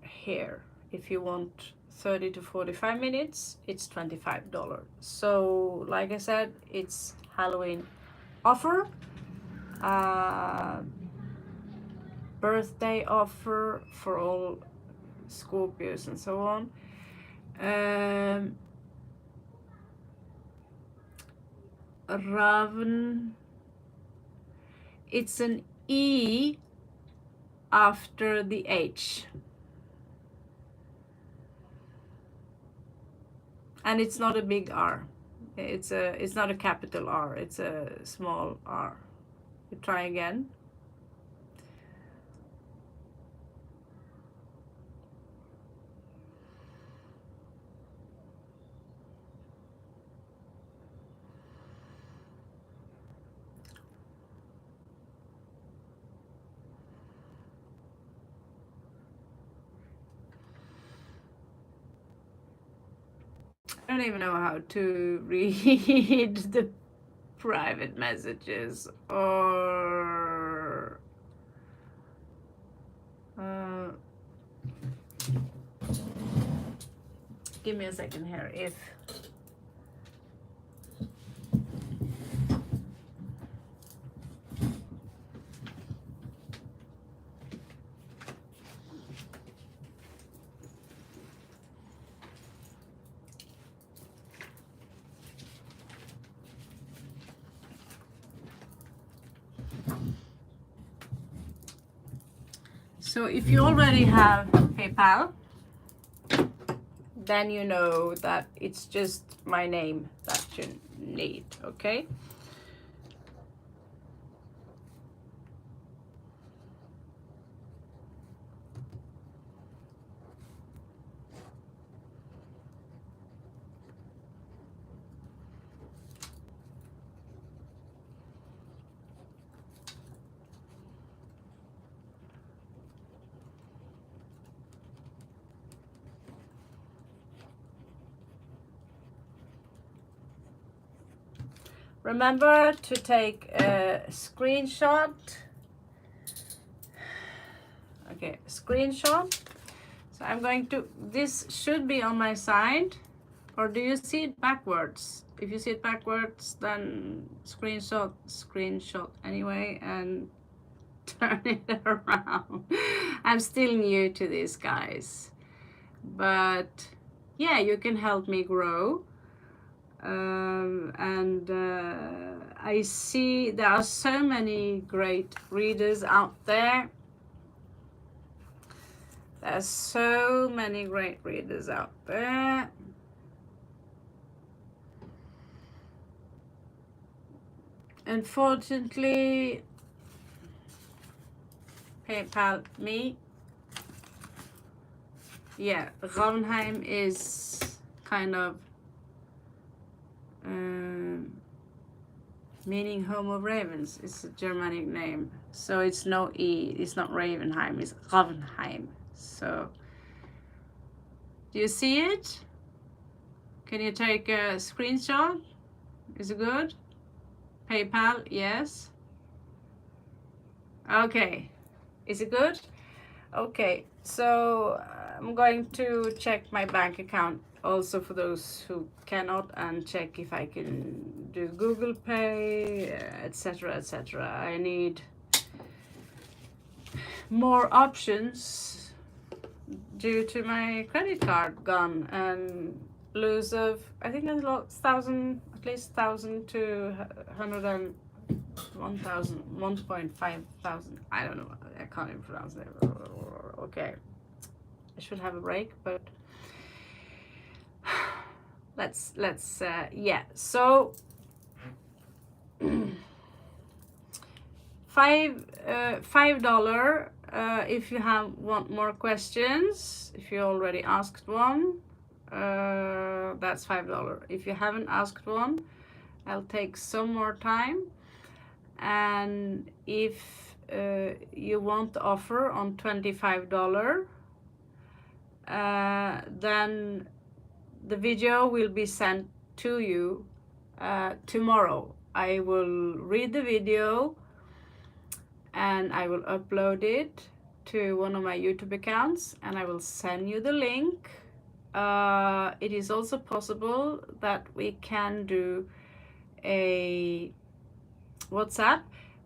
here. If you want 30 to 45 minutes, it's $25. So like I said, it's Halloween offer, birthday offer for all Scorpios and so on. Raven, it's an E after the H. And it's not a big R. It's not a capital R, it's a small R. You try again. I don't even know how to read the private messages, or give me a second here. If so if you already have PayPal, then you know that it's just my name that you need, okay? Remember to take a screenshot. Okay, screenshot. So I'm going to, this should be on my side, or do you see it backwards? If you see it backwards, then screenshot anyway, and turn it around. I'm still new to this, guys, but yeah, you can help me grow. I see there are so many great readers out there. There's so many great readers out there. Unfortunately, PayPal me. Yeah, Ravnheim is kind of meaning home of ravens. It's a Germanic name, so it's no E, it's not Ravenheim, it's Ravnheim. So do you see it? Can you take a screenshot? Is it good? PayPal, yes. Okay, is it good? Okay, so I'm going to check my bank account also for those who cannot, and check if I can do Google Pay, etc, etc. I need more options due to my credit card gone and lose of, I think there's at least 1,000 to 100 and 1,000, 1.5 thousand. I don't know. I can't even pronounce it. Okay, I should have a break, but let's yeah. So $5 if you want more questions. If you already asked one, that's $5. If you haven't asked one, I'll take some more time. And if you want the offer on $25, then the video will be sent to you tomorrow. I will read the video and I will upload it to one of my YouTube accounts, and I will send you the link. It is also possible that we can do a WhatsApp,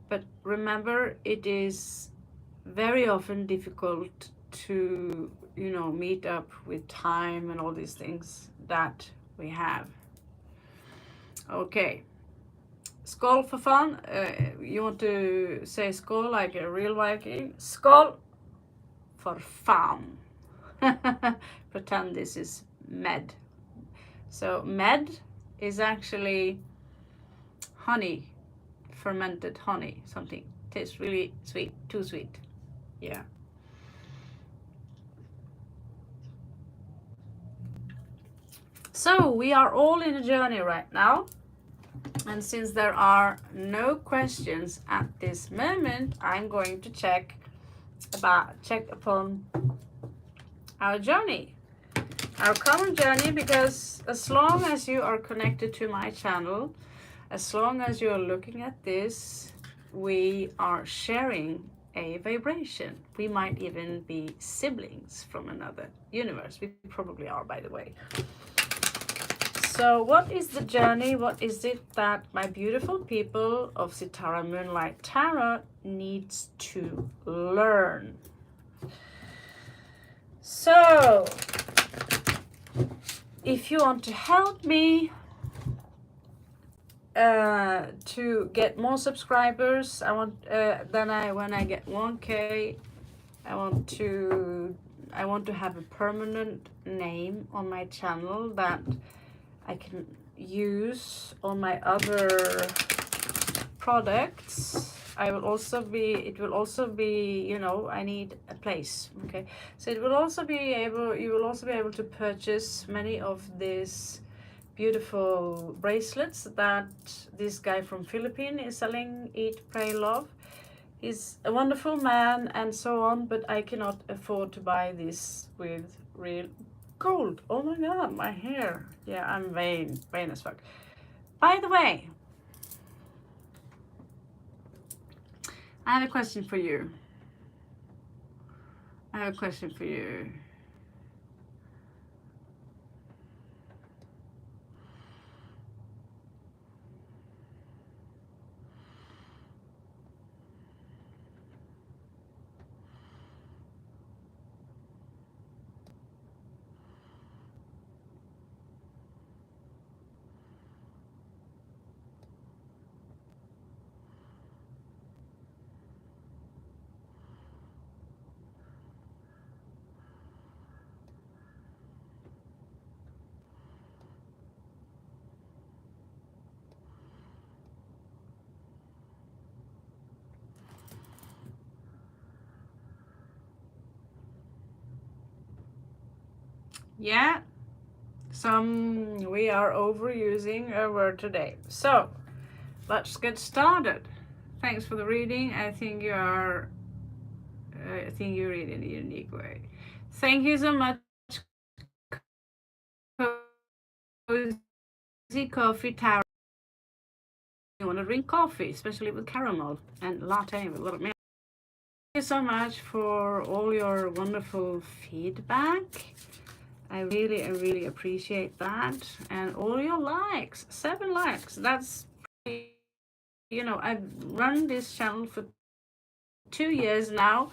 but remember, it is very often difficult to, you know, meet up with time and all these things that we have. Okay, skål for fun. You want to say skål like a real Viking? Skål for fun. Pretend this is med. So med is actually honey, fermented honey, something. Tastes really sweet, too sweet. Yeah. So we are all in a journey right now, and since there are no questions at this moment, I'm going to check upon our journey, our common journey, because as long as you are connected to my channel, as long as you are looking at this, we are sharing a vibration. We might even be siblings from another universe. We probably are, by the way. So what is the journey? What is it that my beautiful people of Sitara Moonlight Tarot needs to learn? So if you want to help me to get more subscribers, I want when I get 1K, I want to have a permanent name on my channel that I can use on my other products. It will also be, you know, I need a place. Okay, so you will also be able to purchase many of these beautiful bracelets that this guy from Philippines is selling. Eat, Pray, Love. He's a wonderful man and so on, but I cannot afford to buy this with real gold. Oh my god, my hair. Yeah, I'm vain as fuck. By the way, I have a question for you. Yeah, we are overusing a word today. So let's get started. Thanks for the reading. I think you read in a unique way. Thank you so much, Cozy Coffee Tower. You want to drink coffee, especially with caramel and latte with a lot of milk. Thank you so much for all your wonderful feedback. I really appreciate that. And all your likes, 7 likes. That's, you know, I've run this channel for 2 years now.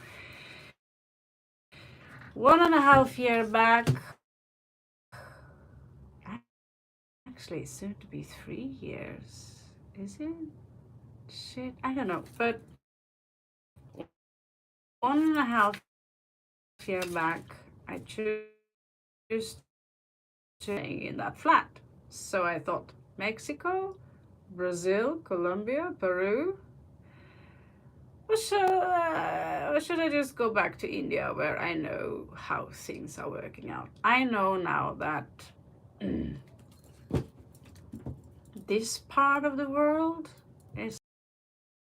1.5 years back, actually soon to be 3 years. Is it? Shit, I don't know. But 1.5 years back, I chose staying in that flat. So I thought Mexico, Brazil, Colombia, Peru. Or should I just go back to India where I know how things are working out? I know now that this part of the world is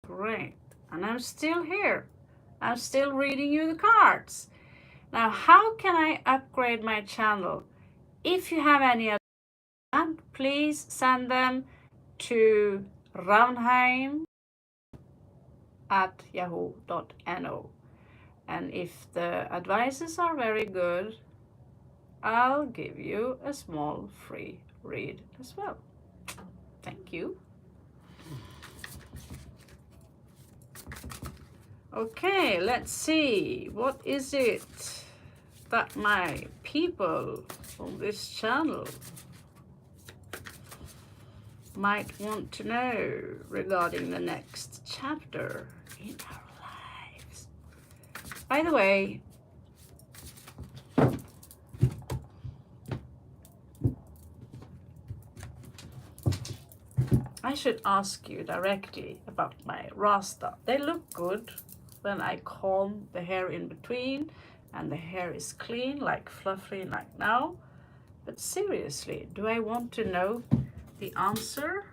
great. And I'm still here. I'm still reading you the cards. Now, how can I upgrade my channel? If you have any other, please send them to ravnheim@yahoo.no. And if the advices are very good, I'll give you a small free read as well. Thank you. Okay, let's see. What is it that my people on this channel might want to know regarding the next chapter in our lives? By the way, I should ask you directly about my Rasta. They look good when I comb the hair in between and the hair is clean, like fluffy like now. But seriously, do I want to know the answer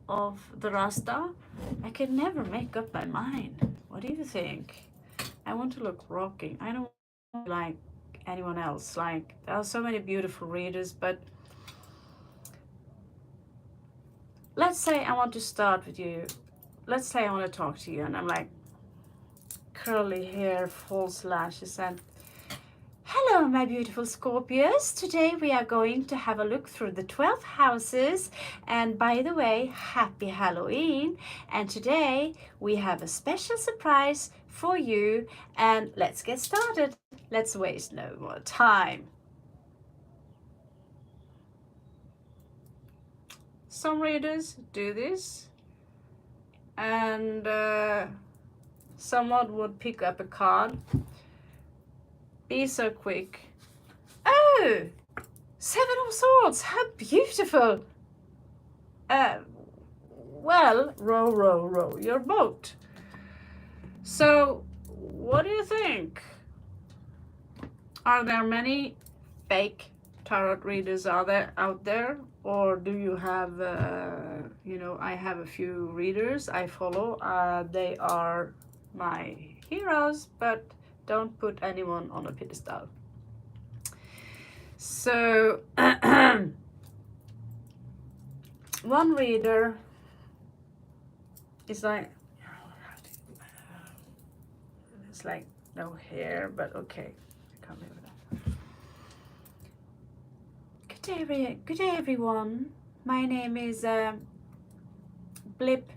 of the Rasta? I can never make up my mind. What do you think? I want to look rocking. I don't want to like anyone else. Like, there are so many beautiful readers, but let's say I want to start with you. Let's say I want to talk to you and I'm like, curly hair, false lashes, and hello, my beautiful Scorpios. Today we are going to have a look through the 12 houses. And by the way, happy Halloween. And today we have a special surprise for you. And let's get started. Let's waste no more time. Some readers do this, and someone would pick up a card. Be so quick. Oh, 7 of Swords, how beautiful. Well, row, row, row your boat. So, what do you think? Are there many fake tarot readers out there? Or do you have, I have a few readers I follow. They are my heroes, but don't put anyone on a pedestal. So, one reader is like, it's like no hair, but okay, I can't live with that. Good day, everyone. My name is Blip,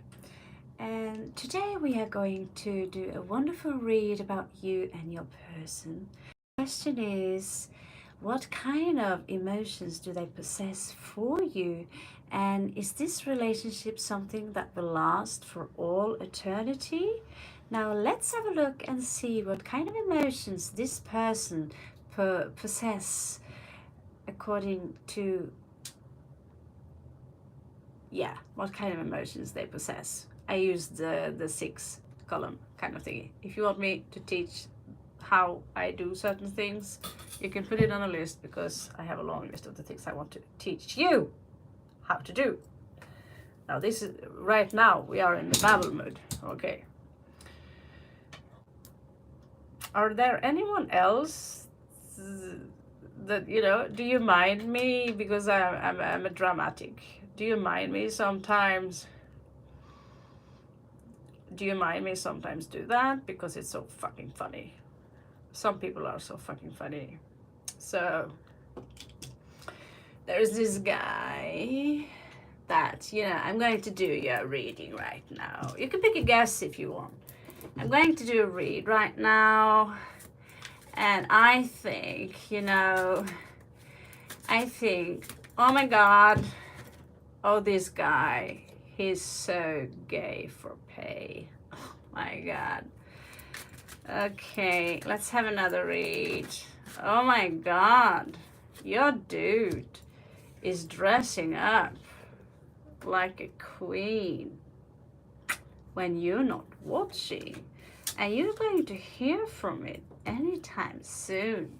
and today we are going to do a wonderful read about you and your person. The question is, what kind of emotions do they possess for you? And is this relationship something that will last for all eternity? Now let's have a look and see what kind of emotions this person possess according to, what kind of emotions they possess. I used the 6 column kind of thingy. If you want me to teach how I do certain things, you can put it on a list, because I have a long list of the things I want to teach you how to do. Now this is, right now we are in the babble mood, okay. Are there anyone else that, do you mind me, because I'm a dramatic, do you mind me sometimes? Do you mind me sometimes do that? Because it's so fucking funny. Some people are so fucking funny. So there's this guy that, I'm going to do your reading right now. You can pick a guess if you want. I'm going to do a read right now. And I think, oh my God, oh, this guy, he's so gay for pay. Oh my God. Okay, let's have another read. Oh my God, your dude is dressing up like a queen when you're not watching. And you're going to hear from it anytime soon,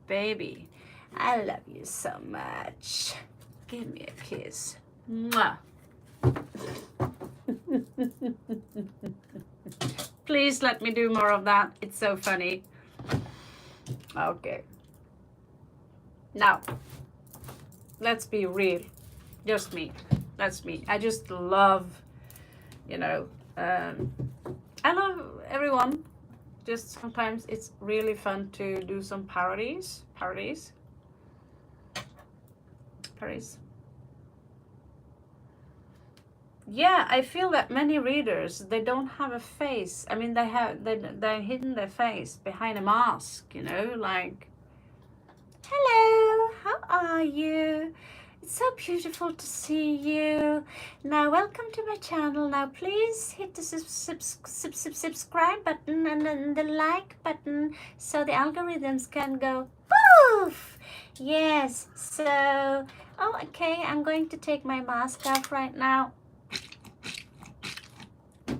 baby. I love you so much. Give me a kiss. Mwah. Please let me do more of that. It's so funny. Okay. Now, let's be real. Just me. That's me. I just love, I love everyone. Just sometimes it's really fun to do some parodies. Yeah, I feel that many readers, they don't have a face. I mean, they're hidden their face behind a mask, like, hello, how are you? It's so beautiful to see you. Now, welcome to my channel. Now, please hit the subscribe button and the like button so the algorithms can go poof. Yes, so, oh, okay, I'm going to take my mask off right now.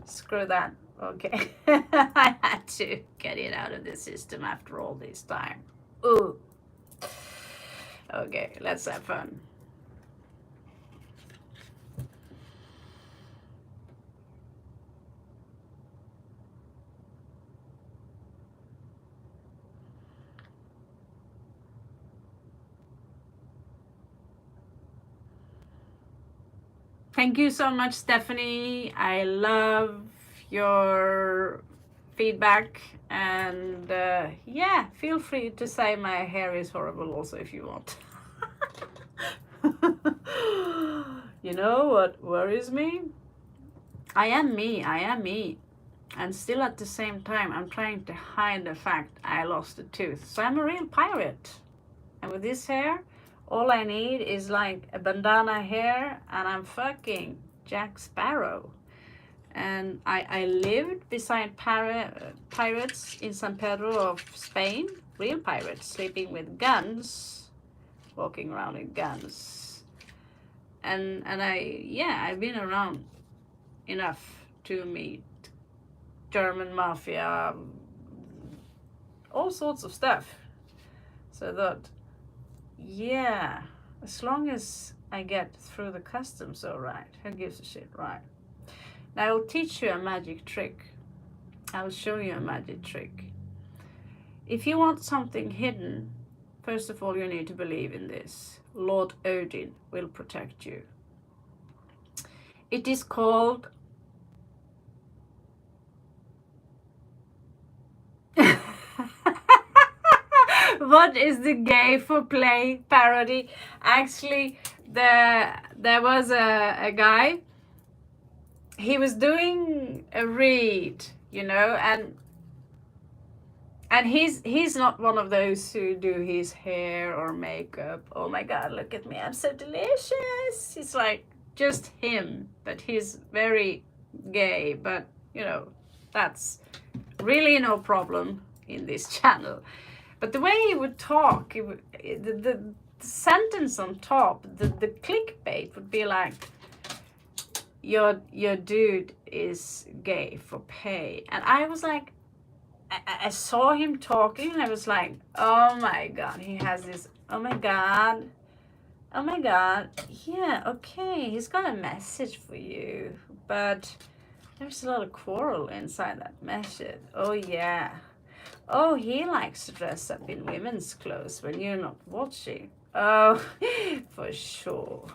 Screw that. Okay. I had to get it out of the system after all this time. Ooh. Okay, let's have fun. Thank you so much, Stephanie. I love your feedback, and yeah, feel free to say my hair is horrible also if you want. You know what worries me? I am me, I am me. And still at the same time, I'm trying to hide the fact I lost a tooth. So I'm a real pirate. And with this hair, all I need is like a bandana hair, and I'm fucking Jack Sparrow. And I lived beside pirates in San Pedro of Spain. Real pirates, sleeping with guns, walking around with guns. And I've been around enough to meet German mafia, all sorts of stuff. So that, yeah, as long as I get through the customs all right, who gives a shit, right? Now I'll teach you a magic trick. I'll show you a magic trick. If you want something hidden, first of all, you need to believe in this. Lord Odin will protect you. It is called What is the Gay for Play parody? Actually, there was a guy, he was doing a read, you know, and he's not one of those who do his hair or makeup. Oh my god, look at me, I'm so delicious. It's like just him, but he's very gay, but you know, that's really no problem in this channel. But the way he would talk, the sentence on top, the clickbait would be like, your dude is gay for pay. And I was like, I saw him talking, and I was like, oh my god, he has this, oh my god, yeah, okay, he's got a message for you, but there's a lot of quarrel inside that message. Oh yeah. Oh, he likes to dress up in women's clothes when you're not watching. Oh, for sure.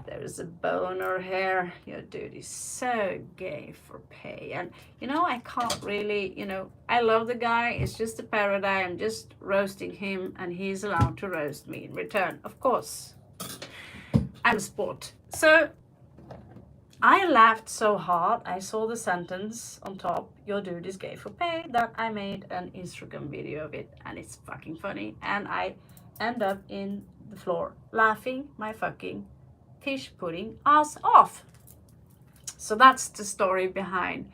There is a boner here. Your dude is so gay for pay. And, you know, I can't really, you know, I love the guy. It's just a parody. I'm just roasting him, and he's allowed to roast me in return. Of course. I'm a sport. So I laughed so hard, I saw the sentence on top, your dude is gay for pay, that I made an Instagram video of it, and it's fucking funny. And I end up in the floor laughing my fucking fish pudding ass off. So that's the story behind.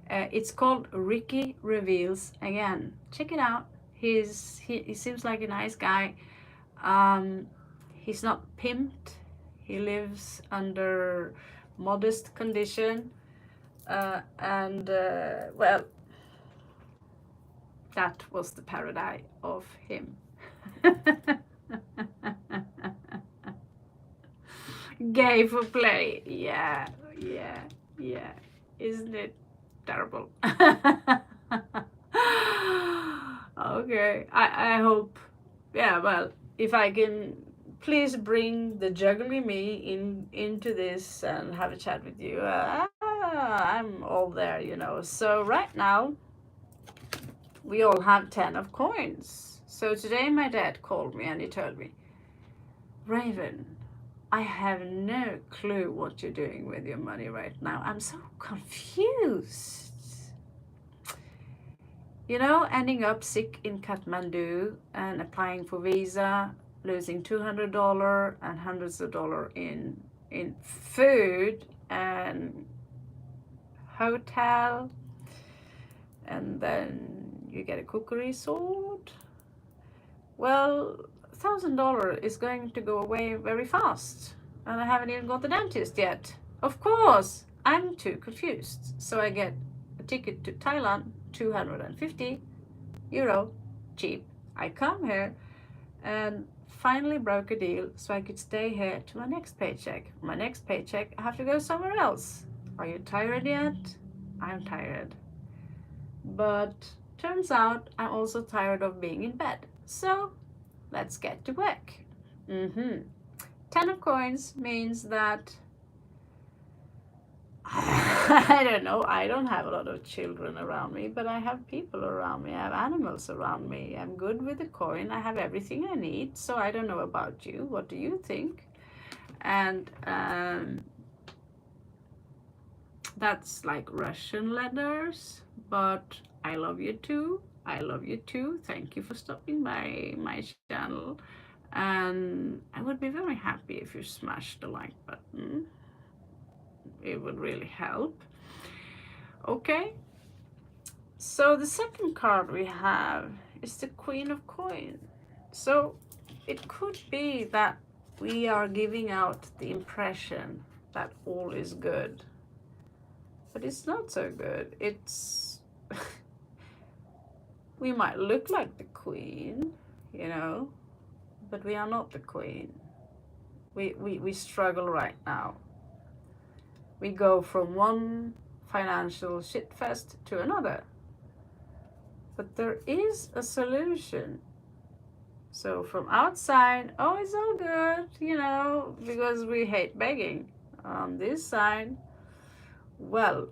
It's called Ricky Reveals Again. Check it out. He seems like a nice guy. He's not pimped. He lives under modest condition, well, that was the parody of him. Gay for play, yeah, isn't it terrible? Okay, I hope, yeah, well, if I can please bring the juggly me into this and have a chat with you. I'm all there, you know. So right now, we all have 10 of coins. So today my dad called me and he told me, Raven, I have no clue what you're doing with your money right now. I'm so confused. You know, ending up sick in Kathmandu and applying for visa, losing $200 and hundreds of dollars in food and hotel, and then you get a cookery sword. Well, $1,000 is going to go away very fast, and I haven't even got the dentist yet. Of course, I'm too confused. So I get a ticket to Thailand, 250 euro, cheap. I come here and finally broke a deal so I could stay here to my next paycheck. My next paycheck, I have to go somewhere else. Are you tired yet? I'm tired. But turns out I'm also tired of being in bed. So let's get to work. 10 of coins means that I don't know. I don't have a lot of children around me, but I have people around me. I have animals around me. I'm good with the coin. I have everything I need. So I don't know about you. What do you think? And that's like Russian letters, but I love you too. I love you too. Thank you for stopping by my channel. And I would be very happy if you smash the like button. It would really help. Okay, so the second card we have is the Queen of Coins. So it could be that we are giving out the impression that all is good, but it's not so good. It's we might look like the queen, you know, but we are not the queen. We struggle right now. We go from one financial shitfest to another. But there is a solution. So from outside, oh, it's all good, you know, because we hate begging. On this side, well,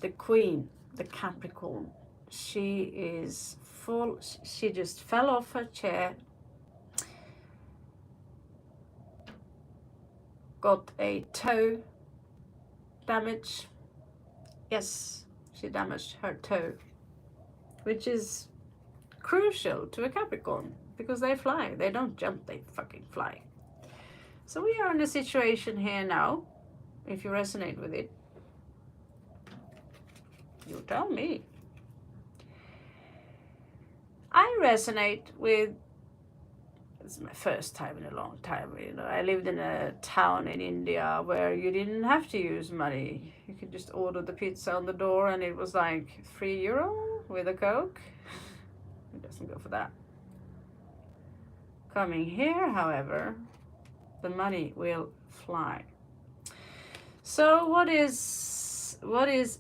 the queen, the Capricorn, she is full, she just fell off her chair, got a toe damage. Yes, she damaged her toe, which is crucial to a Capricorn because they fly. They don't jump, they fucking fly. So we are in a situation here now. If you resonate with it, you tell me. I resonate with, it's my first time in a long time, you know. I lived in a town in India where you didn't have to use money. You could just order the pizza on the door and it was like €3 with a Coke. It doesn't go for that. Coming here, however, the money will fly. So what is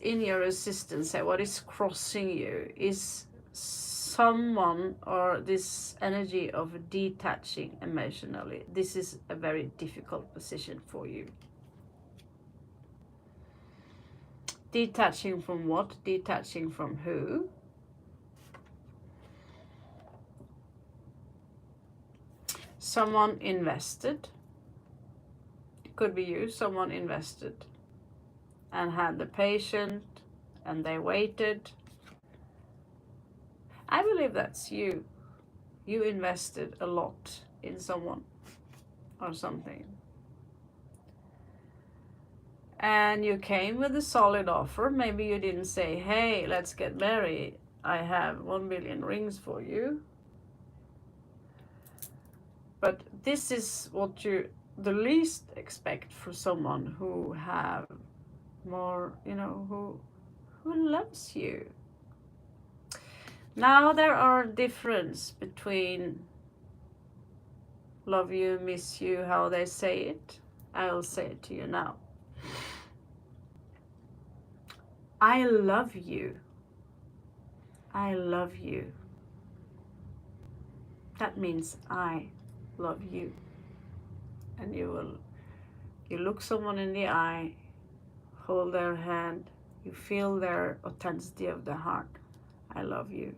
in your resistance here? What is crossing you? Is someone or this energy of detaching emotionally. This is a very difficult position for you. Detaching from what? Detaching from who? Someone invested. It could be you. Someone invested and had the patience and they waited. I believe that's you. You invested a lot in someone or something. And you came with a solid offer. Maybe you didn't say, hey, let's get married. I have 1 billion rings for you. But this is what you the least expect for someone who have more, you know, who loves you. Now there are difference between love you, miss you, how they say it. I'll say it to you now. I love you. I love you. That means I love you. And you look someone in the eye, hold their hand, you feel their authenticity of the heart. I love you.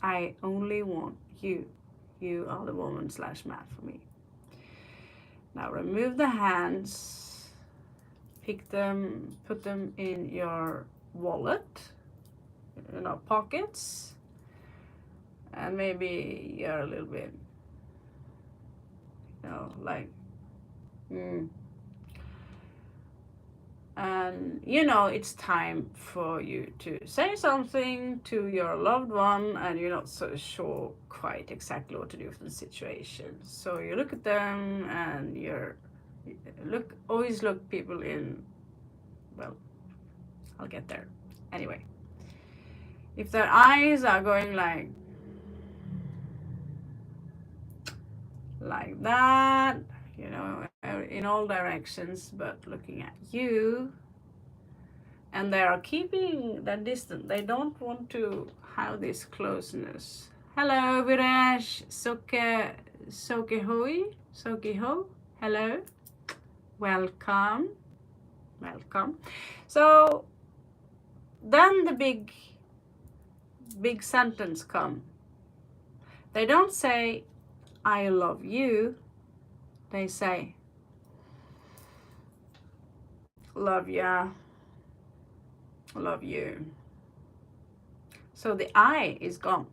I only want you. You are the woman/man for me. Now remove the hands, pick them, put them in your wallet, in our pockets, and maybe you're a little bit, you know, like, and you know it's time for you to say something to your loved one and you're not so sure quite exactly what to do for the situation. So you look at them and always look people in, well, I'll get there. Anyway, if their eyes are going like that, you know, in all directions, but looking at you, and they are keeping that distance. They don't want to have this closeness. Hello, Viraj, Sokeho, hello, welcome, welcome. So then the big sentence come. They don't say, I love you. They say, love ya, love you. So the I is gone.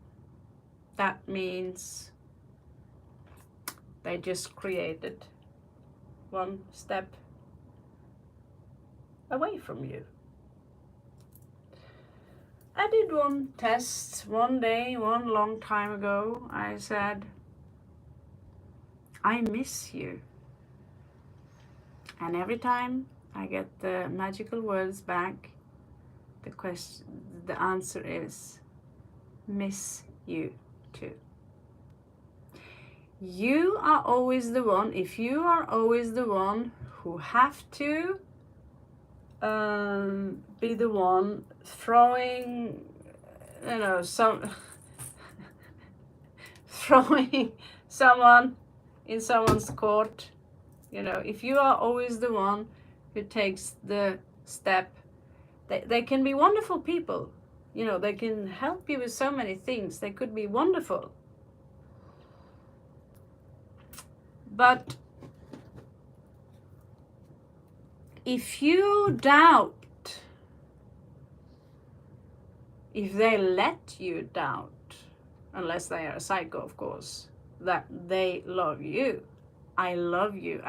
That means they just created one step away from you. I did one test one day, one long time ago. I said, I miss you. And every time I get the magical words back, the answer is, miss you too. You are always the one, if you are always the one who have to be the one throwing, throwing someone in someone's court, if you are always the one who takes the step, they can be wonderful people, they can help you with so many things, they could be wonderful. But if you doubt, if they let you doubt, unless they are a psycho, of course, that they love you, I love you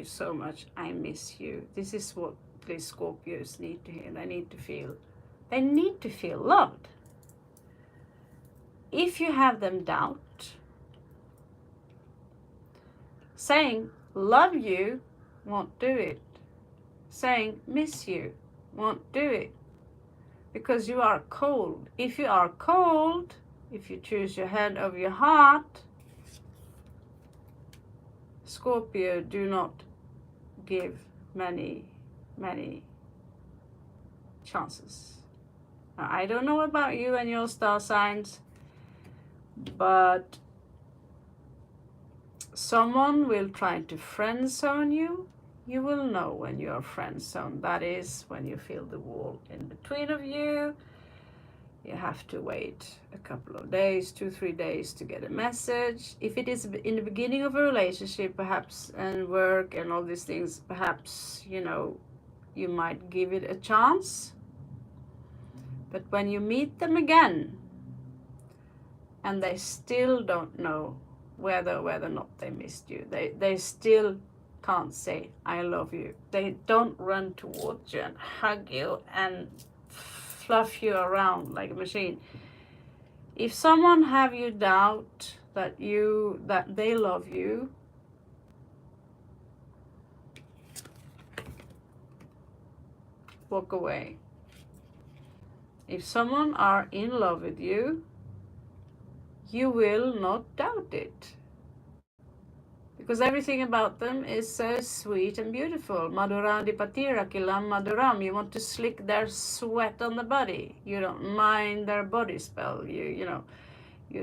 so much, I miss you. This is what the Scorpios need to hear. They need to feel loved. If you have them doubt, saying love you won't do it. Saying miss you won't do it. Because you are cold. If you are cold, if you choose your head over your heart, Scorpio do not give many chances. Now, I don't know about you and your star signs, but someone will try to friend zone you. You will know when you are friend zoned. That is when you feel the wall in between of you. You have to wait a couple of days, 2-3 days to get a message. If it is in the beginning of a relationship, perhaps, and work and all these things, perhaps, you might give it a chance. But when you meet them again, and they still don't know whether or not they missed you, they still can't say, I love you. They don't run towards you and hug you and fluff you around like a machine. If someone have you doubt that they love you, walk away. If someone are in love with you, you will not doubt it. Because everything about them is so sweet and beautiful. Madhurandi patira kilam madhuram. You want to slick their sweat on the body. You don't mind their body spell. You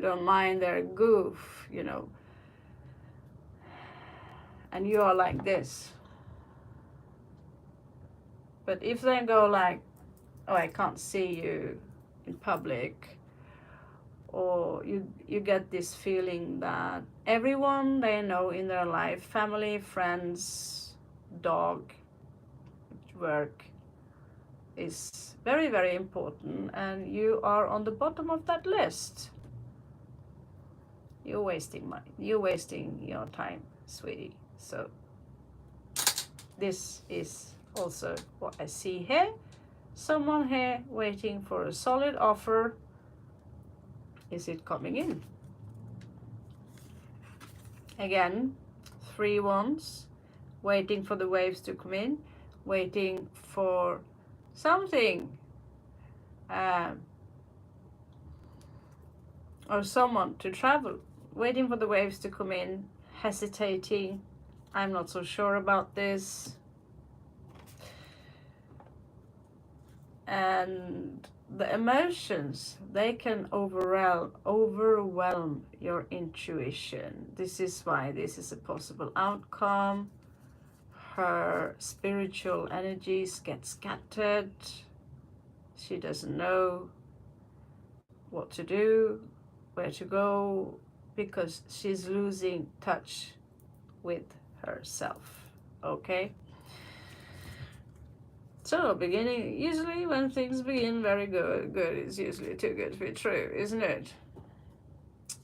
don't mind their goof, And you are like this. But if they go like, oh, I can't see you in public, or you get this feeling that everyone they know in their life, family, friends, dog, work, is very, very important, and you are on the bottom of that list, you're wasting your time, sweetie. So this is also what I see here. Someone here waiting for a solid offer. Is it coming in? Again, 3 wands, waiting for the waves to come in, waiting for something, or someone to travel, waiting for the waves to come in, hesitating, I'm not so sure about this. And the emotions, they can overwhelm your intuition. This is why this is a possible outcome. her spiritual energies get scattered. She doesn't know what to do, where to go, because she's losing touch with herself. Okay? So beginning, usually when things begin very good is usually too good to be true, isn't it?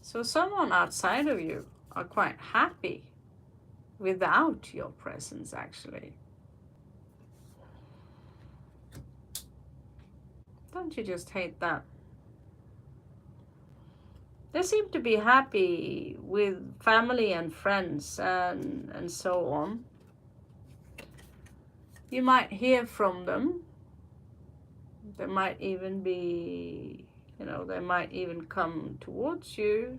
So someone outside of you are quite happy without your presence, actually. Don't you just hate that? They seem to be happy with family and friends and so on. You might hear from them. There might even be, they might even come towards you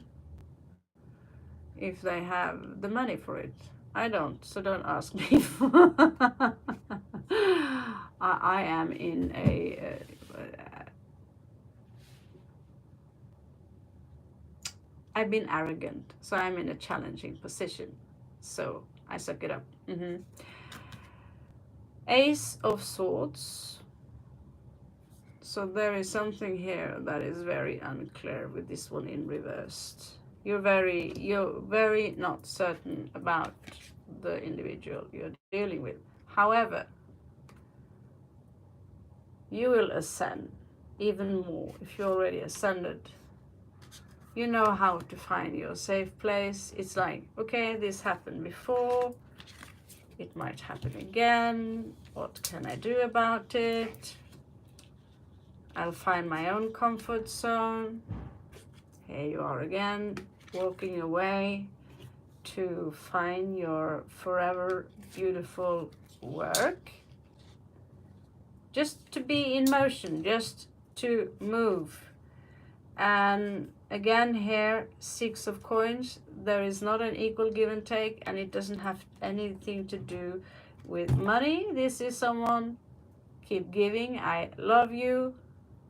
if they have the money for it. I don't, so don't ask me. I am in I've been arrogant, so I'm in a challenging position. So I suck it up. Ace of Swords. So there is something here that is very unclear with this one in reversed. You're very not certain about the individual you're dealing with. However, you will ascend even more if you're already ascended. You know how to find your safe place. It's like, okay, this happened before. It might happen again. What can I do about it? I'll find my own comfort zone. Here you are again, walking away to find your forever beautiful work. Just to be in motion, just to move. And again here, 6 of coins. There is not an equal give and take, and it doesn't have anything to do with money. This is someone, keep giving. I love you.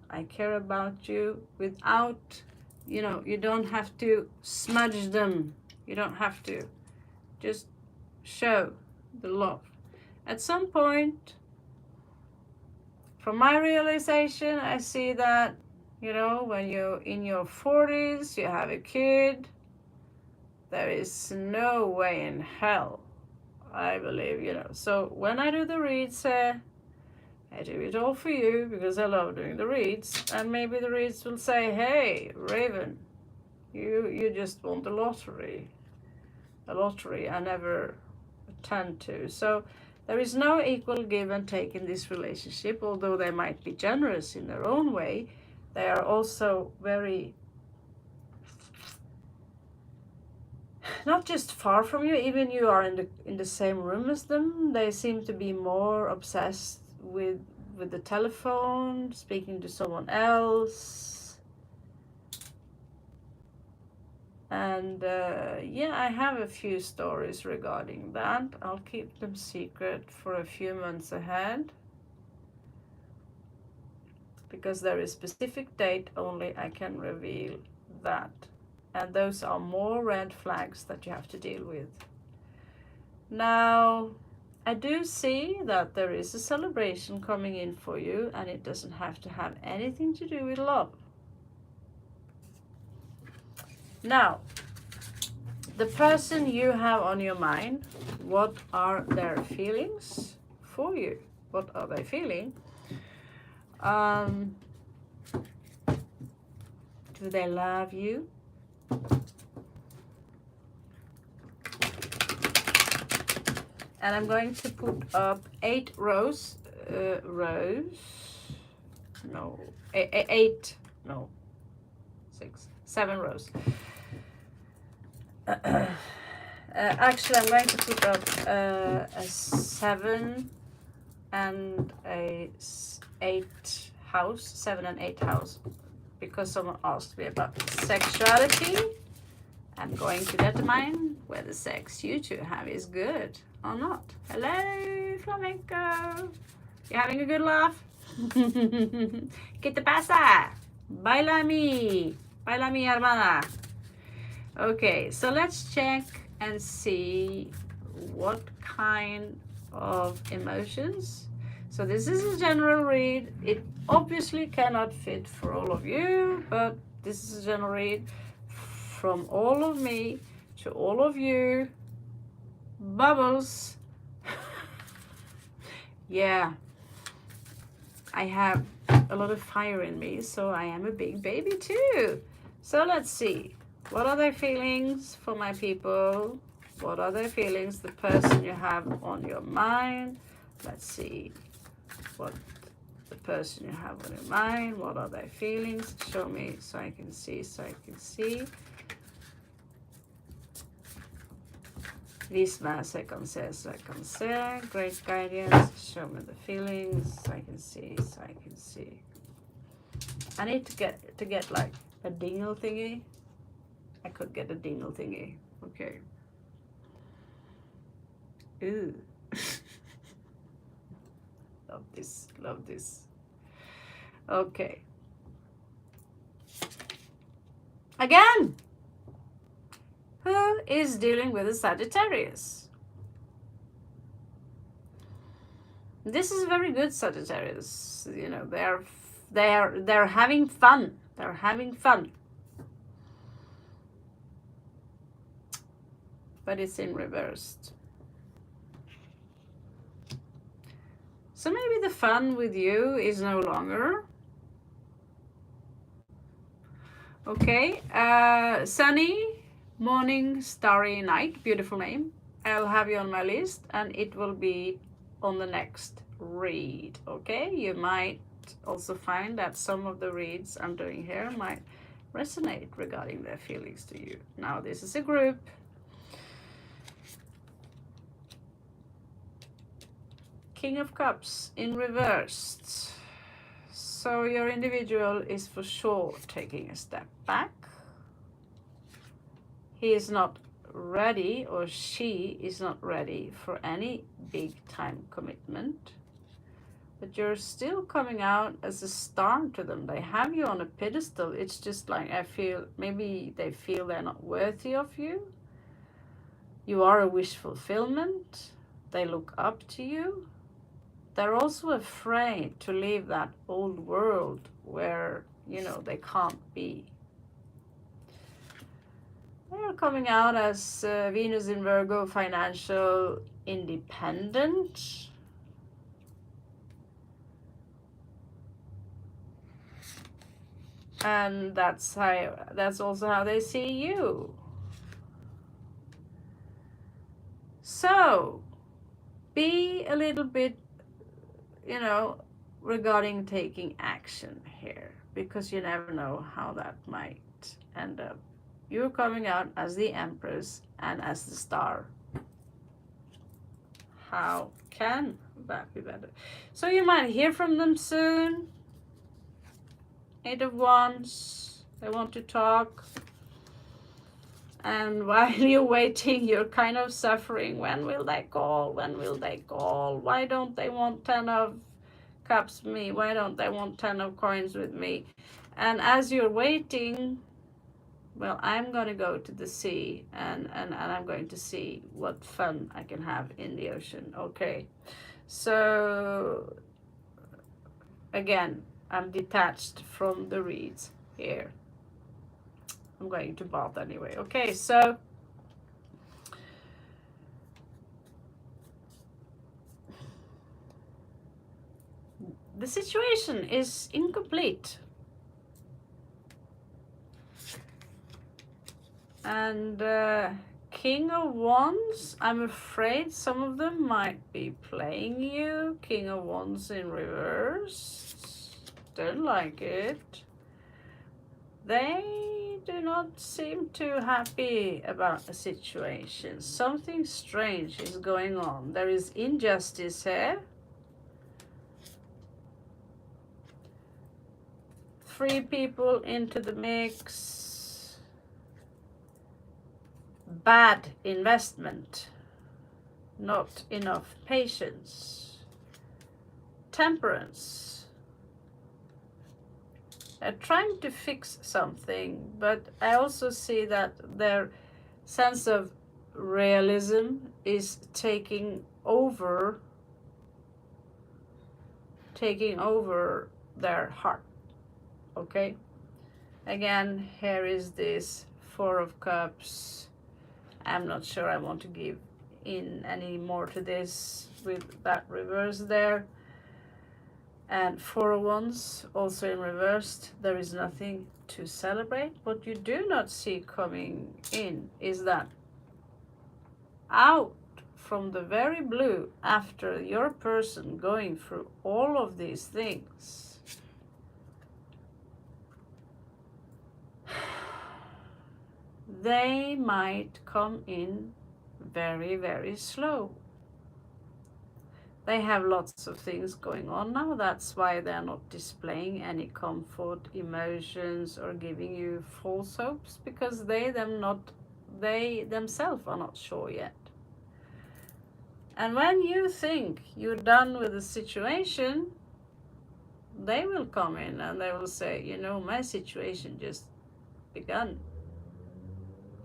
I care about you. Without, you don't have to smudge them. You don't have to. Just show the love. At some point, from my realization, I see that, when you're in your 40s, you have a kid, there is no way in hell, I believe, So when I do the reads, I do it all for you because I love doing the reads. And maybe the reads will say, hey, Raven, you just won the lottery. A lottery I never attend to. So there is no equal give and take in this relationship, although they might be generous in their own way. They are also very, not just far from you, even you are in the same room as them. They seem to be more obsessed with the telephone, speaking to someone else. And yeah, I have a few stories regarding that. I'll keep them secret for a few months ahead, because there is specific date only I can reveal that. And those are more red flags that you have to deal with. Now, I do see that there is a celebration coming in for you, and it doesn't have to have anything to do with love. Now, the person you have on your mind, what are their feelings for you? What are they feeling? Do they love you? And I'm going to put up 8 rows, 7 rows. Actually, I'm going to put up a 7 and a 8 house, 7 and 8 house, because someone asked me about sexuality. I'm going to determine whether sex you two have is good or not. Hello, flamenco. You having a good laugh? ¿Qué te pasa? Baila mi hermana. Okay, so let's check and see what kind of emotions. So this is a general read. It obviously cannot fit for all of you, but this is a general read from all of me to all of you. Bubbles. Yeah, I have a lot of fire in me, so I am a big baby too. So let's see. What are their feelings for my people? What are their feelings, the person you have on your mind? Let's see what the person you have on your mind, what are their feelings? Show me so I can see, Visma se. Great guidance. Show me the feelings so I can see. I need to get like a dingle thingy. I could get a dingle thingy. Okay. Ooh. Love this. Okay. Again, who is dealing with a Sagittarius? This is very good, Sagittarius. You know, they're having fun. They're having fun. But it's in reversed. So maybe the fun with you is no longer. Okay, sunny morning, starry night, beautiful name. I'll have you on my list and it will be on the next read. Okay, you might also find that some of the reads I'm doing here might resonate regarding their feelings to you. Now this is a group. King of Cups in reversed. So your individual is for sure taking a step back. He is not ready, or she is not ready for any big time commitment. But you're still coming out as a star to them. They have you on a pedestal. It's just like, I feel, maybe they feel they're not worthy of you. You are a wish fulfillment. They look up to you. They're also afraid to leave that old world where, you know, they can't be. They're coming out as Venus in Virgo, financial independent. And that's also how they see you. So be a little bit, you know, regarding taking action here, because you never know how that might end up. You're coming out as the Empress and as the star. How can that be better? So you might hear from them soon. 8 of Wands, they want to talk. And while you're waiting, you're kind of suffering. When will they call? When will they call? Why don't they want 10 of Cups with me? Why don't they want 10 of Coins with me? And as you're waiting, well, I'm going to go to the sea and I'm going to see what fun I can have in the ocean. Okay. So, again, I'm detached from the reads here. I'm going to bath anyway. Okay, so the situation is incomplete. And King of Wands, I'm afraid some of them might be playing you. King of Wands in reverse. Don't like it. They do not seem too happy about the situation. Something strange is going on. There is injustice here. 3 people into the mix. Bad investment. Not enough patience. Temperance. They're trying to fix something, but I also see that their sense of realism is taking over taking over their heart. Okay, again, here is this Four of Cups. I'm not sure I want to give in any more to this with that reverse there. And Four of Wands also in reversed. There is nothing to celebrate. What you do not see coming in is that out from the very blue, after your person going through all of these things, they might come in very, very slow. They have lots of things going on now. That's why they're not displaying any comfort, emotions, or giving you false hopes, because they themselves are not sure yet. And when you think you're done with the situation, they will come in and they will say, you know, my situation just begun.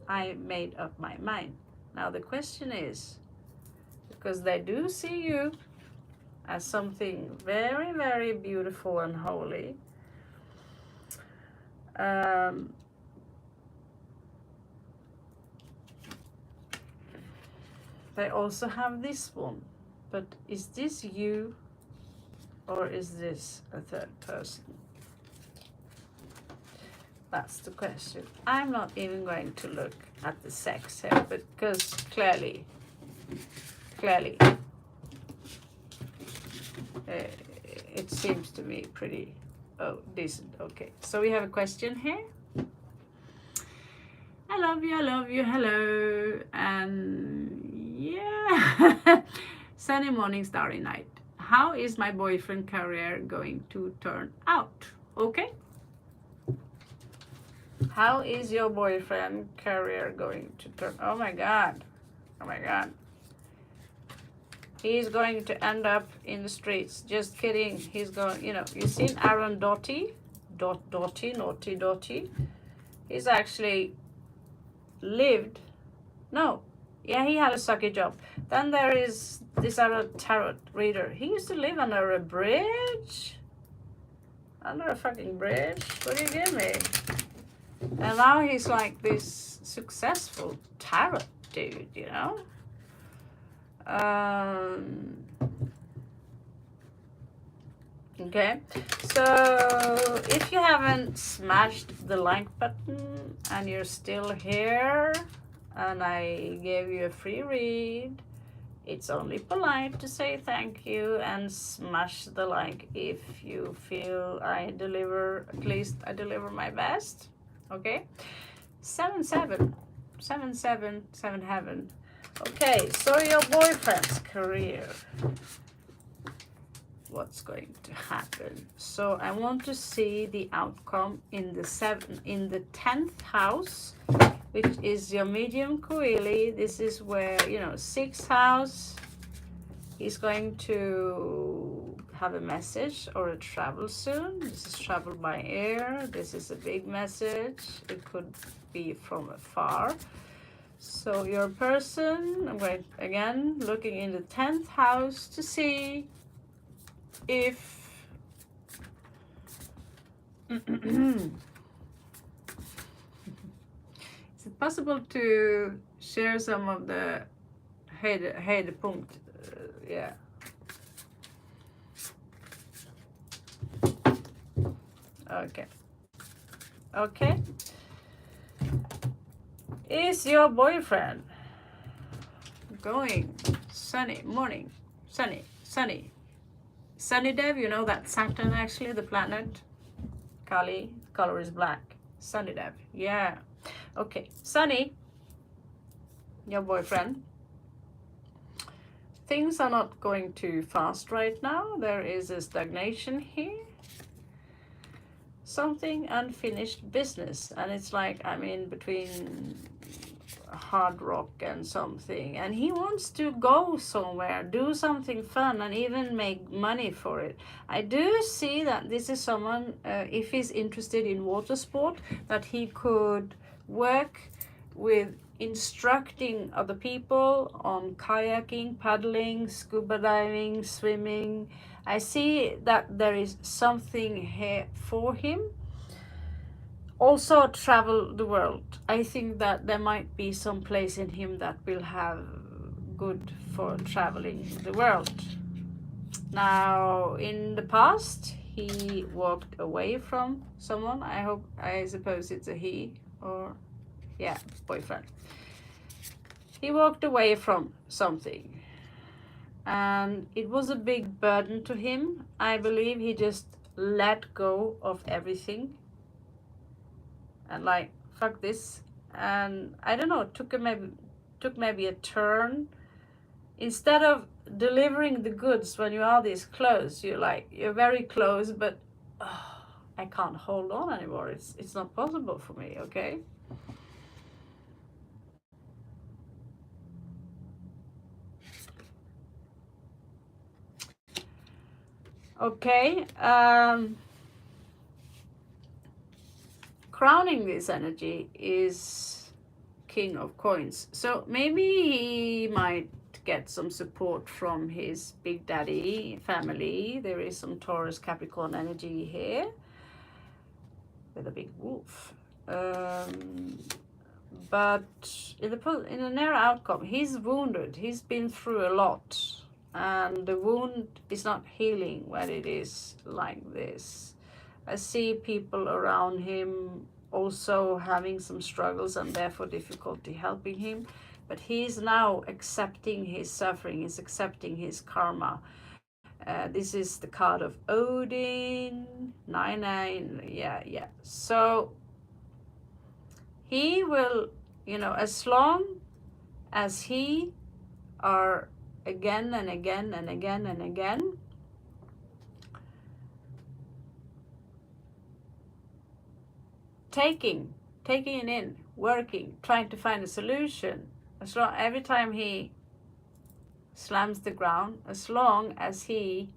I made up my mind. Now the question is, because they do see you as something very, very beautiful and holy, they also have this one. But is this you, or is this a third person? That's the question. I'm not even going to look at the sex here, but because clearly, it seems to me pretty decent. Okay, so we have a question here. I love you, hello, and yeah. Sunny morning, starry night. How is my boyfriend career going to turn out? Okay. How is your boyfriend career going to turn? Oh my God. Oh my God. He's going to end up in the streets. Just kidding. He's going, you know, you seen Aaron Doughty? Doughty. He's actually lived, no, yeah, he had a sucky job. Then there is this other tarot reader. He used to live under a bridge. Under a fucking bridge? What do you give me? And now he's like this successful tarot dude, you know? Okay, so if you haven't smashed the like button and you're still here and I gave you a free read, it's only polite to say thank you and smash the like if you feel I deliver, at least I deliver my best. Okay, 7-7 heaven. Okay, so your boyfriend's career, what's going to happen? So I want to see the outcome in the 10th house, which is your medium coeli. This is where, you know, 6th house, he's going to have a message or a travel soon. This is travel by air. This is a big message. It could be from afar. So your person, I'm going again looking in the 10th house to see if is it possible to share some of the höjdpunkt? Yeah. Okay. Is your boyfriend going sunny morning? Sunny Dev, you know that Saturn actually, the planet. Kali, color is black. Sunny Dev, yeah. Okay, Sunny, your boyfriend. Things are not going too fast right now. There is a stagnation here. Something unfinished business. And it's like I'm in between hard rock and something, and he wants to go somewhere, do something fun, and even make money for it. I do see that this is someone, if he's interested in water sport, that he could work with instructing other people on kayaking, paddling, scuba diving, swimming. I see that there is something here for him. Also travel the world. I think that there might be some place in him that will have good for traveling the world. Now, in the past, he walked away from someone. I suppose it's a he, or yeah, boyfriend. He walked away from something, and it was a big burden to him. I believe he just let go of everything and like, fuck this. And I don't know, took maybe a turn. Instead of delivering the goods when you are this close, you're very close, but I can't hold on anymore. It's not possible for me. Okay. Okay. Crowning this energy is King of Coins. So maybe he might get some support from his big daddy family. There is some Taurus Capricorn energy here with a big wolf. But in the near outcome, he's wounded. He's been through a lot, and the wound is not healing when it is like this. I see people around him also having some struggles and therefore difficulty helping him. But he's now accepting his suffering. He's accepting his karma. This is the card of Odin. 9-9. Yeah. So he will, as long as he are again and again and again and again taking it in, working, trying to find a solution, as long every time he slams the ground, as long as he,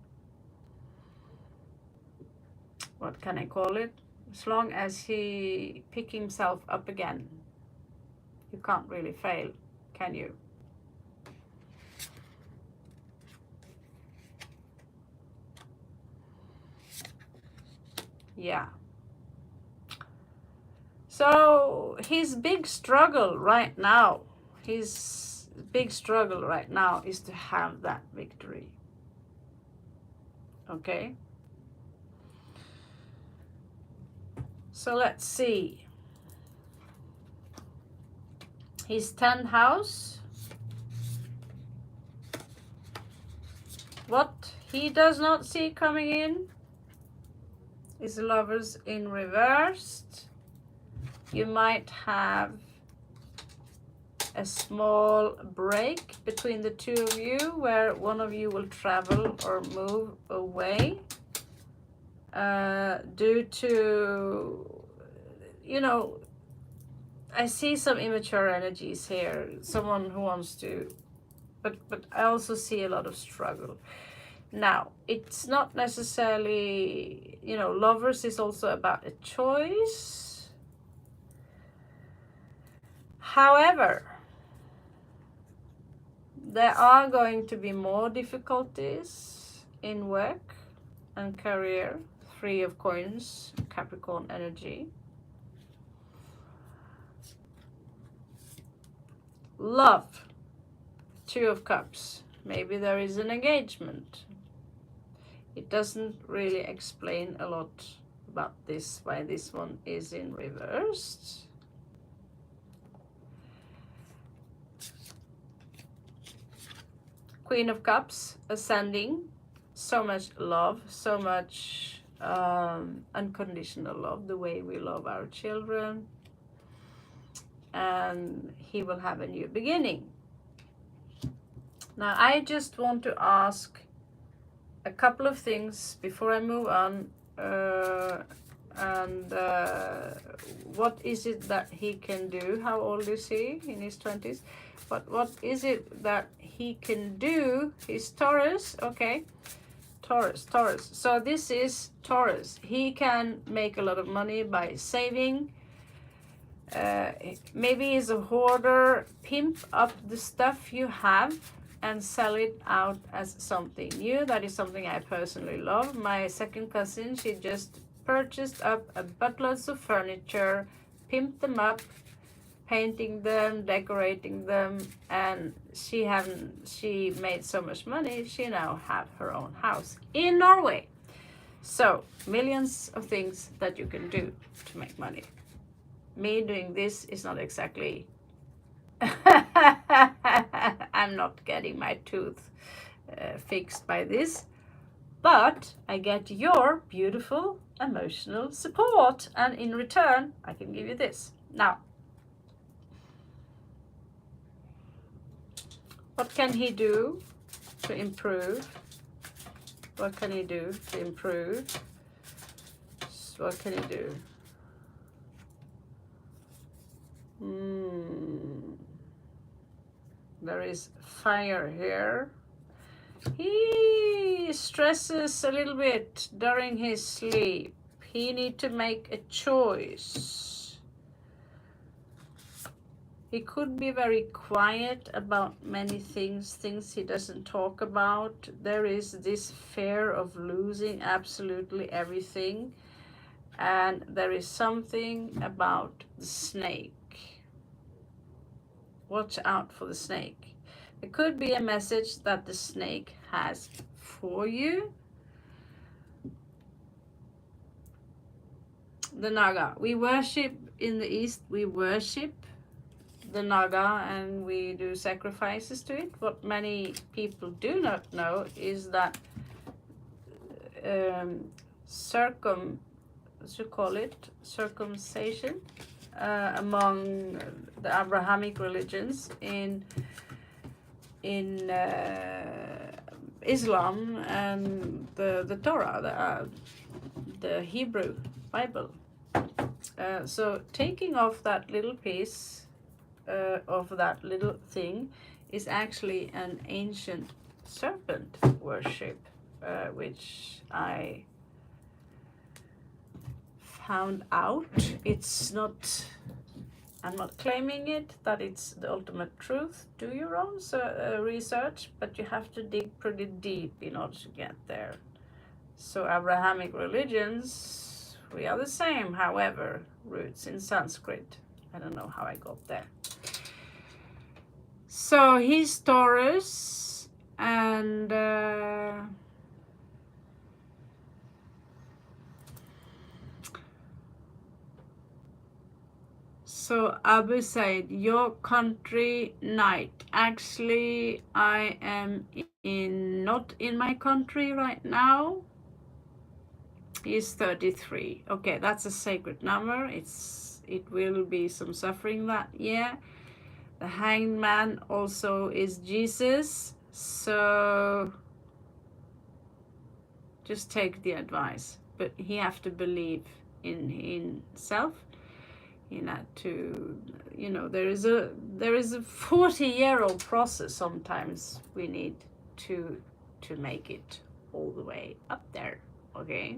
what can I call it, as long as he pick himself up again, you can't really fail, can you? Yeah. So his big struggle right now is to have that victory. Okay. So let's see. His 10th house. What he does not see coming in is Lovers in reversed. You might have a small break between the two of you where one of you will travel or move away due to, I see some immature energies here, someone who wants to, but I also see a lot of struggle. Now, it's not necessarily, Lovers is also about a choice. However, there are going to be more difficulties in work and career. 3 of Coins, Capricorn energy. Love, 2 of Cups. Maybe there is an engagement. It doesn't really explain a lot about this, why this one is in reversed. Queen of Cups, ascending, so much love, so much unconditional love, the way we love our children. And he will have a new beginning. Now, I just want to ask a couple of things before I move on. What is it that he can do? How old is he? In his 20s. But what is it that he can do? He's Taurus. Okay. Taurus. So this is Taurus. He can make a lot of money by saving. Maybe he's a hoarder. Pimp up the stuff you have and sell it out as something new. That is something I personally love. My second cousin, she just purchased up a buttloads of furniture, pimped them up, painting them, decorating them, and she made so much money, she now have her own house in Norway. So millions of things that you can do to make money. Me doing this is not exactly I'm not getting my tooth fixed by this, but I get your beautiful emotional support, and in return I can give you this. Now, what can he do to improve? What can he do to improve? What can he do? There is fire here. He stresses a little bit during his sleep. He need to make a choice. He could be very quiet about many things he doesn't talk about. There is this fear of losing absolutely everything. And there is something about the snake. Watch out for the snake. It could be a message that the snake has for you. The Naga. We worship in the East, we worship the Naga and we do sacrifices to it. What many people do not know is that circumcision among the Abrahamic religions in Islam and the Torah, the Hebrew Bible. So taking off that little piece of that little thing is actually an ancient serpent worship, which I found out. It's not, I'm not claiming it that it's the ultimate truth. Do your own research, but you have to dig pretty deep in order to get there. So Abrahamic religions, we are the same, however, roots in Sanskrit. I don't know how I got there. So he's Taurus, and so Abu said, your country night. Actually, I am not in my country right now. He's 33. Okay, that's a sacred number. It will be some suffering that year. The hanged man also is Jesus. So just take the advice. But he have to believe in himself. To, there is a 40-year-old process sometimes we need to make it all the way up there. Okay,